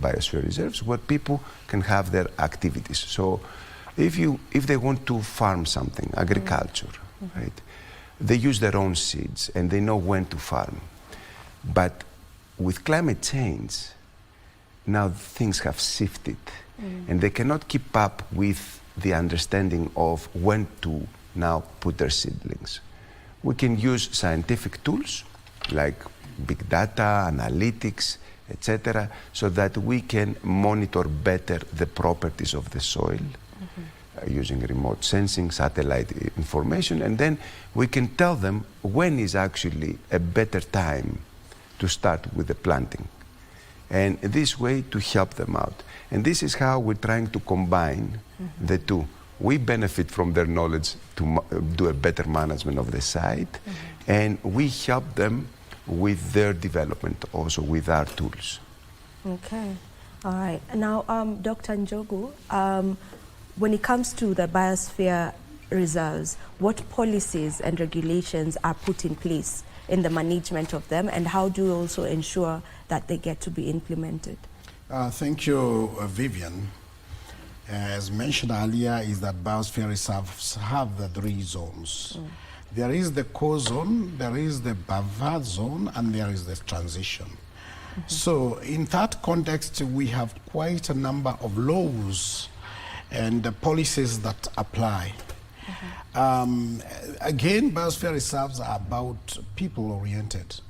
Biosphere reserves where people can have their activities. So if they want to farm something, agriculture, right, they use their own seeds and they know when to farm. But with climate change, now things have shifted and they cannot keep up with the understanding of when to now put their seedlings. We can use scientific tools like big data, analytics, etc., so that we can monitor better the properties of the soil using remote sensing, satellite information, and then we can tell them when is actually a better time to start with the planting. And this way to help them out. And this is how we're trying to combine the two. We benefit from their knowledge to do a better management of the site, and we help them with their development also with our tools. Okay, all right. Now, Dr. Njogu, when it comes to the biosphere reserves, what policies and regulations are put in place in the management of them, and how do you also ensure that they get to be implemented? Thank you, Vivian. As mentioned earlier, is that biosphere reserves have the 3 zones. There is the core zone, there is the buffer zone, and there is the transition. So in that context, we have quite a number of laws and policies that apply. Again, biosphere reserves are about people-oriented.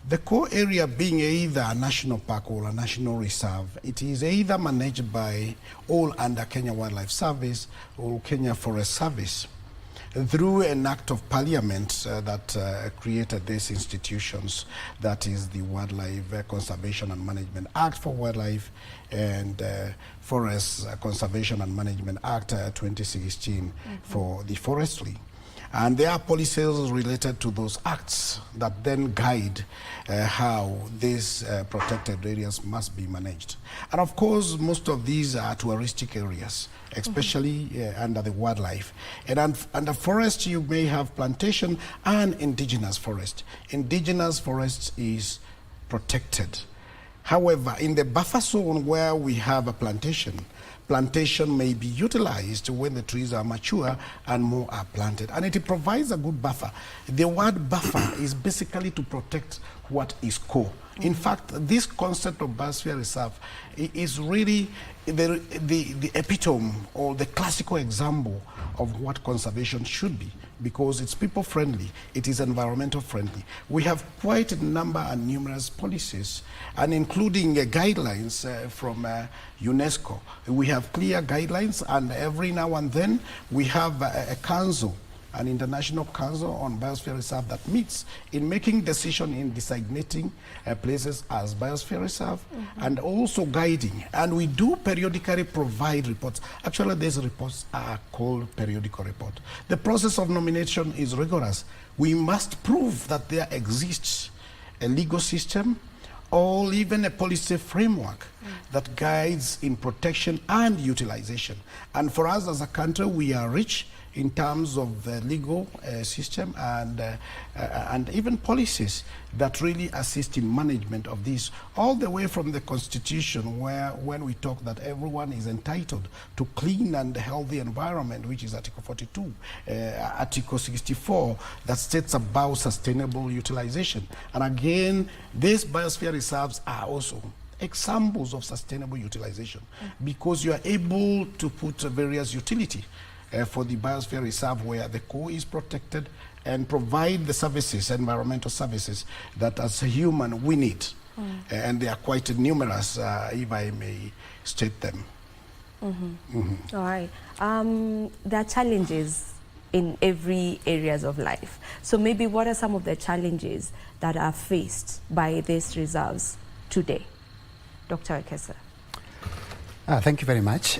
The core area being either a national park or a national reserve, it is either managed by all under Kenya Wildlife Service or Kenya Forest Service through an act of parliament that created these institutions, that is the Wildlife Conservation and Management Act for Wildlife and Forest Conservation and Management Act 2016 for the forestry. And there are policies related to those acts that then guide how these protected areas must be managed. And of course, most of these are touristic areas, especially under the wildlife. And under forest, you may have plantation and indigenous forest. Indigenous forest is protected. However, in the buffer zone where we have a plantation may be utilized when the trees are mature and more are planted. And it provides a good buffer. The word buffer is basically to protect what is core. In fact, this concept of biosphere reserve is really the epitome or the classical example of what conservation should be, because it's people-friendly, it is environmental-friendly. We have quite a number and numerous policies, and including guidelines from UNESCO. We have clear guidelines, and every now and then we have a council, an international council on biosphere reserve that meets in making decision in designating places as biosphere reserve and also guiding. And we do periodically provide reports. Actually, these reports are called periodical report. The process of nomination is rigorous. We must prove that there exists a legal system or even a policy framework that guides in protection and utilization. And for us as a country, we are rich in terms of the legal system and even policies that really assist in management of this, all the way from the Constitution, where when we talk that everyone is entitled to clean and healthy environment, which is Article 42, Article 64, that states about sustainable utilization. And again, these biosphere reserves are also examples of sustainable utilization, because you are able to put various utility for the biosphere reserve where the core is protected and provide the services, environmental services, that as a human we need. And they are quite numerous, if I may state them. All right. There are challenges in every areas of life. So maybe what are some of the challenges that are faced by these reserves today? Dr. Wekesa. Thank you very much.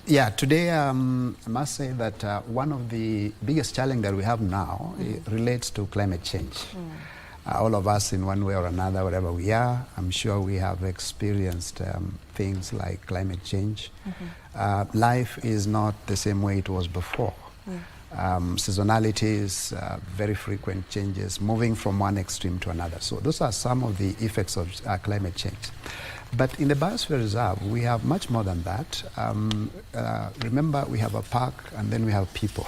Yeah, today I must say that one of the biggest challenges that we have now relates to climate change. All of us in one way or another, wherever we are, I'm sure we have experienced things like climate change. Life is not the same way it was before. Seasonalities, very frequent changes, moving from one extreme to another. So those are some of the effects of climate change. But in the Biosphere Reserve, we have much more than that. Remember, we have a park and then we have people.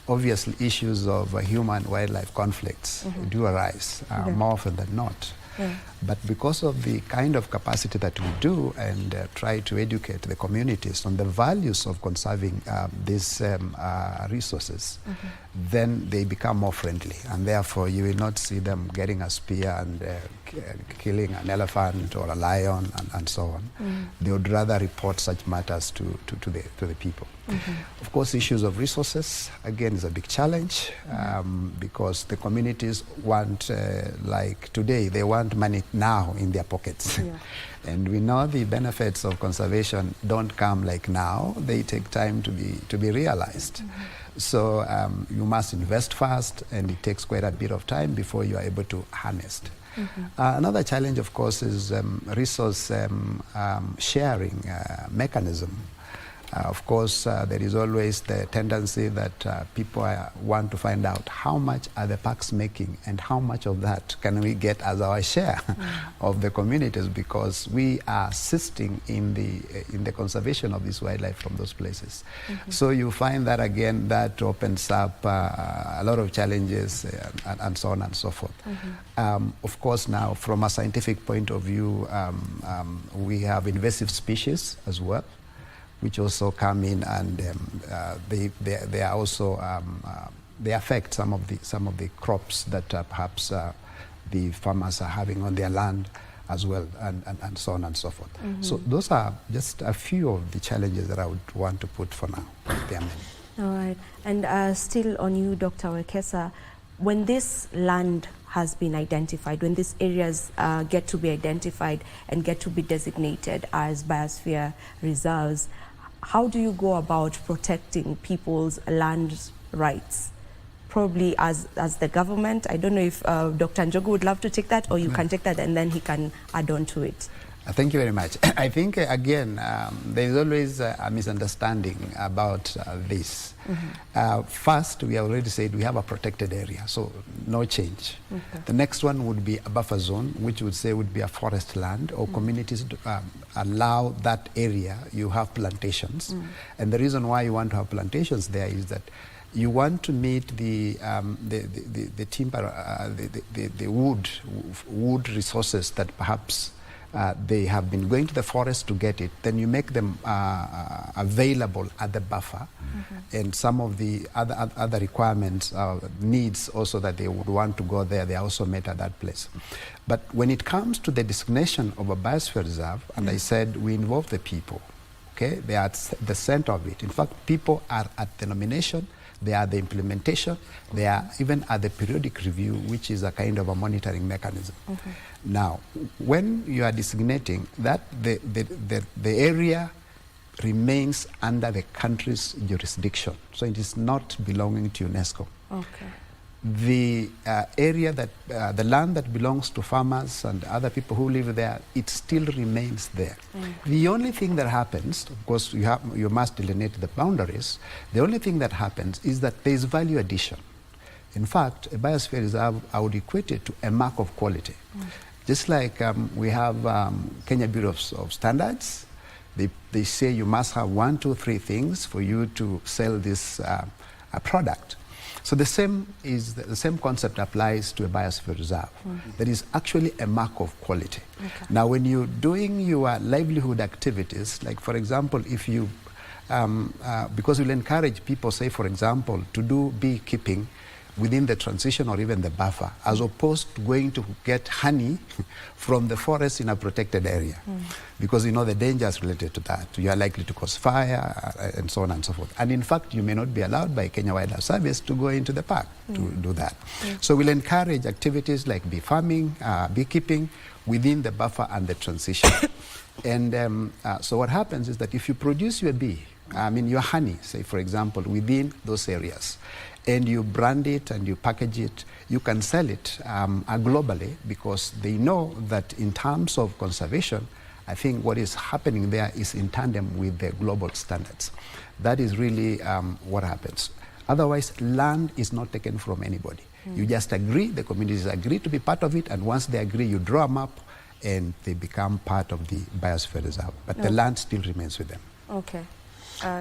Obviously, issues of human-wildlife conflicts do arise more often than not. But because of the kind of capacity that we do and try to educate the communities on the values of conserving these resources, then they become more friendly. And therefore, you will not see them getting a spear and killing an elephant or a lion and so on. They would rather report such matters to the people. Of course, issues of resources, again, is a big challenge because the communities want, like today, they want money now in their pockets. And we know the benefits of conservation don't come like now, they take time to be realized. So you must invest fast, and it takes quite a bit of time before you are able to harness. Another challenge, of course, is resource sharing mechanism. Of course, there is always the tendency that people want to find out how much are the parks making and how much of that can we get as our share of the communities, because we are assisting in the conservation of this wildlife from those places. So you find that again, that opens up a lot of challenges and so on and so forth. Of course, now from a scientific point of view, we have invasive species as well, which also come in, and they are also they affect some of the crops that perhaps the farmers are having on their land as well, and so on and so forth. So those are just a few of the challenges that I would want to put for now. There are many. All right, and still on you, Dr. Wekesa, when this land has been identified, when these areas get to be identified and get to be designated as biosphere reserves, how do you go about protecting people's land rights? Probably as the government. I don't know if Dr. Njogu would love to take that, or you can take that and then he can add on to it. Thank you very much. I think, again, there is always a misunderstanding about this. First, we have already said we have a protected area, so no change. The next one would be a buffer zone, which would say would be a forest land, or communities allow that area, you have plantations. And the reason why you want to have plantations there is that you want to meet the timber, the wood resources that perhaps they have been going to the forest to get it. Then you make them available at the buffer, and some of the other requirements, needs also that they would want to go there, they are also met at that place. But when it comes to the designation of a biosphere reserve, and I said we involve the people, okay? They are at the center of it. In fact, people are at the nomination, they are the implementation, they are even at the periodic review, which is a kind of a monitoring mechanism. Now, when you are designating that, the area remains under the country's jurisdiction, so it is not belonging to UNESCO. the area that, the land that belongs to farmers and other people who live there, it still remains there. The only thing that happens, of course, you must delineate the boundaries. The only thing that happens is that there is value addition. In fact, a biosphere reserve, I would equate it to a mark of quality. Just like we have Kenya Bureau of Standards, they say you must have 1, 2, 3 things for you to sell this product. So the same concept applies to a biosphere reserve. That is actually a mark of quality. Now, when you're doing your livelihood activities, like for example, if you, because we'll encourage people, say for example, to do beekeeping within the transition or even the buffer, as opposed to going to get honey from the forest in a protected area. Because you know the dangers related to that. You are likely to cause fire and so on and so forth. And in fact, you may not be allowed by Kenya Wildlife Service to go into the park to do that. So we'll encourage activities like bee farming, beekeeping within the buffer and the transition. And so what happens is that if you produce your bee, your honey, say for example, within those areas, and you brand it and you package it, you can sell it globally, because they know that in terms of conservation, I think what is happening there is in tandem with the global standards. That is really what happens. Otherwise, land is not taken from anybody. You just agree, the communities agree to be part of it, and once they agree, you draw them up and they become part of the biosphere reserve. But the land still remains with them. Okay.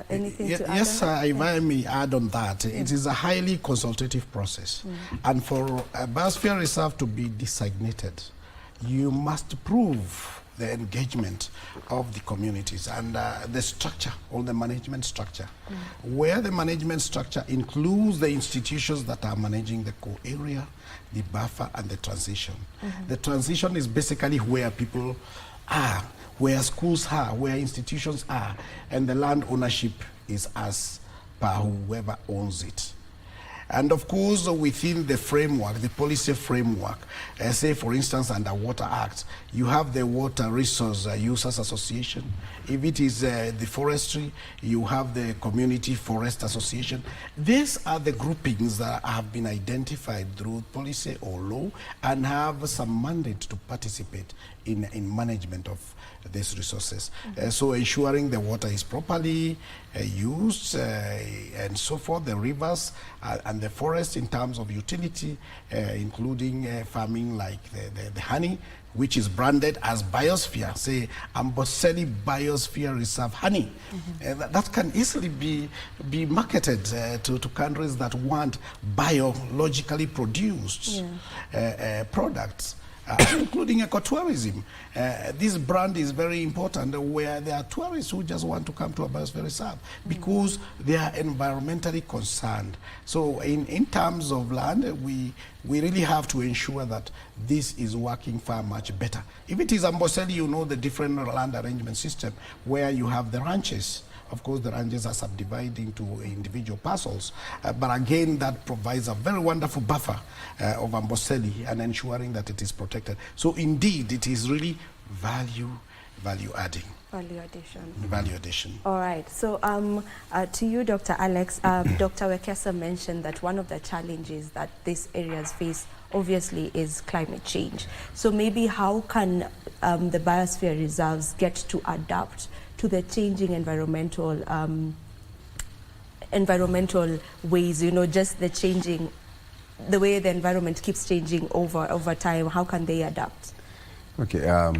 Anything to add? Yes, if I may add on that, it is a highly consultative process. And for a biosphere reserve to be designated, you must prove the engagement of the communities and the structure, or the management structure, where the management structure includes the institutions that are managing the core area, the buffer, and the transition. The transition is basically where people are, where schools are, where institutions are, and the land ownership is as per whoever owns it. And of course, within the framework, the policy framework, say for instance under Water Act, you have the Water Resource Users Association. If it is the forestry, you have the Community Forest Association. These are the groupings that have been identified through policy or law and have some mandate to participate in management of these resources. So ensuring the water is properly used and so forth, the rivers and the forest in terms of utility, including farming like the honey, which is branded as Biosphere, say Amboseli Biosphere Reserve honey. That can easily be marketed to countries that want biologically produced products. Including ecotourism. This brand is very important where there are tourists who just want to come to a biosphere reserve because they are environmentally concerned. So in terms of land, we really have to ensure that this is working far much better. If it is Amboseli, you know the different land arrangement system where you have the ranches. Of course, the ranges are subdivided into individual parcels, but again, that provides a very wonderful buffer of Amboseli and ensuring that it is protected. So indeed, it is really value adding. Value addition. Value addition. All right. So to you, Dr. Alex, Dr. Wekesa mentioned that one of the challenges that these areas face obviously is climate change. So maybe how can the biosphere reserves get to adapt to the changing environmental ways, just the way the environment keeps changing over time? How can they adapt? Okay,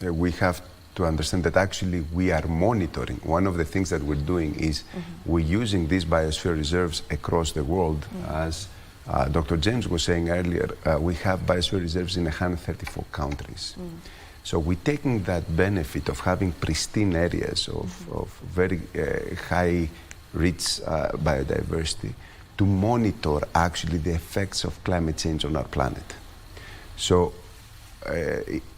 we have to understand that actually we are monitoring. One of the things that we're doing is we're using these biosphere reserves across the world. As Dr. James was saying earlier, we have biosphere reserves in 134 countries. So we're taking that benefit of having pristine areas of very high, rich biodiversity to monitor actually the effects of climate change on our planet. So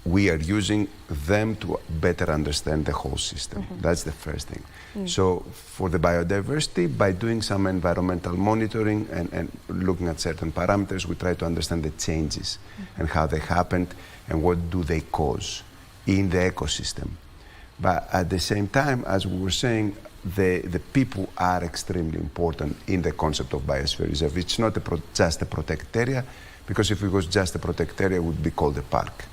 we are using them to better understand the whole system. That's the first thing. So for the biodiversity, by doing some environmental monitoring and looking at certain parameters, we try to understand the changes and how they happened and what do they cause in the ecosystem. But at the same time, as we were saying, the people are extremely important in the concept of biosphere reserve. It's not just a protected area, because if it was just a protected area, it would be called a park.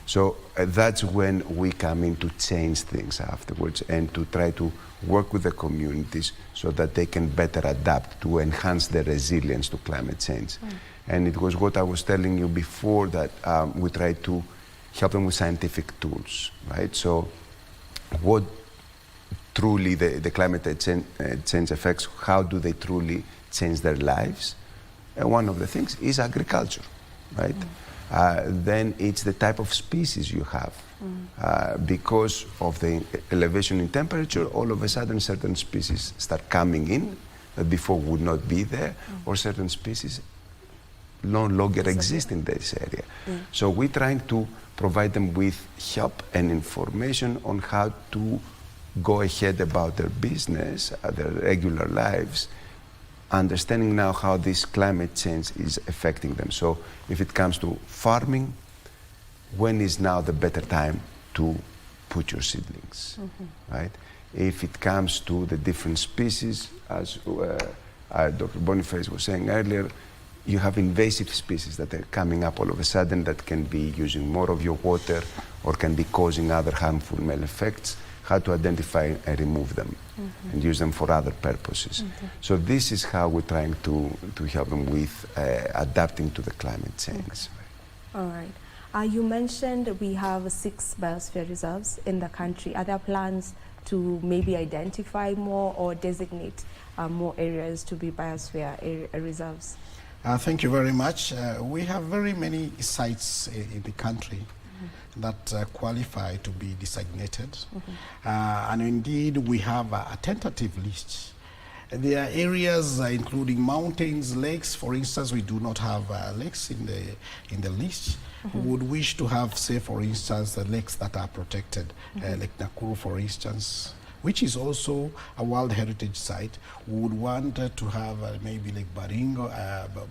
So that's when we come in to change things afterwards and to try to work with the communities so that they can better adapt to enhance their resilience to climate change. And it was what I was telling you before, that we try to help them with scientific tools, right? So what truly the climate change affects, how do they truly change their lives? And one of the things is agriculture, right? Then it's the type of species you have. Because of the elevation in temperature, all of a sudden certain species start coming in that before would not be there, or certain species no longer exist in this area. So we're trying to provide them with help and information on how to go ahead about their business, their regular lives, understanding now how this climate change is affecting them. So if it comes to farming, when is now the better time to put your seedlings, right? If it comes to the different species, as Dr. Boniface was saying earlier, you have invasive species that are coming up all of a sudden that can be using more of your water or can be causing other harmful male effects, how to identify and remove them and use them for other purposes. So this is how we're trying to help them with adapting to the climate change. All right. You mentioned we have 6 biosphere reserves in the country. Are there plans to maybe identify more or designate more areas to be biosphere reserves? Thank you very much. We have very many sites in the country that qualify to be designated. And indeed, we have a tentative list. There are areas including mountains, lakes. For instance, we do not have lakes in the list. We would wish to have, say, for instance, the lakes that are protected, Lake Nakuru, for instance, which is also a World Heritage Site. We would want to have maybe Lake Baringo,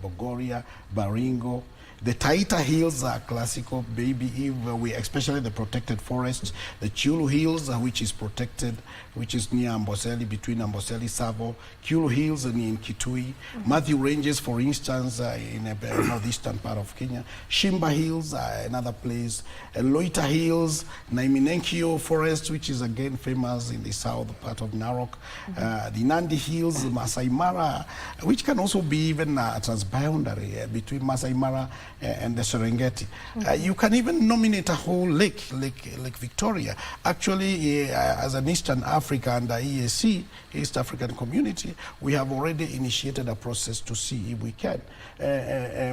Bogoria, Baringo. The Taita Hills are classical, maybe if we, especially the protected forests, the Chulu Hills, which is protected, which is near Amboseli, between Amboseli, Savo, Chulu Hills in Kitui, Matthew Ranges, for instance, in the northeastern part of Kenya, Shimba Hills, another place, Loita Hills, Naiminencio Forest, which is again famous in the south part of Narok, the Nandi Hills, Masai Mara, which can also be even transboundary between Masai Mara and the Serengeti. You can even nominate a whole lake Victoria. Actually, as an Eastern Africa and the EAC, East African Community, we have already initiated a process to see if we can.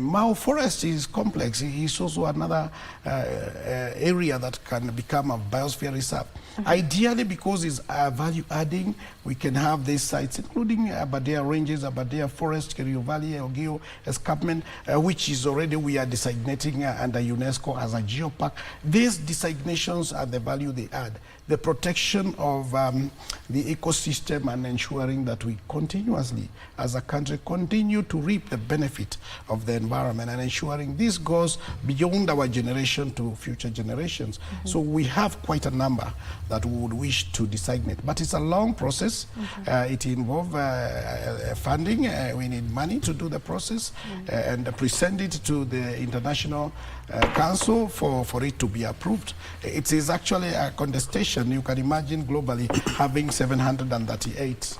Mao Forest is complex. It's also another area that can become a biosphere reserve. Ideally, because it's value adding, we can have these sites, including Aberdare Ranges, Aberdare Forest, Kerio Valley, Elgeyo Escarpment, which is already we are designating under UNESCO as a geopark. These designations are the value they add. The protection of the ecosystem and ensuring that we continuously, as a country, continue to reap the benefit of the environment and ensuring this goes beyond our generation to future generations. So we have quite a number that we would wish to designate. But it's a long process. It involves funding. We need money to do the process and present it to the International Council for it to be approved. It is actually a contestation. You can imagine globally having 738.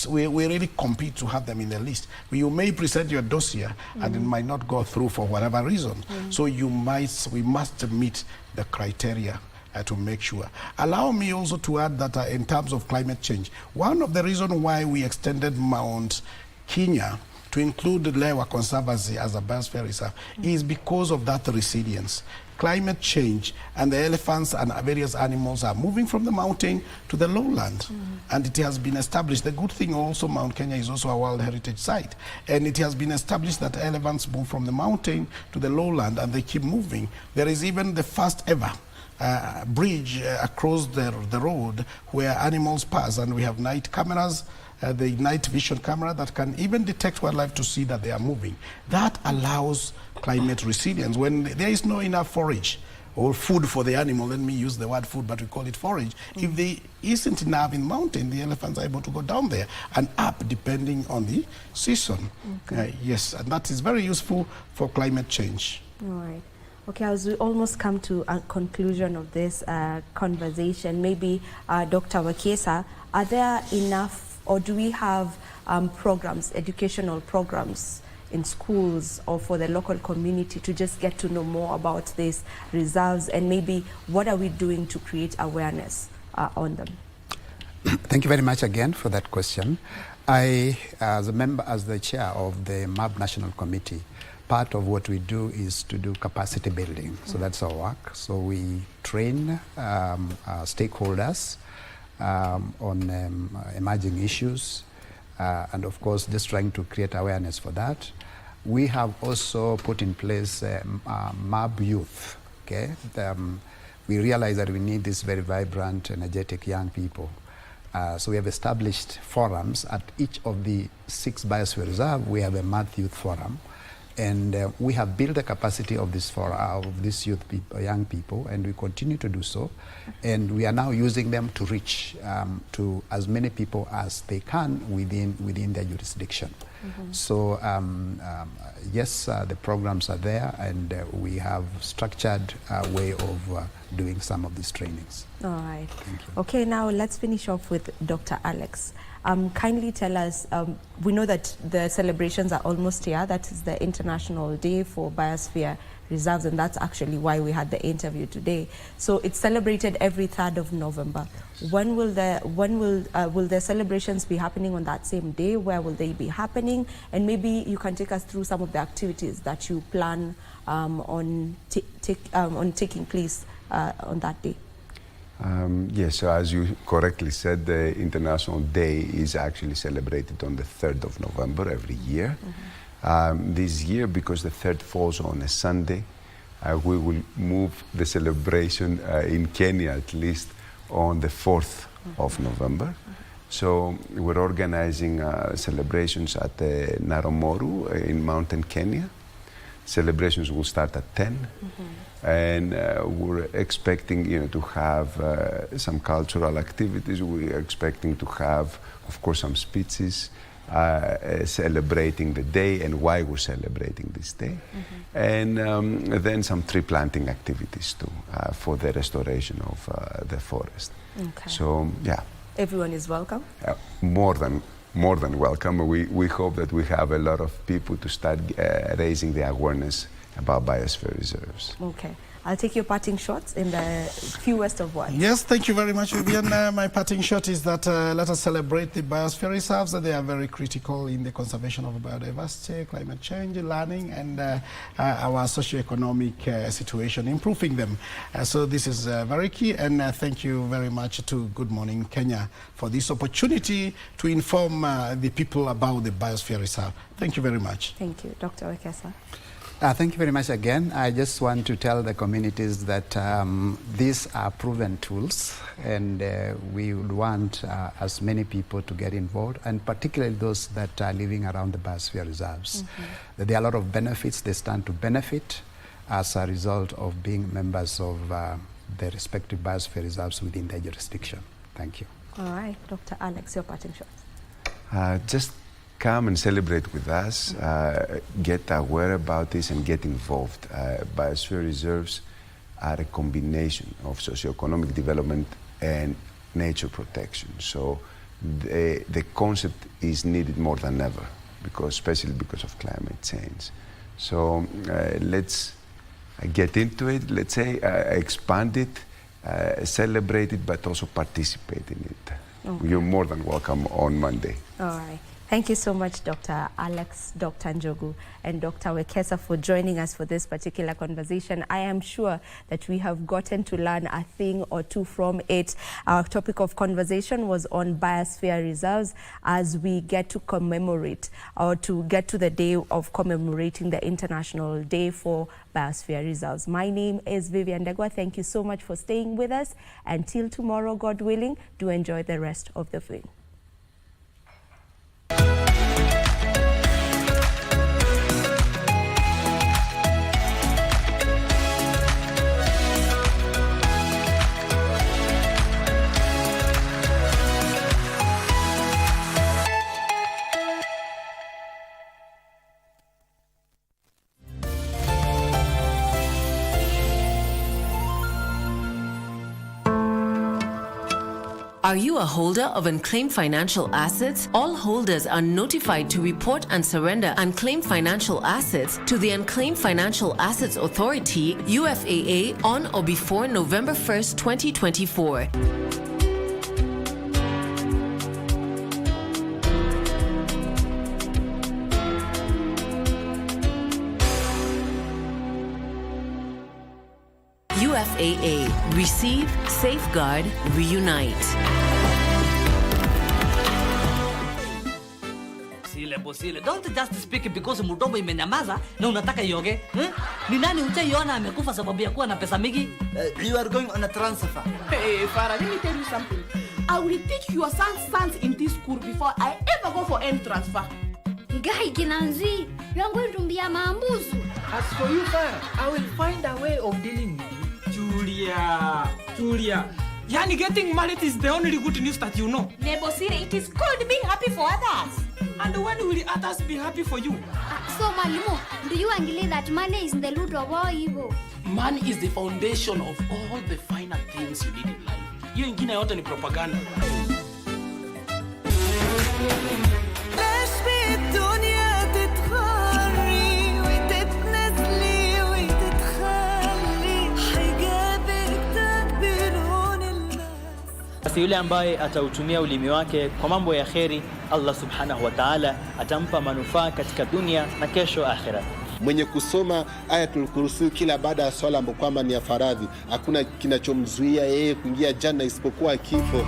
We really compete to have them in the list. You may present your dossier and it might not go through for whatever reason. So we must meet the criteria to make sure. Allow me also to add that in terms of climate change, one of the reasons why we extended Mount Kenya to include the Lewa Conservancy as a biosphere reserve is because of that resilience. Climate change and the elephants and various animals are moving from the mountain to the lowland. And it has been established. The good thing also, Mount Kenya is also a World Heritage Site. And it has been established that elephants move from the mountain to the lowland and they keep moving. There is even the first ever bridge across the road where animals pass, and we have night cameras, the night vision camera that can even detect wildlife to see that they are moving. That allows climate resilience. When there is no enough forage or food for the animal. Let me use the word food, but we call it forage. If there isn't enough in mountain, the elephants are able to go down there and up depending on the season. Yes, and that is very useful for climate change. All right. Okay, as we almost come to a conclusion of this conversation, maybe Dr. Wekesa, are there enough, or do we have programs, educational programs in schools or for the local community to just get to know more about these reserves, and maybe what are we doing to create awareness on them? Thank you very much again for that question. I, as the chair of the MAB National Committee, part of what we do is to do capacity building. So that's our work. So we train stakeholders on emerging issues, and of course just trying to create awareness for that. We have also put in place MAB Youth. Okay, we realize that we need these very vibrant, energetic young people. So we have established forums at each of the 6 biosphere reserves. We have a MAB Youth Forum. And we have built the capacity of this of these young people, and we continue to do so. And we are now using them to reach to as many people as they can within their jurisdiction. So yes, the programs are there, and we have structured a way of doing some of these trainings. All right. Thank you. Okay, now let's finish off with Dr. Alex. Kindly tell us, we know that the celebrations are almost here. That is the International Day for Biosphere Reserves, and that's actually why we had the interview today. So it's celebrated every 3rd of November. When will the celebrations be happening on that same day? Where will they be happening? And maybe you can take us through some of the activities that you plan on taking place on that day. Yes, so as you correctly said, the International Day is actually celebrated on the 3rd of November every year. This year, because the 3rd falls on a Sunday, we will move the celebration in Kenya at least on the 4th of November. So we're organizing celebrations at Naramoru in mountain Kenya. Celebrations will start at 10. And we're expecting, to have some cultural activities. We're expecting to have, of course, some speeches celebrating the day and why we're celebrating this day. And then some tree planting activities too for the restoration of the forest. Okay. So, yeah. Everyone is welcome? More than welcome. We hope that we have a lot of people to start raising the awareness about biosphere reserves. Okay. I'll take your parting shots in the fewest of words. Yes, thank you very much, Vivian. My parting shot is that let us celebrate the biosphere reserves. They are very critical in the conservation of biodiversity, climate change, learning, and our socioeconomic situation, improving them. So this is very key, and thank you very much to Good Morning Kenya for this opportunity to inform the people about the biosphere reserve. Thank you very much. Thank you. Dr. Wekesa. Thank you very much again. I just want to tell the communities that these are proven tools, and we would want as many people to get involved, and particularly those that are living around the biosphere reserves. There are a lot of benefits they stand to benefit as a result of being members of the respective biosphere reserves within their jurisdiction. Thank you. All right, Dr. Alex, your parting shots. Just come and celebrate with us, get aware about this and get involved. Biosphere reserves are a combination of socioeconomic development and nature protection. So the concept is needed more than ever, especially because of climate change. So let's get into it, let's say, expand it, celebrate it, but also participate in it. Okay. You're more than welcome on Monday. All right. Thank you so much, Dr. Alex, Dr. Njogu, and Dr. Wekesa for joining us for this particular conversation. I am sure that we have gotten to learn a thing or two from it. Our topic of conversation was on biosphere reserves as we get to commemorate, or to get to the day of commemorating the International Day for Biosphere Reserves. My name is Vivian Degwa. Thank you so much for staying with us. Until tomorrow, God willing, do enjoy the rest of the film. Are you a holder of unclaimed financial assets? All holders are notified to report and surrender unclaimed financial assets to the Unclaimed Financial Assets Authority, UFAA, on or before November 1st, 2024. UFAA. Receive, safeguard, reunite. Sile. Don't just speak because mdomo imenyamaza na unataka ioge. Ni nani utaiona amekufa sababu ya kuwa na pesa mingi? You are going on a transfer. Hey, Farah, let me tell you something. I will teach your sons in this school before I ever go for any transfer. Guy Kinanzi, you are going to be a mambuzu. As for you, Farah, I will find a way of dealing with you. Julia. Yani, getting married is the only good news that you know. Nebosire, it is good being happy for others. And when will others be happy for you? So, Malimo, do you agree that money is the root of all evil? Money is the foundation of all the finer things you need in life. Hiyo ingine yote ni propaganda. Basi yule ambaye atautumia ulimi wake kwa mambo ya kheri, Allah subhanahu wa ta'ala atampa manufaa katika dunia na kesho akhira. Mwenye kusoma Ayatul Kursi kila baada ya swala ambapo kwamba ni ya faradhi, hakuna kinachomzuia yeye kuingia janna isipokuwa kifo.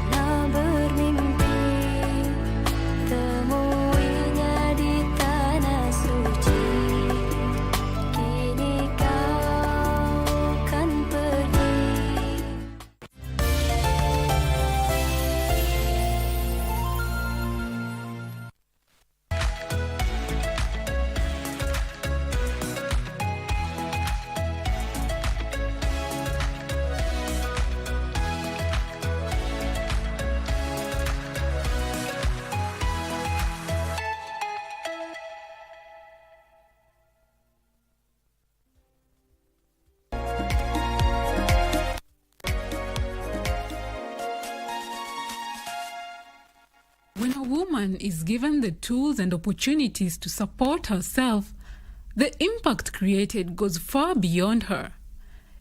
When a woman is given the tools and opportunities to support herself, the impact created goes far beyond her.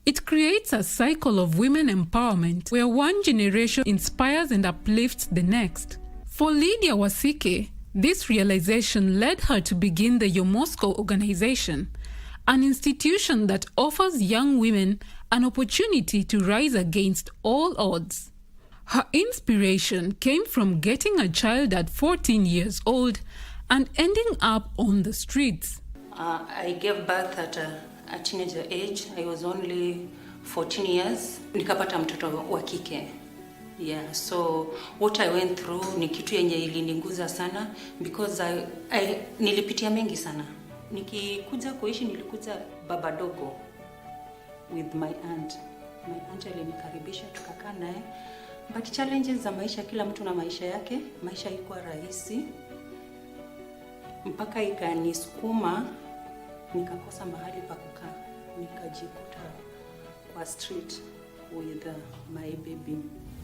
It creates a cycle of women empowerment where one generation inspires and uplifts the next. For Lydia Wasike, this realization led her to begin the Yomosko organization, an institution that offers young women an opportunity to rise against all odds. Her inspiration came from getting a child at 14 years old and ending up on the streets. I gave birth at a teenager age. I was only 14 years. Nikapata mtoto wa kike. Yeah, so what I went through ni kitu yenye iliniguza sana because nilipitia mengi sana. Nikikuja kuishi nilikuja baba dogo with my aunt. My aunt alinikaribisha tukakaa naye. But challenges za maisha, kila mtu na maisha yake. Maisha haikuwa rahisi. Mpaka ikanisukuma nikakosa mahali pa kukaa. Nikajikuta kwa street with my baby.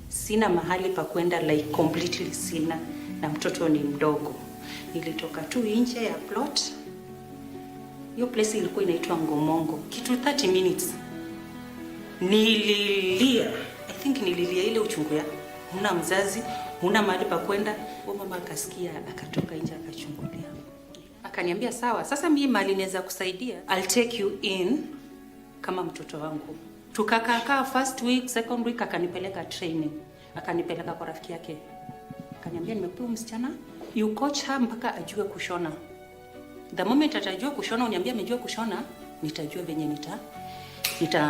Sina mahali pa kwenda, like completely sina, na mtoto ni mdogo. Nilitoka tu nje ya plot. Hiyo place ilikuwa inaitwa Ngomongo. Kitu 30 minutes. Nililia. I think nililia ile uchungu ya huna mzazi, huna mahali pa kwenda. Mama akasikia, akatoka nje akachungulia. Akaniambia sawa, sasa mimi mali naweza kusaidia. I'll take you in kama mtoto wangu. Tukakaa first week, second week akanipeleka training. Akanipeleka kwa rafiki yake. Akaniambia nimepewa msichana, you coach her mpaka ajue kushona. The moment atajua kushona, uniambia amejua kushona, nitajua venye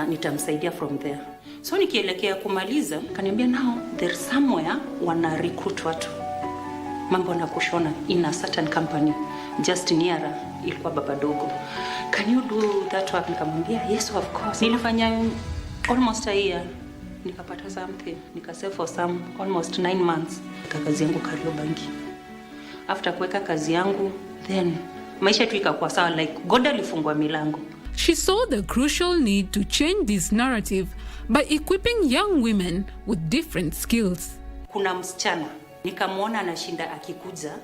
nitamsaidia from there. So nikielekea kumaliza, kaniambia now there's somewhere wana recruit watu mambo na kushona in a certain company just near ilikuwa baba dogo. Can you do that work? Nikamwambia yes of course. Nilifanya almost a year, nikapata something, nikasave for some almost 9 months. Kazi yangu Kariobangi. After kuweka kazi yangu, then maisha tu ikakuwa sawa, like God alifungua milango. She saw the crucial need to change this narrative by equipping young women with different skills. kuna msichana nikamwona anashinda akikuja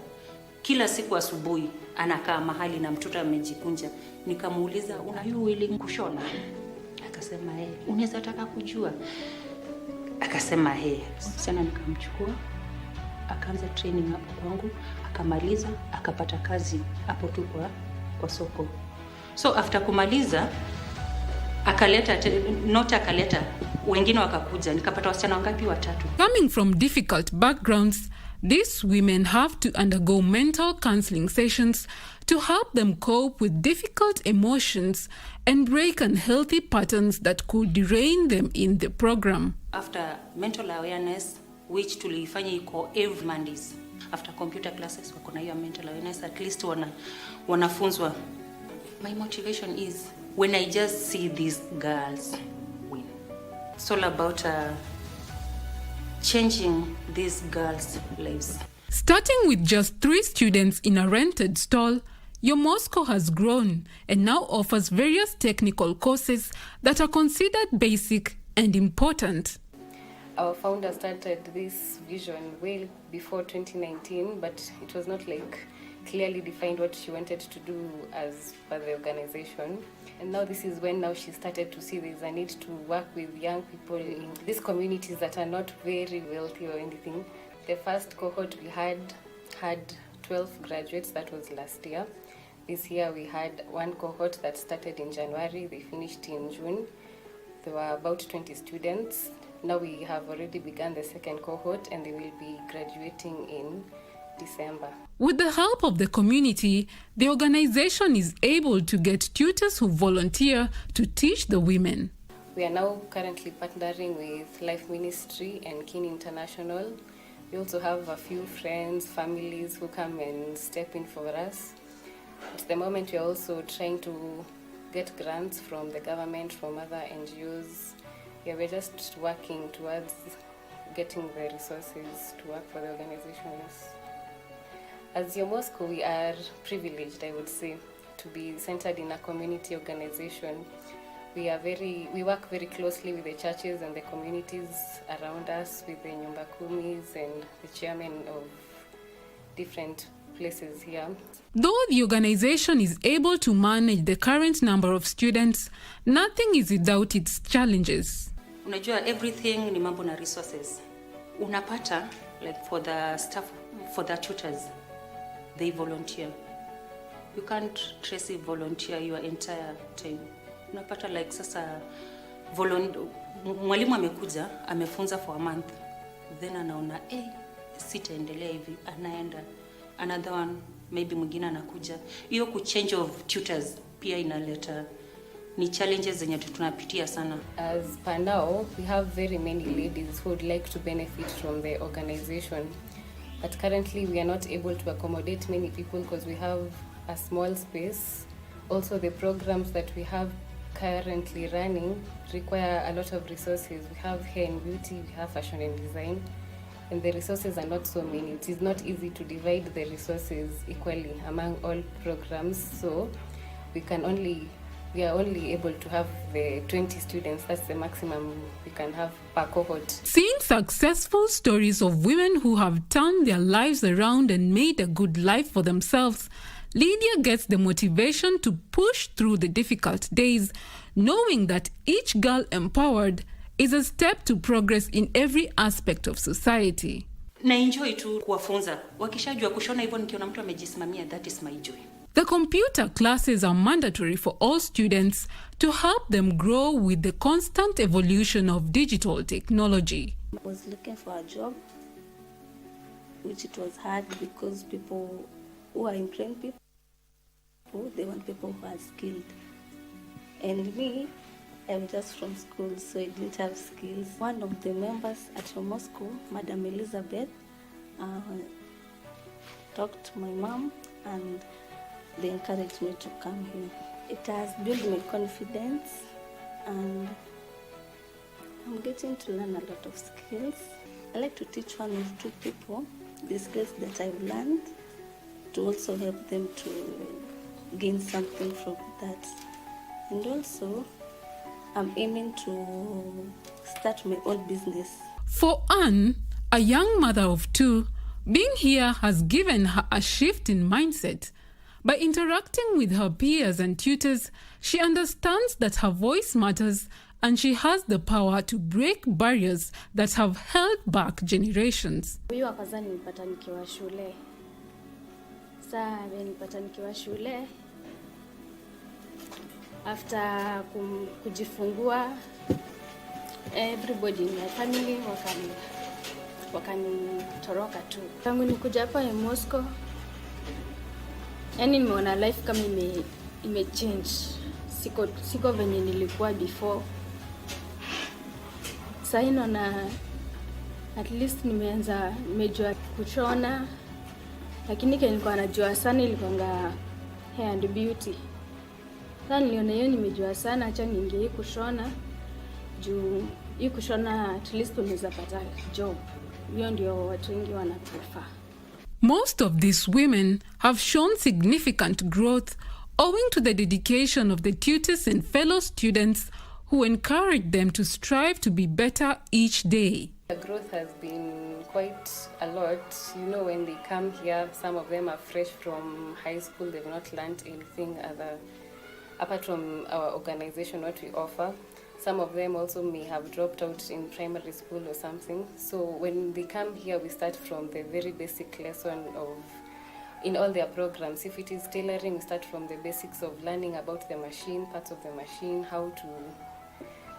kila siku asubuhi, anakaa mahali na mtoto amejikunja. Nikamuuliza, una you willing kushona? Akasema unaweza taka kujua? Akasema msichana. Nikamchukua akaanza training hapo kwangu, akamaliza akapata kazi hapo tu kwa soko. So after kumaliza akaleta wengine wakakuja, nikapata wasichana wangapi? 3. Coming from difficult backgrounds, these women have to undergo mental counseling sessions to help them cope with difficult emotions and break unhealthy patterns that could derail them in the program. After mental awareness, which tulifanya iko every Mondays, after computer classes wako na hiyo mental awareness, at least wanafunzwa. My motivation is when I just see these girls win. It's all about changing these girls' lives. Starting with just 3 students in a rented stall, Your Moscow has grown and now offers various technical courses that are considered basic and important. Our founder started this vision well before 2019, but it was not clearly defined what she wanted to do as per the organization. And now this is when she started to see there's a need to work with young people in these communities that are not very wealthy or anything. The first cohort we had 12 graduates. That was last year. This year we had one cohort that started in January. They finished in June. There were about 20 students. Now we have already begun the second cohort and they will be graduating in December. With the help of the community, the organization is able to get tutors who volunteer to teach the women. We are now currently partnering with Life Ministry and Kin International. We also have a few friends, families who come and step in for us. At the moment, we are also trying to get grants from the government, from other NGOs. Yeah, we're just working towards getting the resources to work for the organizations. As Moscow, we are privileged, I would say, to be centered in a community organization. We work very closely with the churches and the communities around us, with the Nyumba Kumis and the chairman of different places here. Though the organization is able to manage the current number of students, nothing is without its challenges. Unajua, everything ni mambo na resources. Unapata, for the staff, for the tutors, they volunteer. You can't trace a volunteer your entire time. Unapata sasa mwalimu amekuja, amefunza for a month. Then anaona, sitaendelea hivi, anaenda. Another one, maybe mwingine anakuja. Hiyo change of tutors pia inaleta ni challenges zenye tunapitia sana. As per now, we have very many ladies who would like to benefit from the organization. But currently we are not able to accommodate many people because we have a small space. Also, the programs that we have currently running require a lot of resources. We have hair and beauty, we have fashion and design, and the resources are not so many. It is not easy to divide the resources equally among all programs, so we are only able to have the 20 students. That's the maximum we can have per cohort. Seeing successful stories of women who have turned their lives around and made a good life for themselves, Lydia gets the motivation to push through the difficult days, knowing that each girl empowered is a step to progress in every aspect of society. Na enjoy tu kuwafunza. Wakishajua kushona hivyo nikiona mtu amejisimamia, that is my joy. The computer classes are mandatory for all students to help them grow with the constant evolution of digital technology. I was looking for a job, which it was hard because people who are trained people, they want people who are skilled. And me, I'm just from school, so I didn't have skills. One of the members at Moscow, Madam Elizabeth, talked to my mom and they encouraged me to come here. It has built my confidence and I'm getting to learn a lot of skills. I like to teach one or two people the skills that I've learned to also help them to gain something from that. And also, I'm aiming to start my own business. For Anne, A young mother of 2, being here has given her a shift in mindset. By interacting with her peers and tutors, she understands that her voice matters and she has the power to break barriers that have held back generations. Huyu wa kwanza nilipata nikiwa shule. Sasa nilipata nikiwa shule. After kujifungua, everybody in my family wakanitoroka tu. Tangu nikuja hapa Moscow, yani nimeona life kama ime-change. Siko venye nilikuwa before. Sasa naona at least nimejua kushona. Lakini nilikuwa najua sana ilikuwa hair and beauty. Sasa niliona hiyo nimejua sana, acha niingie kushona. Juu hii kushona at least unaweza pata job. Hiyo ndio watu wengi wanaprefer. Most of these women have shown significant growth owing to the dedication of the tutors and fellow students who encourage them to strive to be better each day. The growth has been quite a lot. You know, when they come here, some of them are fresh from high school. They've not learned anything apart from our organization, what we offer. Some of them also may have dropped out in primary school or something. So when they come here, we start from the very basic lesson in all their programs. If it is tailoring, we start from the basics of learning about the machine, parts of the machine, how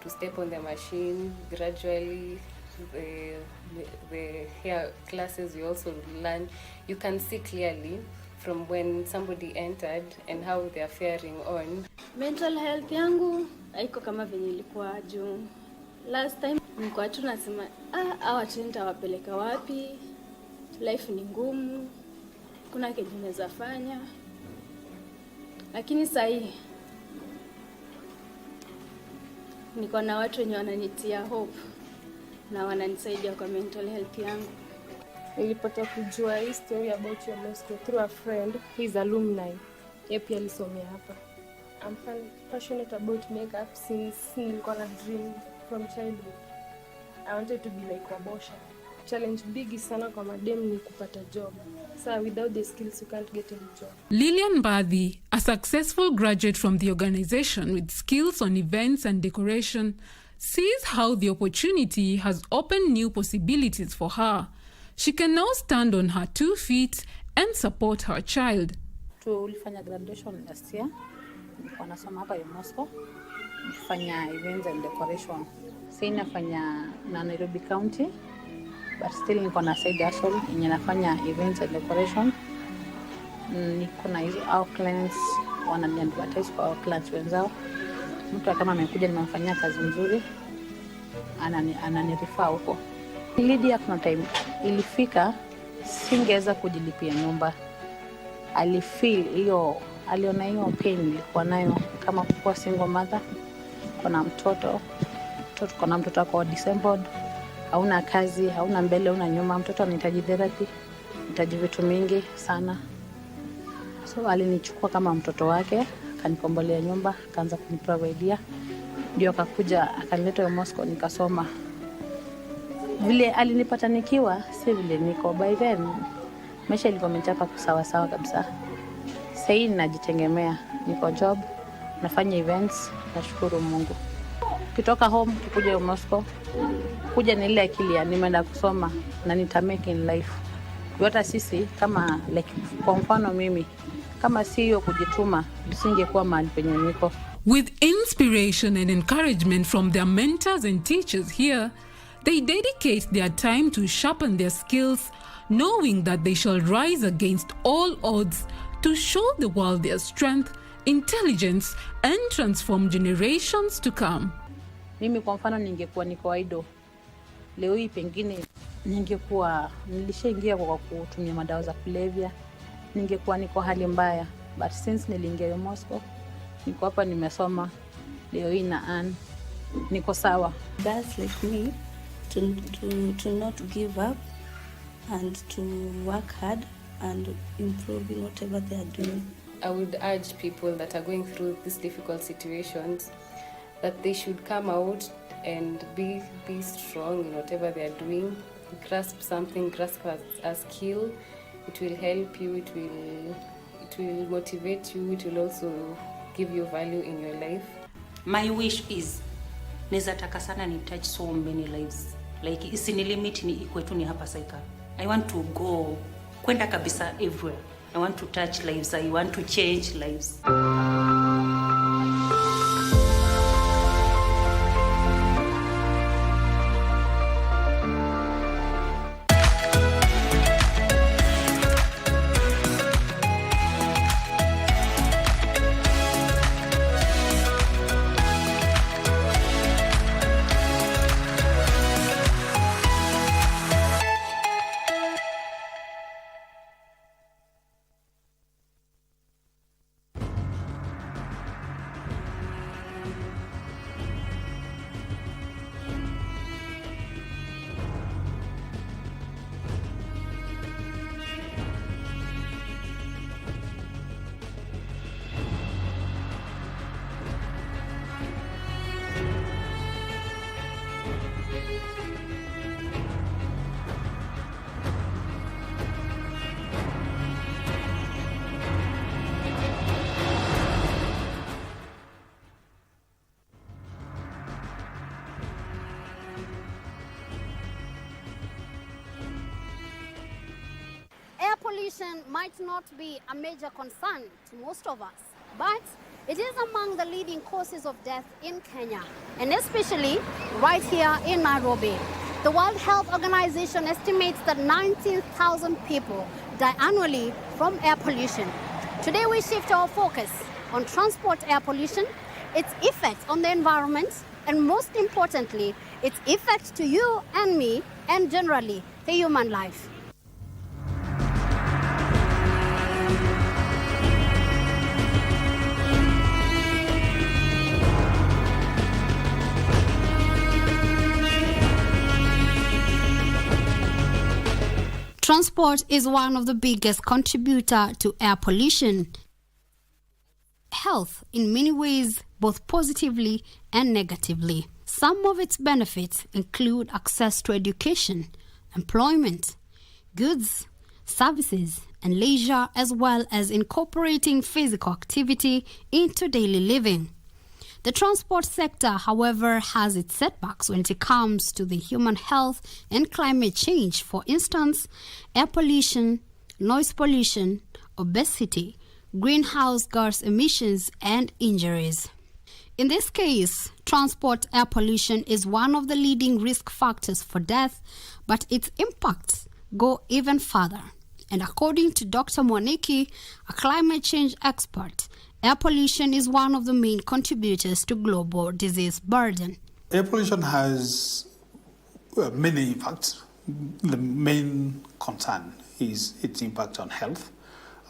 to step on the machine. Gradually, the hair classes we also learn. You can see clearly from when somebody entered and how they are faring on. Mental health yangu haiko kama venye ilikuwa juu. Last time nilikuwa tu nasema hawa nitawapeleka wapi? Life ni ngumu. Kuna kitu naweza fanya. Lakini sasa niko na watu wenye wananitia hope na wananisaidia kwa mental health yangu. Nilipata kujua hii story about your Moscow through a friend. He's alumni. Yeye pia alisomea hapa. I'm passionate about makeup since nilikuwa na dream from childhood. I wanted to be like Wabosha. Challenge big sana kwa madem ni kupata job. So without the skills you can't get any job. Lilian Badhi, a successful graduate from the organization with skills on events and decoration, sees how the opportunity has opened new possibilities for her. She can now stand on her 2 feet and support her child. Tulifanya graduation last year. Nilikuwa nasoma hapa Moscow. Nifanya events and decoration. Sasa nafanya na Nairobi County. But still niko na side hustle yenye nafanya events and decoration. Niko na hizo our clients wananiadvertise kwa our clients wenzao. Mtu kama amekuja nimemfanyia kazi nzuri ananirefer huko. Lydia kuna time ilifika singeweza kujilipia nyumba. Aliona hiyo pain nilikuwa nayo kama kuwa single mother. Kuna mtoto wako disabled. Hauna kazi, hauna mbele, hauna nyuma. Mtoto anahitaji therapy, anahitaji vitu mingi sana. So alinichukua kama mtoto wake, akanikombolea nyumba, akaanza kuniprovidea. Ndio akakuja akanileta Moscow nikasoma. Vile alinipata nikiwa, si vile niko by then. Maisha ilikuwa imechapa sawa kabisa. Sasa ninajitegemea, niko job, nafanya events, nashukuru Mungu. Kitoka home kuja Moscow, kuja na ile akili ya nimeenda kusoma na nitamake in life. Hata sisi kama like kwa mfano mimi kama CEO kujituma nisingekuwa mahali penye niko. With inspiration and encouragement from their mentors and teachers here, they dedicate their time to sharpen their skills, knowing that they shall rise against all odds to show the world their strength, intelligence, and transform generations to come. Mimi kwa mfano ningekuwa niko idle. Leo hii pengine nilishaingia kwa kutumia madawa za kulevya. Ningekuwa niko hali mbaya. But since niliingia Moscow, niko hapa nimesoma. Leo hii na earn. Niko sawa. Guys like me to not give up and to work hard and improve in whatever they are doing. I would urge people that are going through these difficult situations that they should come out and be strong in whatever they are doing. grasp something, grasp a skill. It will help you, it will motivate you, it will also give you value in your life. My wish is neza taka sana ni touch so many lives. Like isini limit ni ikwetu ni hapa Saika. I want to go kwenda kabisa everywhere. I want to touch lives. I want to change lives. Air pollution might not be a major concern to most of us, but it is among the leading causes of death in Kenya, and especially right here in Nairobi. The World Health Organization estimates that 19,000 people die annually from air pollution. Today we shift our focus on transport air pollution, its effects on the environment, and most importantly, its effects to you and me, and generally the human life. Transport is one of the biggest contributors to air pollution. Health in many ways, both positively and negatively. Some of its benefits include access to education, employment, goods, services, and leisure, as well as incorporating physical activity into daily living. The transport sector, however, has its setbacks when it comes to the human health and climate change. For instance, air pollution, noise pollution, obesity, greenhouse gas emissions, and injuries. In this case, transport air pollution is one of the leading risk factors for death, but its impacts go even further. And according to Dr. Mwaniki, a climate change expert, air pollution is one of the main contributors to global disease burden. Air pollution has many impacts. The main concern is its impact on health.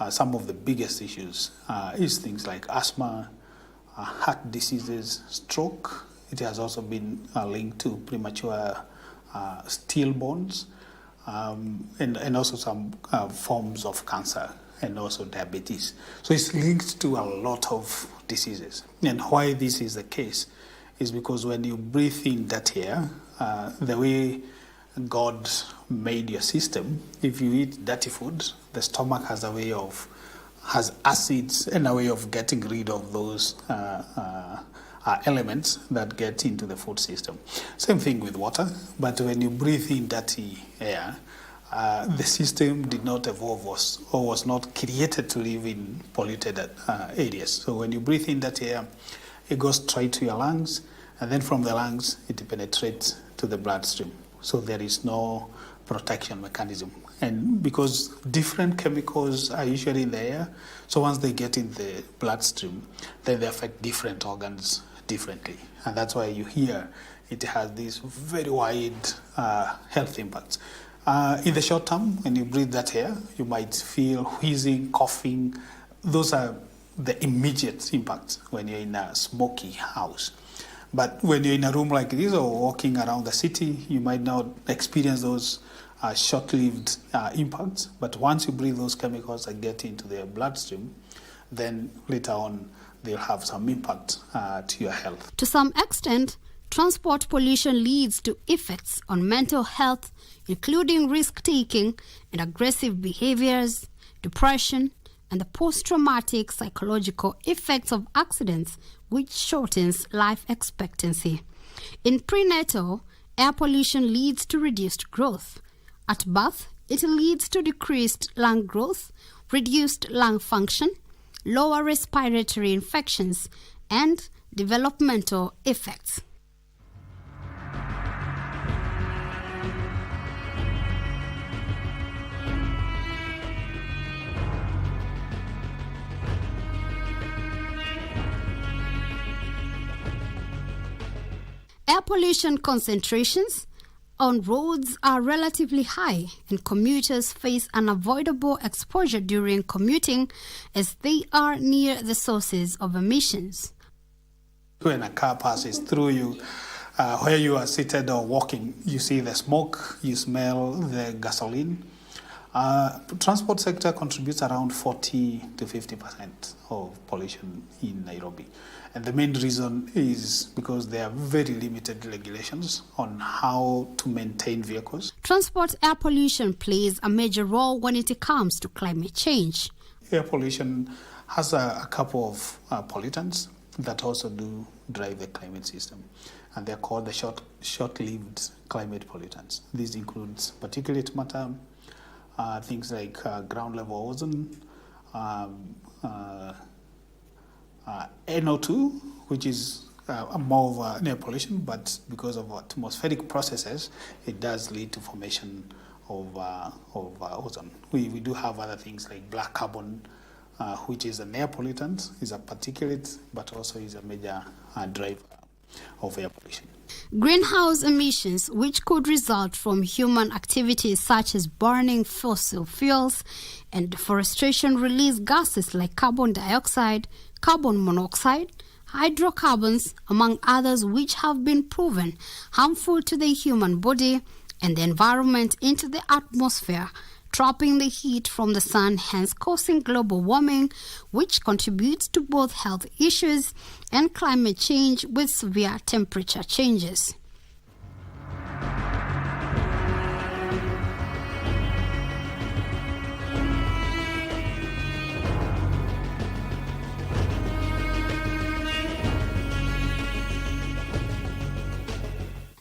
Some of the biggest issues is things like asthma, heart diseases, stroke. It has also been linked to premature stillborns, and also some forms of cancer, and also diabetes. So it's linked to a lot of diseases. And why this is the case is because when you breathe in dirty air, the way God made your system, if you eat dirty food, the stomach has acids and a way of getting rid of those elements that get into the food system. Same thing with water, but when you breathe in dirty air, the system did not evolve or was not created to live in polluted areas. So when you breathe in that air, it goes straight to your lungs, and then from the lungs, it penetrates to the bloodstream. So there is no protection mechanism. And because different chemicals are usually in the air, so once they get in the bloodstream, then they affect different organs differently. And that's why you hear it has these very wide health impacts. In the short term, when you breathe that air, you might feel wheezing, coughing. Those are the immediate impacts when you're in a smoky house. But when you're in a room like this or walking around the city, you might not experience those short-lived impacts. But once you breathe those chemicals that get into the bloodstream, then later on they'll have some impact to your health. To some extent, Transport pollution leads to effects on mental health, including risk-taking and aggressive behaviors, depression, and the post-traumatic psychological effects of accidents, which shortens life expectancy. In prenatal, air pollution leads to reduced growth. At birth, it leads to decreased lung growth, reduced lung function, lower respiratory infections, and developmental effects. Air pollution concentrations on roads are relatively high, and commuters face unavoidable exposure during commuting as they are near the sources of emissions. When a car passes through you, where you are seated or walking, you see the smoke, you smell the gasoline. Transport sector contributes around 40 to 50% of pollution in Nairobi. And the main reason is because there are very limited regulations on how to maintain vehicles. Transport air pollution plays a major role when it comes to climate change. Air pollution has a couple of pollutants that also do drive the climate system. And they're called the short-lived climate pollutants. These include particulate matter, things like ground level ozone, NO2, which is more of an air pollution, but because of atmospheric processes, it does lead to formation of ozone. We do have other things like black carbon, which is an air pollutant, is a particulate, but also is a major driver of air pollution. Greenhouse emissions, which could result from human activities such as burning fossil fuels and deforestation, release gases like carbon dioxide, carbon monoxide, hydrocarbons, among others, which have been proven harmful to the human body and the environment into the atmosphere, trapping the heat from the sun, hence causing global warming, which contributes to both health issues and climate change with severe temperature changes.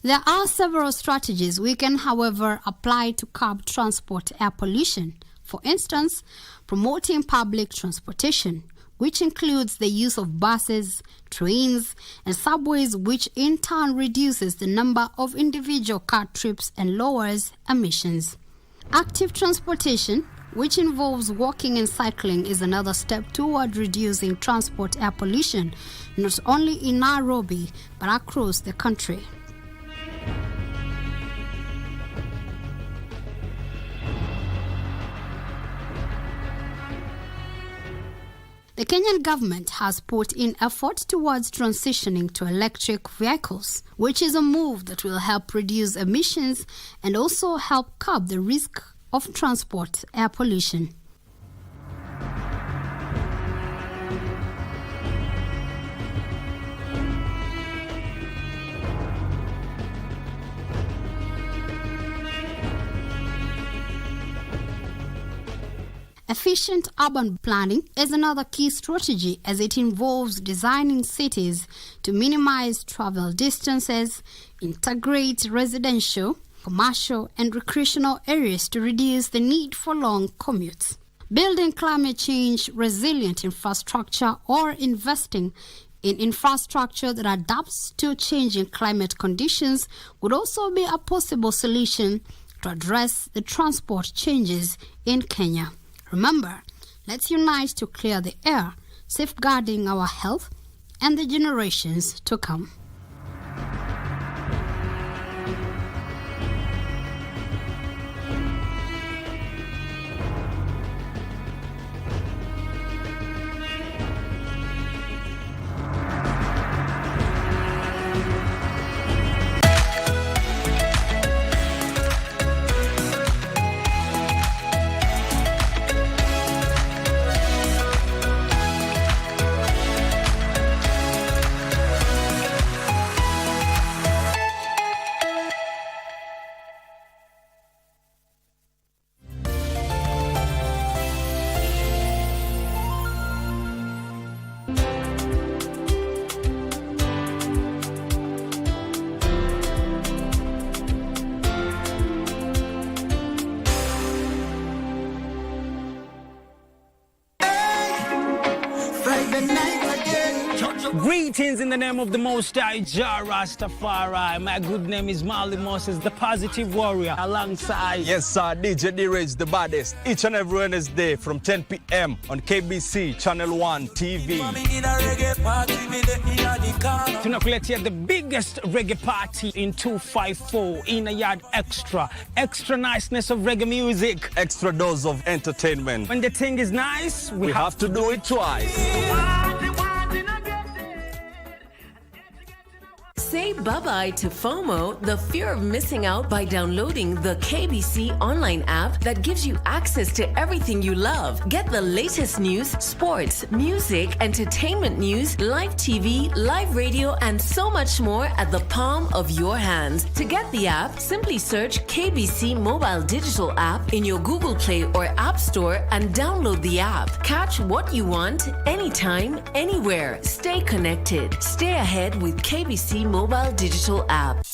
There are several strategies we can, however, apply to curb transport air pollution. For instance, promoting public transportation, which includes the use of buses, trains, and subways, which in turn reduces the number of individual car trips and lowers emissions. Active transportation, which involves walking and cycling, is another step toward reducing transport air pollution, not only in Nairobi, but across the country. The Kenyan government has put in effort towards transitioning to electric vehicles, which is a move that will help reduce emissions and also help curb the risk of transport air pollution. Efficient urban planning is another key strategy, as it involves designing cities to minimize travel distances, integrate residential, commercial, and recreational areas to reduce the need for long commutes. Building climate change resilient infrastructure or investing in infrastructure that adapts to changing climate conditions would also be a possible solution to address the transport changes in Kenya. Remember, let's unite to clear the air, safeguarding our health and the generations to come. Greetings in the name of the Most High, Jah Rastafari. My good name is Marley Moses, the positive warrior, alongside... Yes, sir, DJ D-Rage, the baddest. Each and every Wednesday from 10 p.m. on KBC Channel 1 TV. Tunakuletea the biggest reggae party in 254 in a yard extra niceness of reggae music, extra dose of entertainment. When the thing is nice, we have to do it twice. Say bye-bye to FOMO, the fear of missing out, by downloading the KBC Online app that gives you access to everything you love. Get the latest news, sports, music, entertainment news, live TV, live radio, and so much more at the palm of your hands. To get the app, simply search KBC Mobile Digital app in your Google Play or App Store and download the app. Catch what you want, anytime, anywhere. Stay connected. Stay ahead with KBC Mobile Digital app.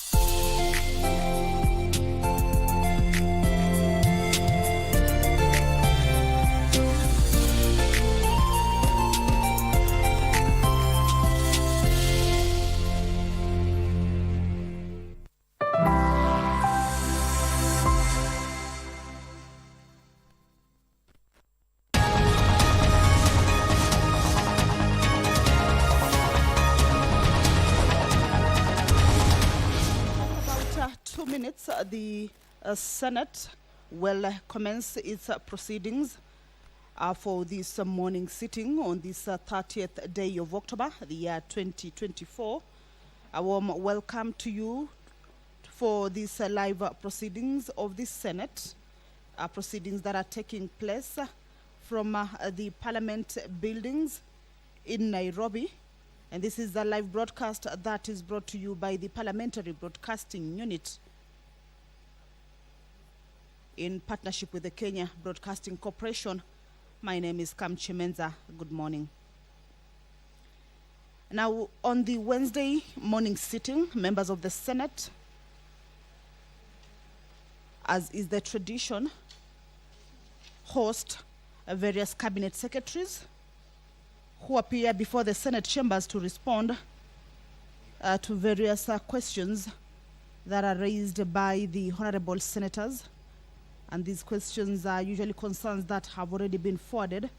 The Senate will commence its proceedings for this morning sitting on this 30th day of October, the year 2024. A warm welcome to you for these live proceedings of the Senate, proceedings that are taking place from the Parliament buildings in Nairobi. And this is a live broadcast that is brought to you by the Parliamentary Broadcasting Unit in partnership with the Kenya Broadcasting Corporation. My name is Kamchi Menza. Good morning. Now, on the Wednesday morning sitting, members of the Senate, as is the tradition, host various cabinet secretaries who appear before the Senate chambers to respond to various questions that are raised by the honorable senators. And these questions are usually concerns that have already been forwarded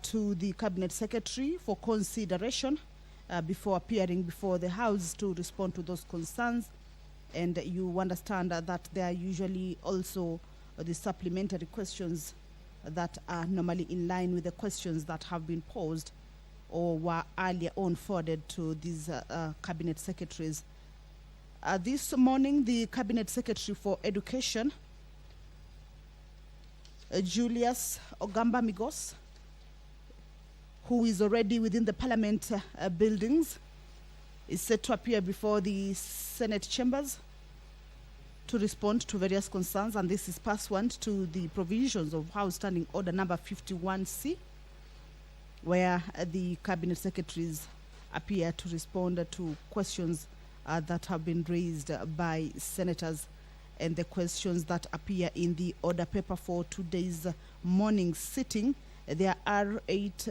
to the Cabinet Secretary for consideration before appearing before the House to respond to those concerns. And you understand that there are usually also the supplementary questions that are normally in line with the questions that have been posed or were earlier on forwarded to these Cabinet Secretaries. This morning, the Cabinet Secretary for Education, Julius Ogamba Migos, who is already within the Parliament buildings, is set to appear before the Senate chambers to respond to various concerns, and this is pursuant to the provisions of House Standing Order number 51C, where the Cabinet Secretaries appear to respond to questions that have been raised by senators, and the questions that appear in the order paper for today's morning sitting. There are 8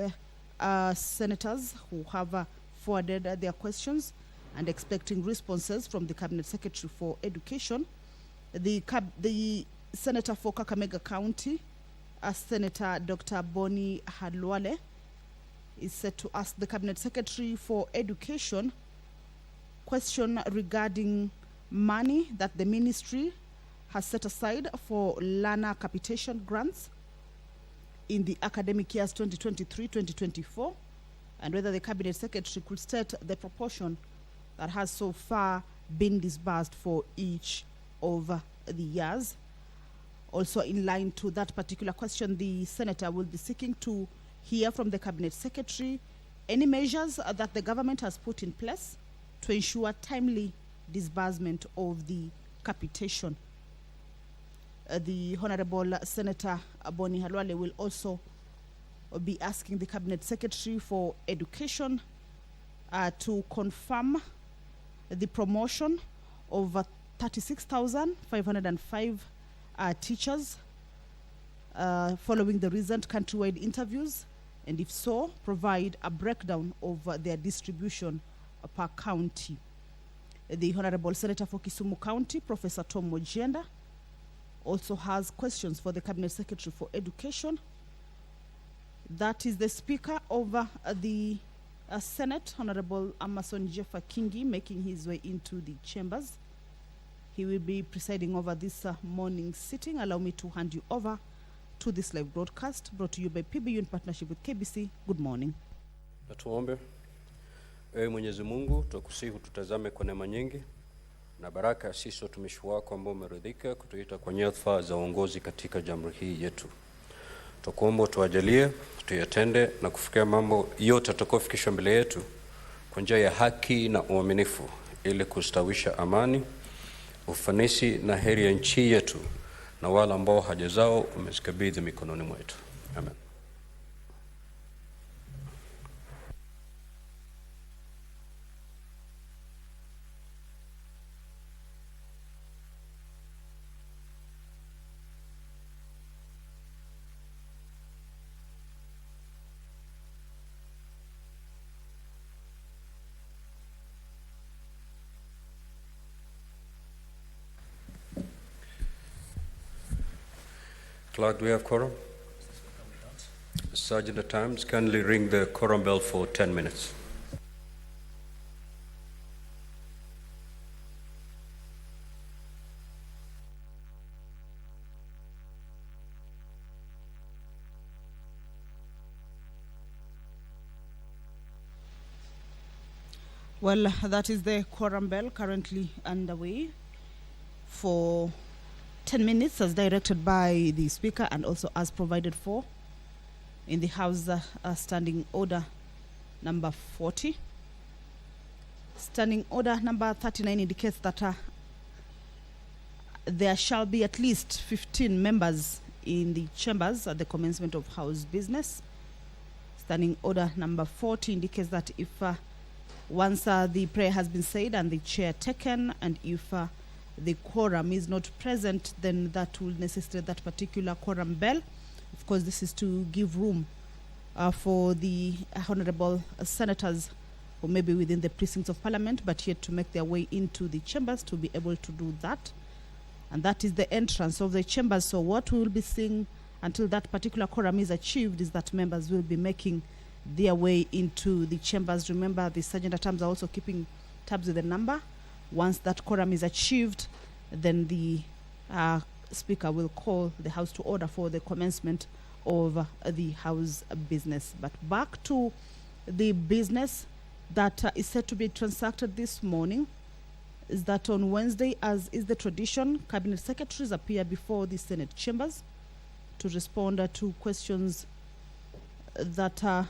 senators who have forwarded their questions and expecting responses from the Cabinet Secretary for Education. The Senator for Kakamega County, Senator Dr. Boni Halwale, is set to ask the Cabinet Secretary for Education question regarding money that the ministry has set aside for learner capitation grants in the academic years 2023-2024, and whether the Cabinet Secretary could state the proportion that has so far been disbursed for each of the years. Also, in line to that particular question, the Senator will be seeking to hear from the Cabinet Secretary any measures that the government has put in place to ensure timely disbursement of the capitation. The Honorable Senator Boni Halwale will also be asking the Cabinet Secretary for Education to confirm the promotion of 36,505 teachers following the recent countrywide interviews And if so, provide a breakdown of their distribution per county. The Honorable Senator for Kisumu County, Professor Tom Mojenda, also has questions for the Cabinet Secretary for Education. That is the Speaker of the Senate, Honorable Amason Jeffa Kingi, making his way into the chambers. He will be presiding over this morning sitting. Allow me to hand you over to this live broadcast brought to you by PBU in partnership with KBC. Good morning. Tuombe. Ewe Mwenyezi Mungu, tukusihi tutazame kwa neema nyingi na baraka sisi watumishi wako ambao umeridhika kutuita kwa nyadhifa za uongozi katika jamhuri hii yetu. Tukuomba tuwajalie, tuyatende na kufikia mambo yote tutakayofikishwa mbele yetu kwa njia ya haki na uaminifu ili kustawisha amani, ufanisi na heri ya nchi yetu na wale ambao haja zao umezikabidhi mikononi mwetu. Amen. Clerk, do we have quorum? Sergeant at Times, kindly ring the quorum bell for 10 minutes. Well, that is the quorum bell currently underway for 10 minutes as directed by the Speaker and also as provided for in the House Standing Order number 40. Standing Order number 39 indicates that there shall be at least 15 members in the chambers at the commencement of House business. Standing Order number 40 indicates that if once the prayer has been said and the chair taken, and if the quorum is not present, then that will necessitate that particular quorum bell. Of course, this is to give room for the honorable senators who may be within the precincts of parliament but yet to make their way into the chambers to be able to do that. And that is the entrance of the chambers. So what we will be seeing until that particular quorum is achieved is that members will be making their way into the chambers. Remember, the sergeant at arms are also keeping tabs with the number. Once that quorum is achieved, then the Speaker will call the House to order for the commencement of the House business. But back to the business that is said to be transacted this morning is that on Wednesday, as is the tradition, Cabinet Secretaries appear before the Senate chambers to respond to questions that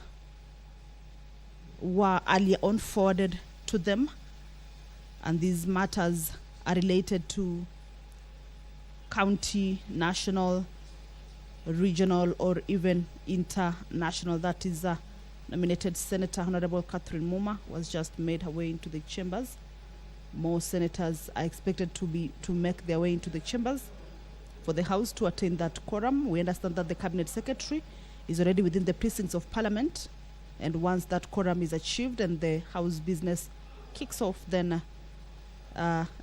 were earlier on forwarded to them. And these matters are related to county, national, regional, or even international. That is nominated Senator Honorable Catherine Muma was just made her way into the chambers. More senators are expected to make their way into the chambers for the House to attain that quorum. We understand that the Cabinet Secretary is already within the precincts of Parliament, and once that quorum is achieved and the House business kicks off, then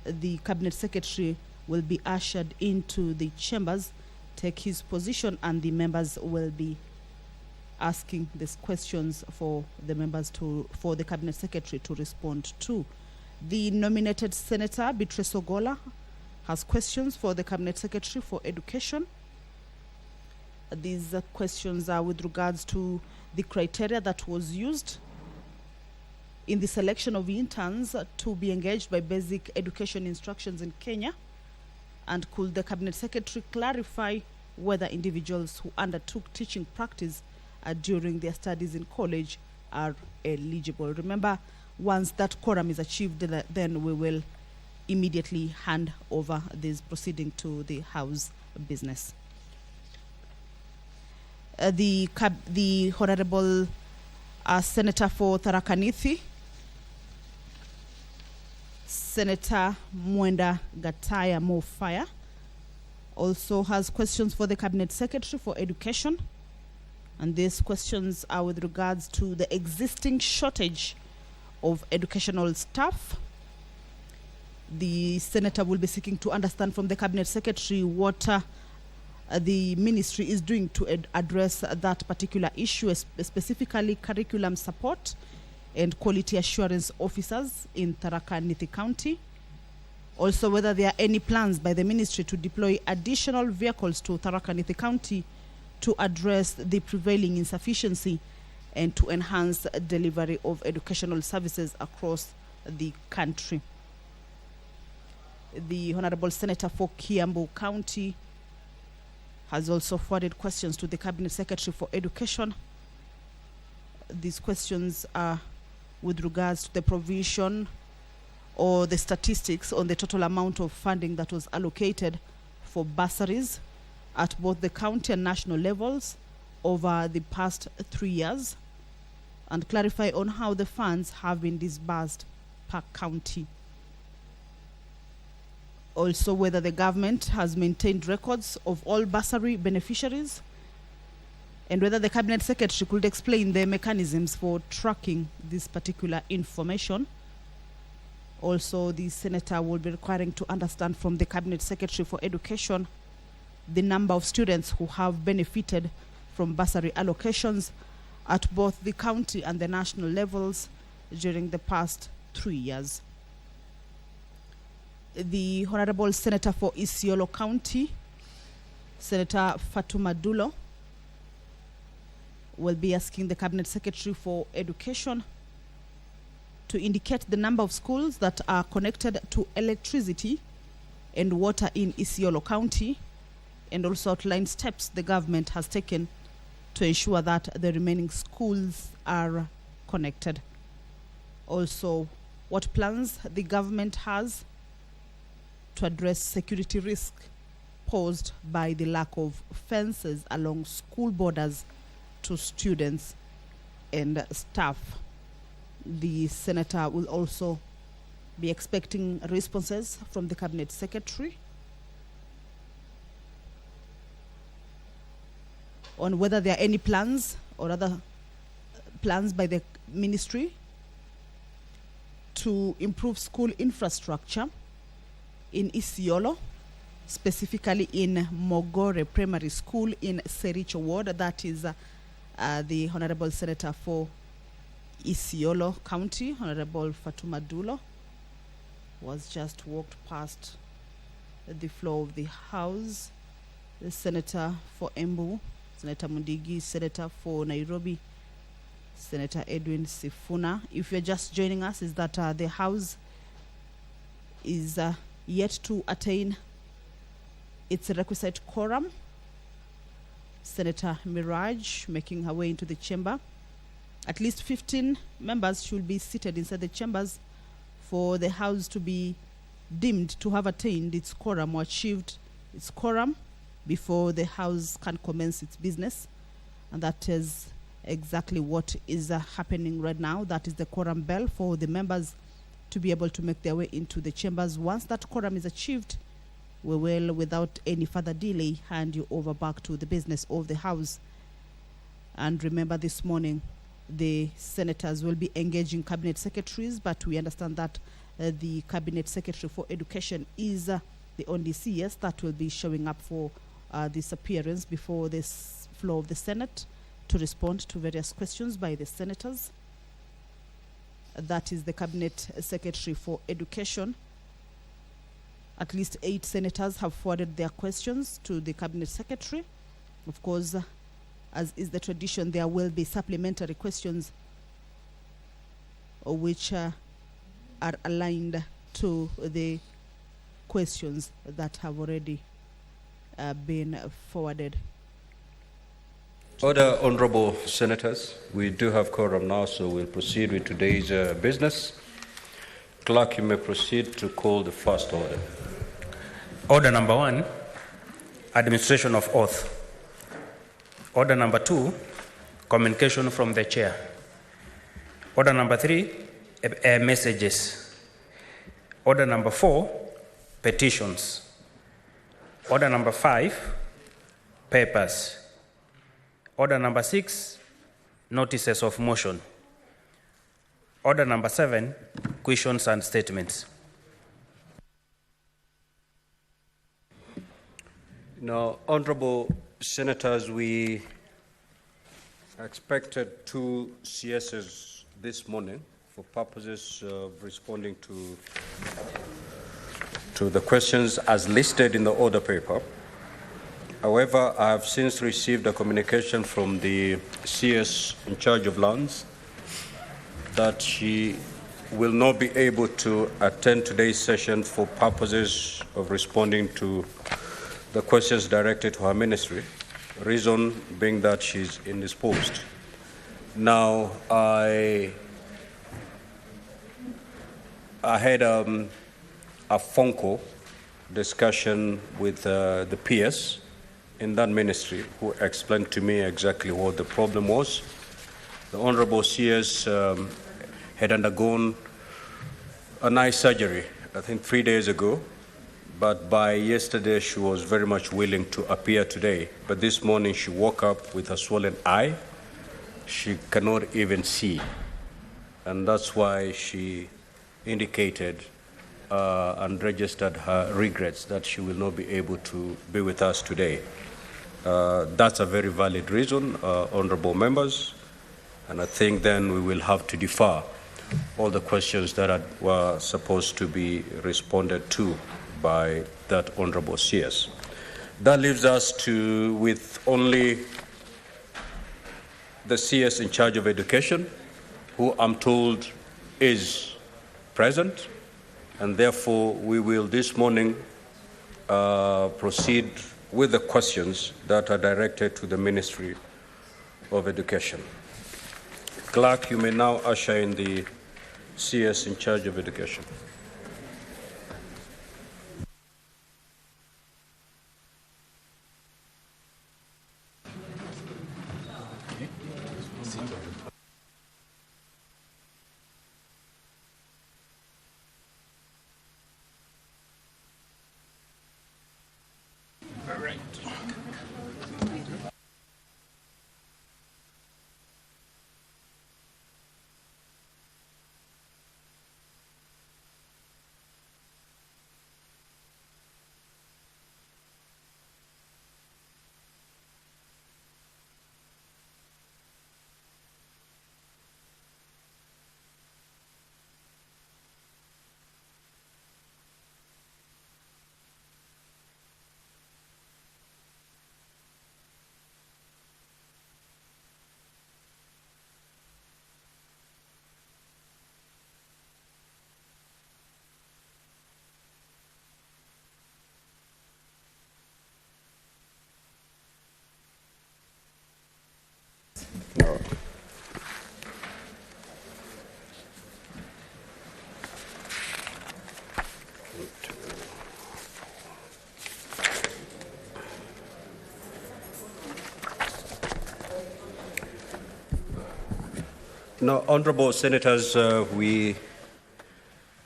the Cabinet Secretary will be ushered into the chambers, take his position, and the members will be asking these questions for the members for the Cabinet Secretary to respond to. The nominated Senator Beatrice Ogola has questions for the Cabinet Secretary for Education. These questions are with regards to the criteria that was used in the selection of interns to be engaged by basic education instructions in Kenya, and could the Cabinet Secretary clarify whether individuals who undertook teaching practice during their studies in college are eligible. Remember, once that quorum is achieved, then we will immediately hand over this proceeding to the House business. The Honorable Senator for Tharaka Nithi, Senator Mwenda Gataya Mofaya, also has questions for the Cabinet Secretary for Education. And these questions are with regards to the existing shortage of educational staff. The senator will be seeking to understand from the Cabinet Secretary what the ministry is doing to address that particular issue, specifically curriculum support and quality assurance officers in Tharaka Nithi County. Also, whether there are any plans by the ministry to deploy additional vehicles to Tharaka Nithi County to address the prevailing insufficiency and to enhance delivery of educational services across the country. The Honorable Senator for Kiambu County has also forwarded questions to the Cabinet Secretary for Education. These questions are with regards to the provision or the statistics on the total amount of funding that was allocated for bursaries at both the county and national levels over the past 3 years, and clarify on how the funds have been disbursed per county. Also, whether the government has maintained records of all bursary beneficiaries, and whether the Cabinet Secretary could explain the mechanisms for tracking this particular information. Also, the Senator will be requiring to understand from the Cabinet Secretary for Education the number of students who have benefited from bursary allocations at both the county and the national levels during the past 3 years. The Honorable Senator for Isiolo County, Senator Fatuma Dulo, will be asking the Cabinet Secretary for Education to indicate the number of schools that are connected to electricity and water in Isiolo County, and also outline steps the government has taken to ensure that the remaining schools are connected. Also, what plans the government has to address security risk posed by the lack of fences along school borders to students and staff. The Senator will also be expecting responses from the Cabinet Secretary on whether there are any plans or other plans by the ministry to improve school infrastructure in Isiolo, specifically in Mogore Primary School in Sericho Ward. That is the Honorable Senator for Isiolo County, Honorable Fatuma Dulo, was just walked past the floor of the House. The Senator for Embu, Senator Mundigi, Senator for Nairobi, Senator Edwin Sifuna. If you're just joining us, is that the House is yet to attain its requisite quorum. Senator Miraj making her way into the chamber. At least 15 members should be seated inside the chambers for the House to be deemed to have attained its quorum or achieved its quorum before the House can commence its business. And that is exactly what is happening right now. That is the quorum bell for the members to be able to make their way into the chambers. Once that quorum is achieved, we will, without any further delay, hand you over back to the business of the House. And remember, this morning, the senators will be engaging cabinet secretaries, but we understand that the Cabinet Secretary for Education is the only CS that will be showing up for this appearance before this floor of the Senate to respond to various questions by the senators. That is the Cabinet Secretary for Education. At least 8 senators have forwarded their questions to the Cabinet Secretary. Of course, as is the tradition, there will be supplementary questions which are aligned to the questions that have already been forwarded. Order, honorable senators. We do have quorum now, so we'll proceed with today's business. Clerk, you may proceed to call the first order. Order number 1, administration of oath. Order number 2, communication from the chair. Order number 3, messages. Order number 4, petitions. Order number 5, papers. Order number 6, notices of motion. Order number 7, questions and statements. Now, honorable senators, we expected 2 CSs this morning for purposes of responding to the questions as listed in the order paper. However, I have since received a communication from the CS in charge of lands that she will not be able to attend today's session for purposes of responding to the questions directed to her ministry, reason being that she's indisposed. Now, I had a phone call discussion with the PS in that ministry who explained to me exactly what the problem was. The Honorable CS had undergone an eye surgery, I think 3 days ago, but by yesterday she was very much willing to appear today. But this morning she woke up with a swollen eye. She cannot even see. And that's why she indicated and registered her regrets that she will not be able to be with us today. That's a very valid reason, honorable members, and I think then we will have to defer all the questions that were supposed to be responded to by that honorable CS. That leaves us with only the CS in charge of education, who I'm told is present, and therefore we will this morning proceed with the questions that are directed to the Ministry of Education. Clerk, you may now usher in the CS in charge of education. No. Now, honorable senators, we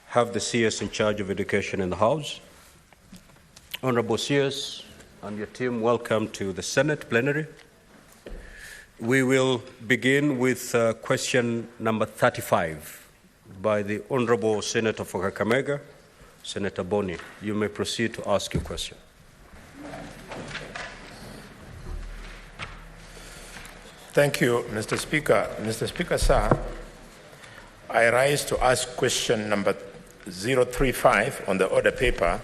have the CS in charge of education in the House. Honorable CS and your team, welcome to the Senate plenary. We will begin with question number 35 by the Honorable Senator for Kakamega, Senator Boni. You may proceed to ask your question. Thank you, Mr. Speaker. Mr. Speaker, sir, I rise to ask question number 035 on the order paper.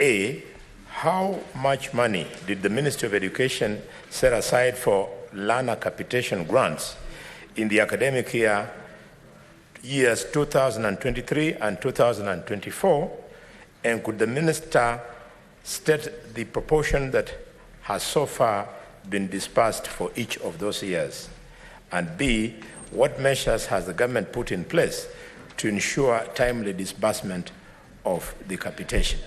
A, how much money did the Ministry of Education set aside for learner capitation grants in the academic years 2023 and 2024? And could the Minister state the proportion that has so far been dispersed for each of those years? And B, what measures has the government put in place to ensure timely disbursement of the capitation?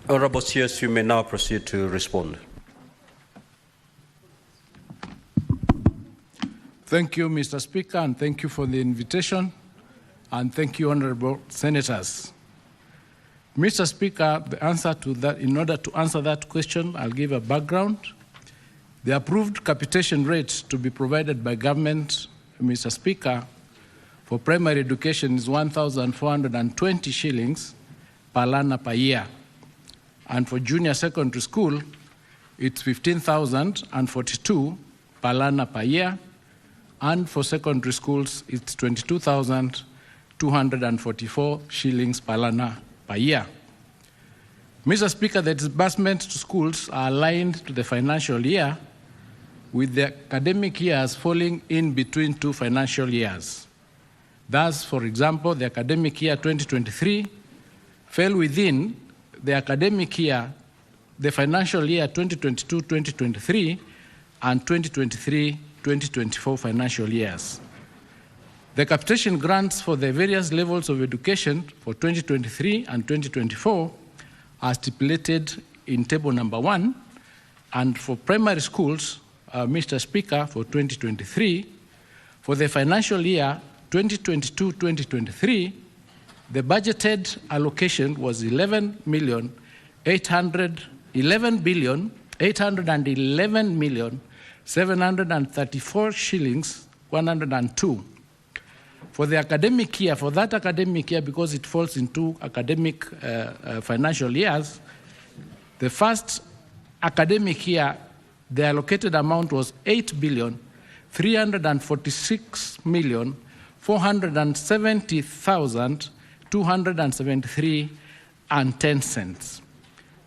Honorable CS, you may now proceed to respond. Thank you, Mr. Speaker, and thank you for the invitation, and thank you, honorable senators. Mr. Speaker, the answer to that, in order to answer that question, I'll give a background. The approved capitation rate to be provided by government, Mr. Speaker, for primary education is 1,420 shillings per learner per year. And for junior secondary school, it's 15,042 per learner per year. And for secondary schools, it's 22,244 shillings per learner per year. Mr. Speaker, the disbursements to schools are aligned to the financial year, with the academic years falling in between two financial years. Thus, for example, the academic year 2023 fell within the academic year, the financial year 2022-2023 and 2023-2024 financial years. The capitation grants for the various levels of education for 2023 and 2024 are stipulated in table number 1, and for primary schools, Mr. Speaker, for 2023, for the financial year 2022-2023, the budgeted allocation was 11,811,734 shillings 102. For the academic year, for that academic year, because it falls into academic financial years, the first academic year, the allocated amount was 8,346,470,273.10.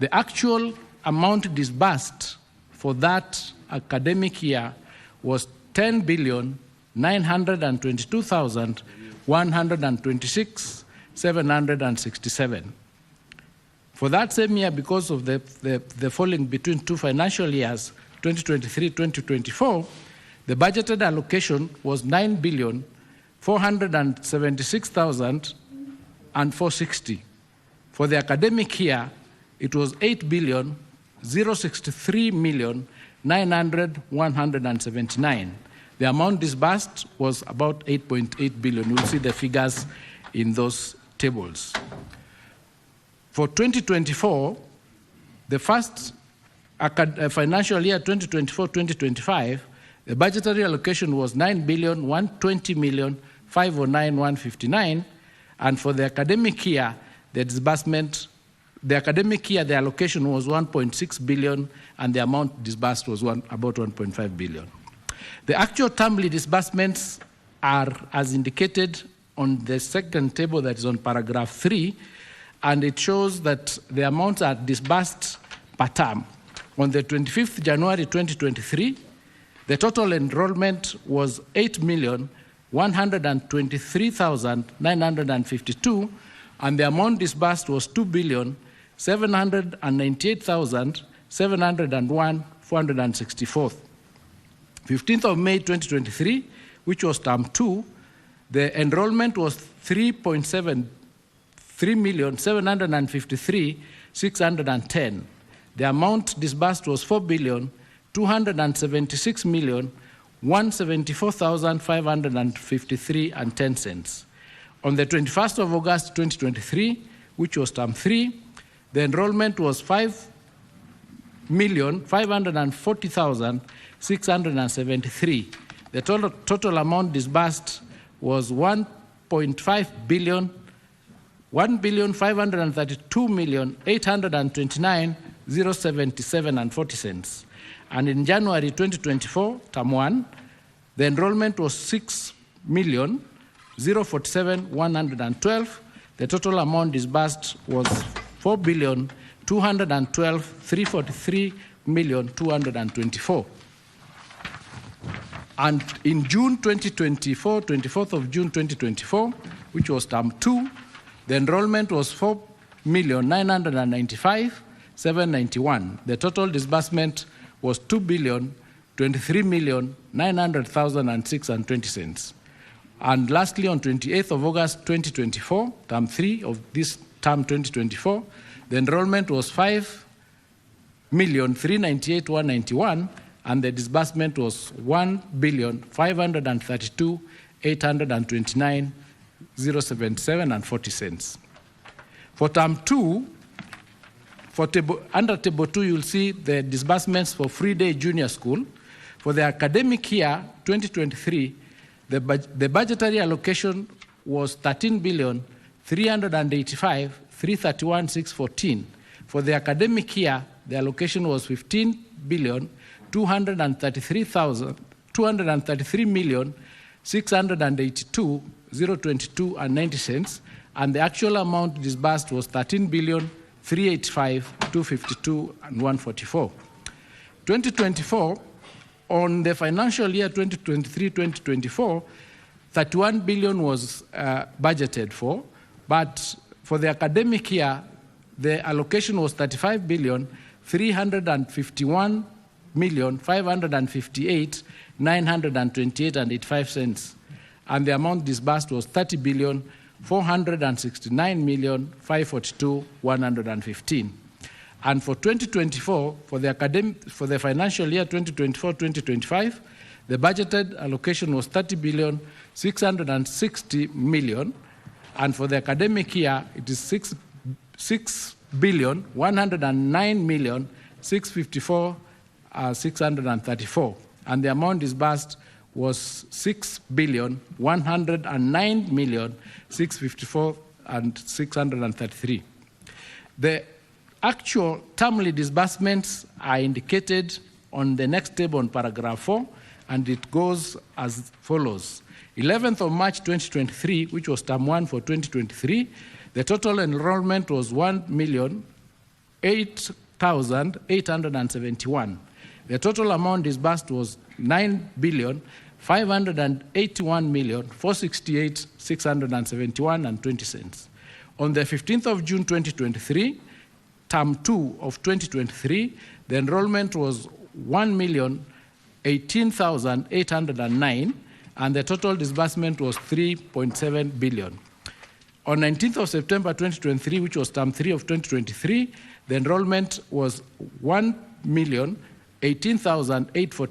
The actual amount disbursed for that academic year was 10,922,126,767. For that same year, because of the falling between two financial years, 2023-2024, the budgeted allocation was 9,476,460. For the academic year, it was 8,063,900,179. The amount disbursed was about 8.8 billion. You'll see the figures in those tables. For 2024, the first financial year 2024-2025, the budgetary allocation was 9,120,509,159, and for the academic year, the allocation was 1.6 billion, and the amount disbursed was about 1.5 billion. The actual timely disbursements are as indicated on the second table that is on paragraph 3, and it shows that the amounts are disbursed per term. On the 25th January 2023, the total enrollment was 8,123,952, and the amount disbursed was 2,798,701,464. 15th of May 2023, which was term 2, the enrollment was 3,753,610. The amount disbursed was 4,276,174,553.10. On the 21st of August 2023, which was term 3, the enrollment was 5,540,673. The total amount disbursed was 1.5 billion, 1,532,829,077.40. And in January 2024, term 1, the enrollment was 6,047,112. The total amount disbursed was 4,212,343,224. And in June 2024, 24th of June 2024, which was term 2, the enrollment was 4,995,791. The total disbursement was 2,023,900,006.20. And lastly, on 28th of August 2024, term 3 of this term 2024, the enrollment was 5,398,191, and the disbursement was 1,532,829,077.40. For term 2, under table 2, you'll see the disbursements for Free Day Junior School. For the academic year 2023, the budgetary allocation was 13,385,331,614. For the academic year, the allocation was 15,233,682,022.90, and the actual amount disbursed was 13,385,252,144. 2024, on the financial year 2023-2024, 31 billion was budgeted for, but for the academic year, the allocation was 35,351,558,928.85, and the amount disbursed was 30,469,542,115. And for 2024, for the financial year 2024-2025, the budgeted allocation was 30,660,000,000, and for the academic year, it is 6,109,654,634, and the amount disbursed was 6,109,654,633. The actual termly disbursements are indicated on the next table on paragraph 4, and it goes as follows. 11th of March 2023, which was term 1 for 2023, the total enrollment was 1,008,871. The total amount disbursed was 9,581,468,671.20. On the 15th of June 2023, term 2 of 2023, the enrollment was 1,018,809, and the total disbursement was 3.7 billion. On 19th of September 2023, which was term 3 of 2023, the enrollment was 1,018,846.